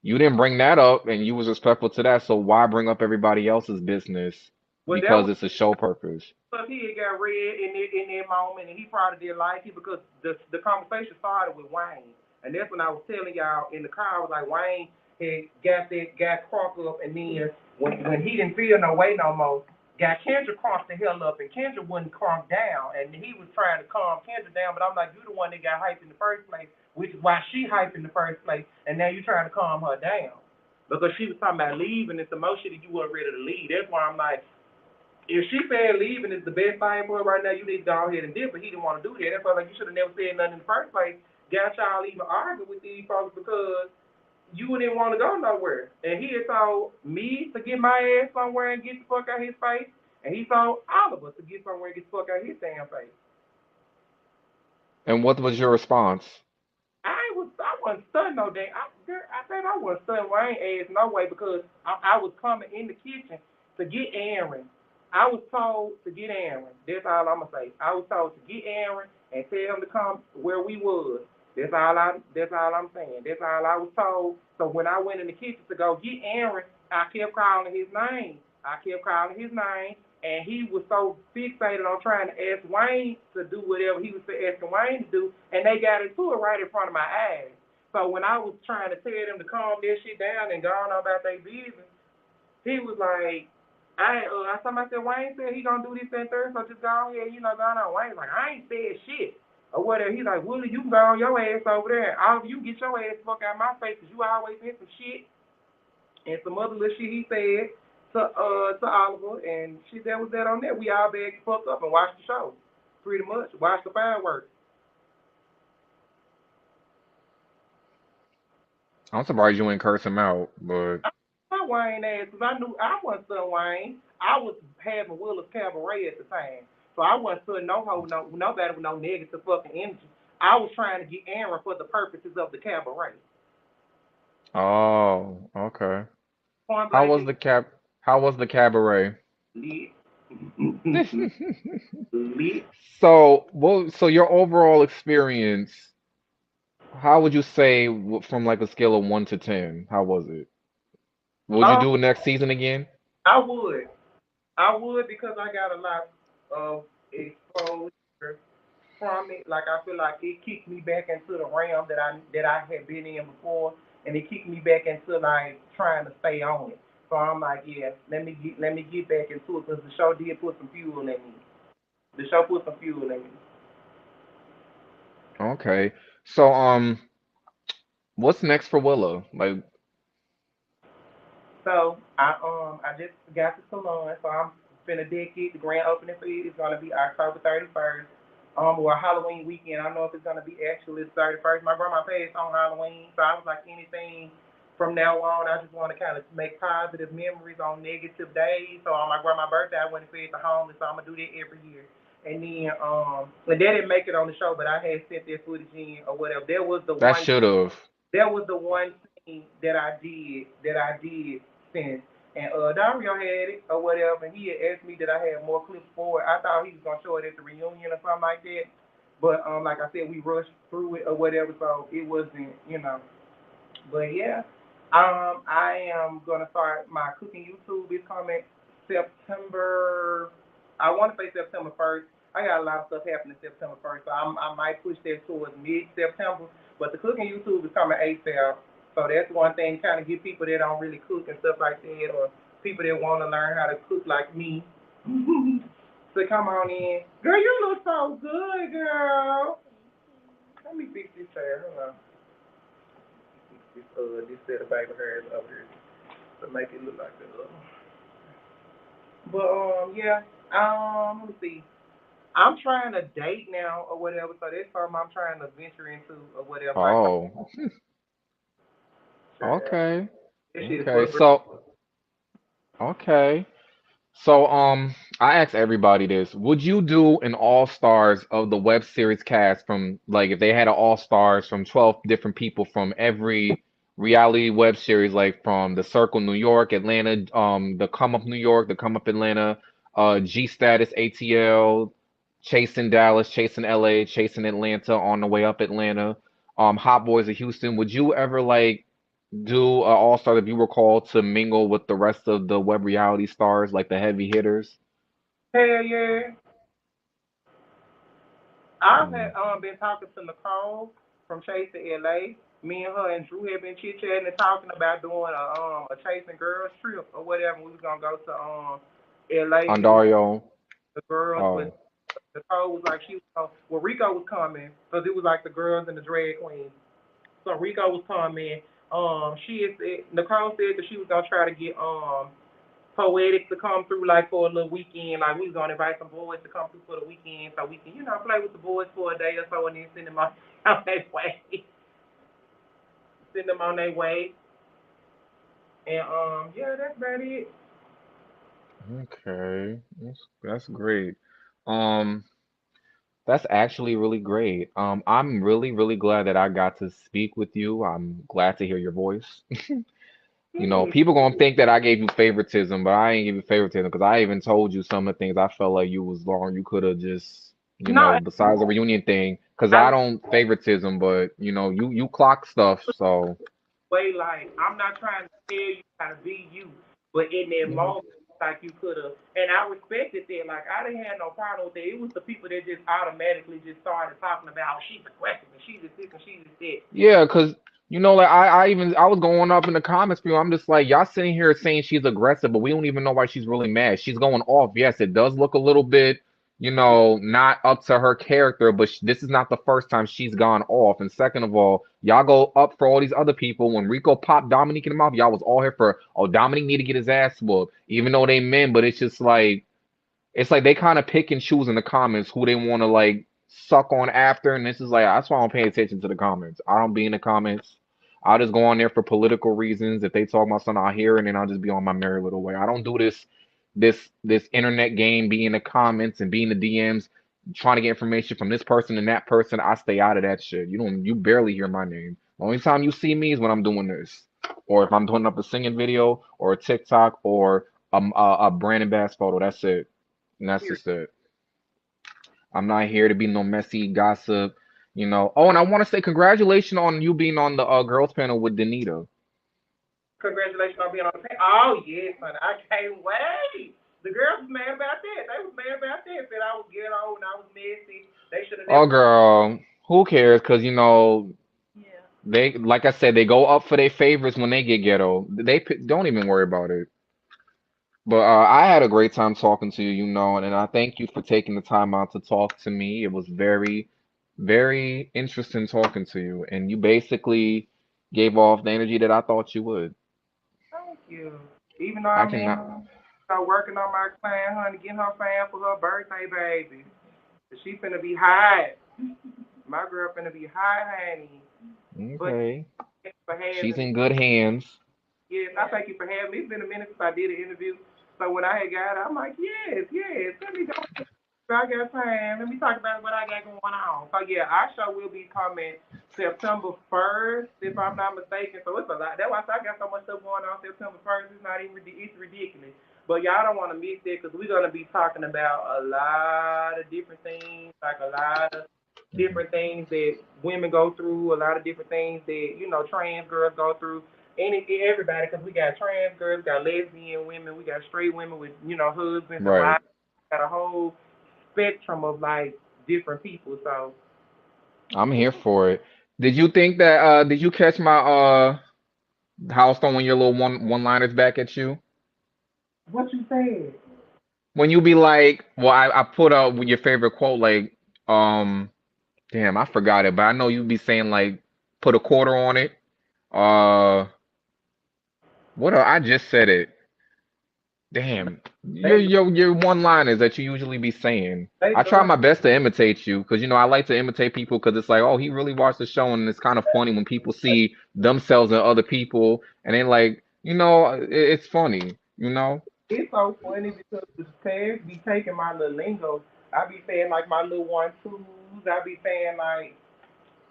you didn't bring that up and you was respectful to that, so why bring up everybody else's business because it's a show purpose? Because he had got read in that moment, and he probably didn't like it because the conversation started with Wayne, and that's when I was telling y'all in the car. I was like, Wayne had got crunk up, and then when he didn't feel no way no more, got Kendra crunked the hell up, and Kendra wouldn't crunk down, and he was trying to calm Kendra down, but I'm like, you the one that got hyped in the first place, which is why she hyped in the first place, and now you're trying to calm her down because she was talking about leaving. It's the most shit that you weren't ready to leave. That's why I'm like, if she said leaving is the best thing for her right now, you need to go ahead and dip, but he didn't want to do that. That's why like you should have never said nothing in the first place. Got y'all even arguing with these folks because you didn't want to go nowhere. And he had told me to get my ass somewhere and get the fuck out his face. And he told all of us to get somewhere and get the fuck out his damn face. And what was your response? I wasn't stunned no damn. I said I wasn't stunned. Well, I ain't asked no way because I was coming in the kitchen to get Aaron. I was told to get Aaron. That's all I'm gonna say. I was told to get Aaron and tell him to come where we was. That's all I'm saying. That's all I was told. So when I went in the kitchen to go get Aaron, I kept calling his name. I kept calling his name, and he was so fixated on trying to ask Wayne to do whatever he was asking Wayne to do, and they got into it right in front of my eyes. So when I was trying to tell them to calm their shit down and go on about their business, he was like, somebody said Wayne said he gonna do this and third, so just go ahead, go on. Wayne's like, I ain't said shit or whatever. He's like, Willie, you can go on your ass over there. All of you get your ass fuck out of my face, cause you always in some shit and some other little shit he said to Oliver, and shit that was that on there. We all begged to fuck up and watch the show, pretty much. Watch the fireworks. I'm surprised you ain't curse him out, but My Wayne ass, because I knew I wasn't son Wayne. I was having Willa's cabaret at the time. So I wasn't son nobody with no negative fucking energy. I was trying to get Aaron for the purposes of the cabaret. oh, okay. Point How blank, was the cab? How was the cabaret? lit. Lit. So, well, so your overall experience, how would you say from like a scale of 1 to 10? How was it? Would you Um, do it next season again? I would. I would because I got a lot of exposure from it. Like I feel like it kicked me back into the realm that I had been in before, and it kicked me back into like trying to stay on it. So I'm like, yeah, let me get back into it because the show did put some fuel in me. The show put some fuel in me. Okay. So, what's next for Willow? Like, So I just got the salon, so I'm finna deck it. The grand opening for it is gonna be October 31st. Or Halloween weekend. I don't know if it's gonna be actually the 31st. My grandma passed on Halloween, so I was like anything from now on. I just want to kind of make positive memories on negative days. So on my grandma's birthday, I went and fed the homeless. So I'm gonna do that every year. And then and they didn't make it on the show, but I had sent that footage in or whatever. that should have. That was the one thing that I did since. And Dario had it or whatever, and he had asked me that I had more clips for it. I thought he was gonna show it at the reunion or something like that. But like I said, we rushed through it or whatever, so it wasn't. But yeah, I am gonna start my cooking YouTube. It's coming September. I want to say September 1st. I got a lot of stuff happening September 1st, so I might push that towards mid-September. But the cooking YouTube is coming ASAP. So that's one thing, kind of get people that don't really cook and stuff like that, or people that want to learn how to cook like me, to come on in. Girl, you look so good, girl. Let me fix this hair. Hold on. This set of baby hairs over here to make it look like the other. But yeah. Let me see. I'm trying to date now or whatever, so that's something I'm trying to venture into or whatever. Like, Oh, sure, okay. this shit is Okay. for the So, okay. So, I asked everybody this. Would you do an all stars of the web series cast from like if they had an all stars from 12 different people from every reality web series, like from The Circle New York, Atlanta, The Come Up New York, The Come Up Atlanta, G Status ATL, Chasing Dallas, Chasing LA, Chasing Atlanta, On the Way Up Atlanta, Hot Boys of Houston. Would you ever like do an all star if you were called to mingle with the rest of the web reality stars, like the heavy hitters? hell yeah. I've Mm. been talking to Nicole from Chasing LA. Me and her and Drew have been chit chatting and talking about doing a Chasing Girls trip or whatever. We was gonna go to LA and do Ondario. the girls, but Oh, Nicole was like well Rico was coming because it was like the girls and the drag queens. So Rico was coming. Nicole said that she was gonna try to get poetic to come through like for a little weekend. Like we was gonna invite some boys to come through for the weekend so we can, play with the boys for a day or so and then send them out that way. send them on their way. And yeah, that's about it. Okay, that's great. Um, that's actually really great. I'm really, really glad that I got to speak with you. I'm glad to hear your voice. You know, Yeah. people gonna think that I gave you favoritism, but I ain't give you favoritism because I even told you some of the things I felt like you was wrong. You could have just, No, besides the reunion thing, because I I don't favoritism, but you clock stuff, so way like I'm not trying to tell you how to be you, but in that mhm. moment, like you could have, and I respected that. Like I didn't have no problem with that. It was the people that just automatically just started talking about she's aggressive and she's this and she's that. Yeah, because like I was going up in the comments for you. I'm just like, y'all sitting here saying she's aggressive, but we don't even know why she's really mad. She's going off. Yes, it does look a little bit, not up to her character, but this is not the first time she's gone off. And second of all, y'all go up for all these other people. When Rico popped Dominique in the mouth, y'all was all here for, oh, Dominique need to get his ass whooped, even though they men, but it's just like. It's like they kind of pick and choose in the comments who they want to like suck on after, and this is like that's why I don't pay attention to the comments. I don't be in the comments. I'll just go on there for political reasons. If they talk about something, I'll hear it, and then I'll just be on my merry little way. I don't do this internet game, be in the comments and be in the DMs, trying to get information from this person and that person. I stay out of that shit. You barely hear my name. The only time you see me is when I'm doing this, or if I'm putting up a singing video or a TikTok or a Brandon Bass photo. That's it. And that's just it. I'm not here to be no messy gossip. Oh, and I want to say congratulations on you being on the girls panel with Danita. Congratulations on being on the panel. Oh yes, honey, I can't wait. The girls was mad about that. They was mad about that. Said I was ghetto and I was messy. They should have Oh, never. girl, who cares? Because Yeah. they, like I said, they go up for their favorites when they get ghetto. Don't even worry about it. But I had a great time talking to you, and I thank you for taking the time out to talk to me. It was very, very interesting talking to you, and you basically gave off the energy that I thought you would. Thank you. Even though I I'm in, cannot. working on my plan, honey, getting her fan for her birthday, baby. She finna be high. My girl finna be high, honey. But Okay. thank you for She's having me. in good hands. Yes, I thank you for having me. It's been a minute since I did an interview. So when I had got it, I'm like, yes, yes. Let me go. I got time. Let me talk about what I got going on. So yeah, our show will be coming September 1st, if I'm not mistaken. So it's a lot. That's why I got so much stuff going on September 1st. It's not even it's ridiculous. But y'all don't want to miss it because we're gonna be talking about a lot of different things, like a lot of different things that women go through, a lot of different things that trans girls go through. Everybody, because we got trans girls, got lesbian women, we got straight women with husbands and Right. wives. Got a whole spectrum of like different people. So I'm here for it. Did you catch my house throwing your little one-liners back at you? what you said? When you be like, well, I put up your favorite quote, like, um, damn, I forgot it, but I know you be saying like, put a quarter on it. Uh, I just said it. Damn, your They your one-liners that you usually be saying. they I try love my best to imitate you because I like to imitate people because it's like, oh, he really watched the show, and it's kind of funny when people see themselves in other people, and then like, it's funny. it's so funny because the parents be taking my little lingo. I be saying like my little 1 2s. I be saying like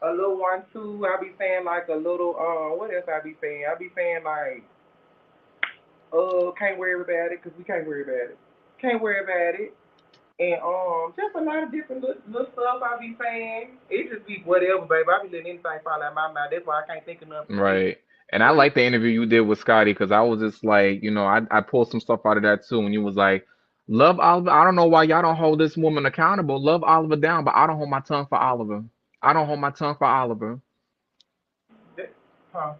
a little 1 2. I be saying like a little what else I be saying? I be saying like can't worry about it because we can't worry about it. Can't worry about it. And just a lot of different little stuff I be saying. It just be whatever, baby. I be letting anything fall out my mouth. That's why I can't think of nothing specific. Right. And I But like the interview you did with Scotty because I was just like, I pulled some stuff out of that too. And you was like, love Oliver. I don't know why y'all don't hold this woman accountable. Love Oliver down, but I don't hold my tongue for Oliver. I don't hold my tongue for Oliver. huh.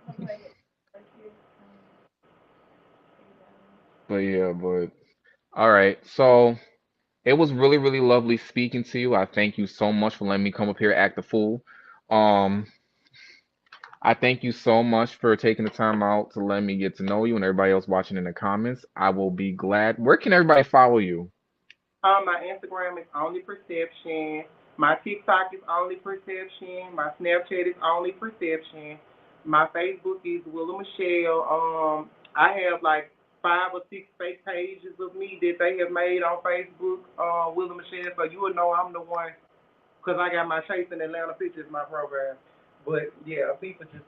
But yeah, but all right. So it was really, really lovely speaking to you. I thank you so much for letting me come up here and act a fool. Um, I thank you so much for taking the time out to let me get to know you and everybody else watching in the comments. I will be glad. Where can everybody follow you? My Instagram is only perception. My TikTok is only perception. My Snapchat is only perception. My Facebook is Willa Michelle. I have like 5 or 6 fake pages of me that they have made on Facebook, Willa Michelle. So you will know I'm the one because I got my Chasing Atlanta pictures in my program. But yeah, people just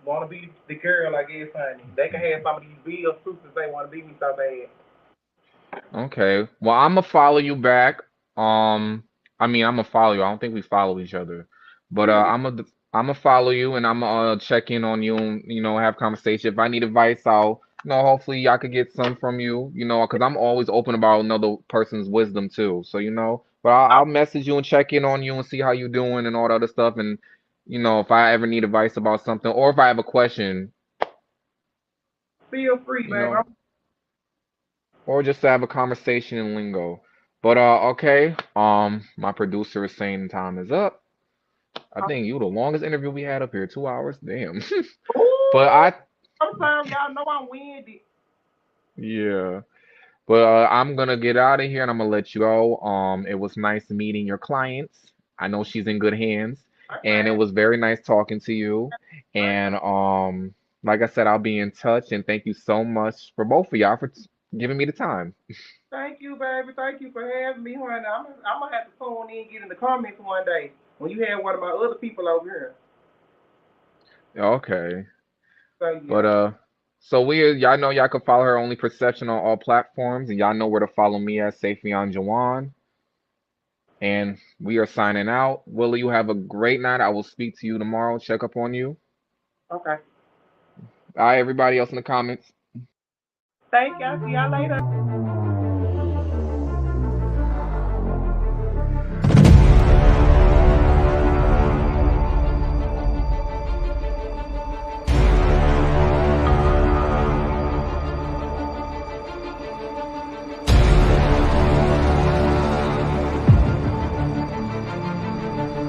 want to be the girl, I guess, honey. They can have some of these bills too since they want to be me so bad. Okay. Well, I'm gonna follow you back. I mean, I'm gonna follow you. I don't think we follow each other, but Yeah, I'm gonna follow you and I'm gonna check in on you and have conversation. If I need advice, I'll hopefully I could get some from you. Because I'm always open about another person's wisdom too. So but I'll message you and check in on you and see how you doing and all that other stuff. And if I ever need advice about something or if I have a question, feel free, you baby. know. Or just to have a conversation in lingo. But okay. My producer is saying time is up. I think you the longest interview we had up here, 2 hours. Damn. But Ooh, sometimes y'all know I'm windy. yeah. But I'm gonna get out of here and I'm gonna let you go. It was nice meeting your clients. I know she's in good hands, and it Okay. was very nice talking to you. And like I said, I'll be in touch. And thank you so much for both of y'all for giving me the time. Thank you, baby. Thank you for having me, honey. I'm gonna have to tune in and get in the comments one day when you have one of my other people over here. Okay. So But yeah. so y'all know y'all can follow her only perception on all platforms, and y'all know where to follow me at Safion Jawan. And we are signing out. Willie, you have a great night. I will speak to you tomorrow. Check up on you. Okay. All right, everybody else in the comments. Thank y'all. See y'all later.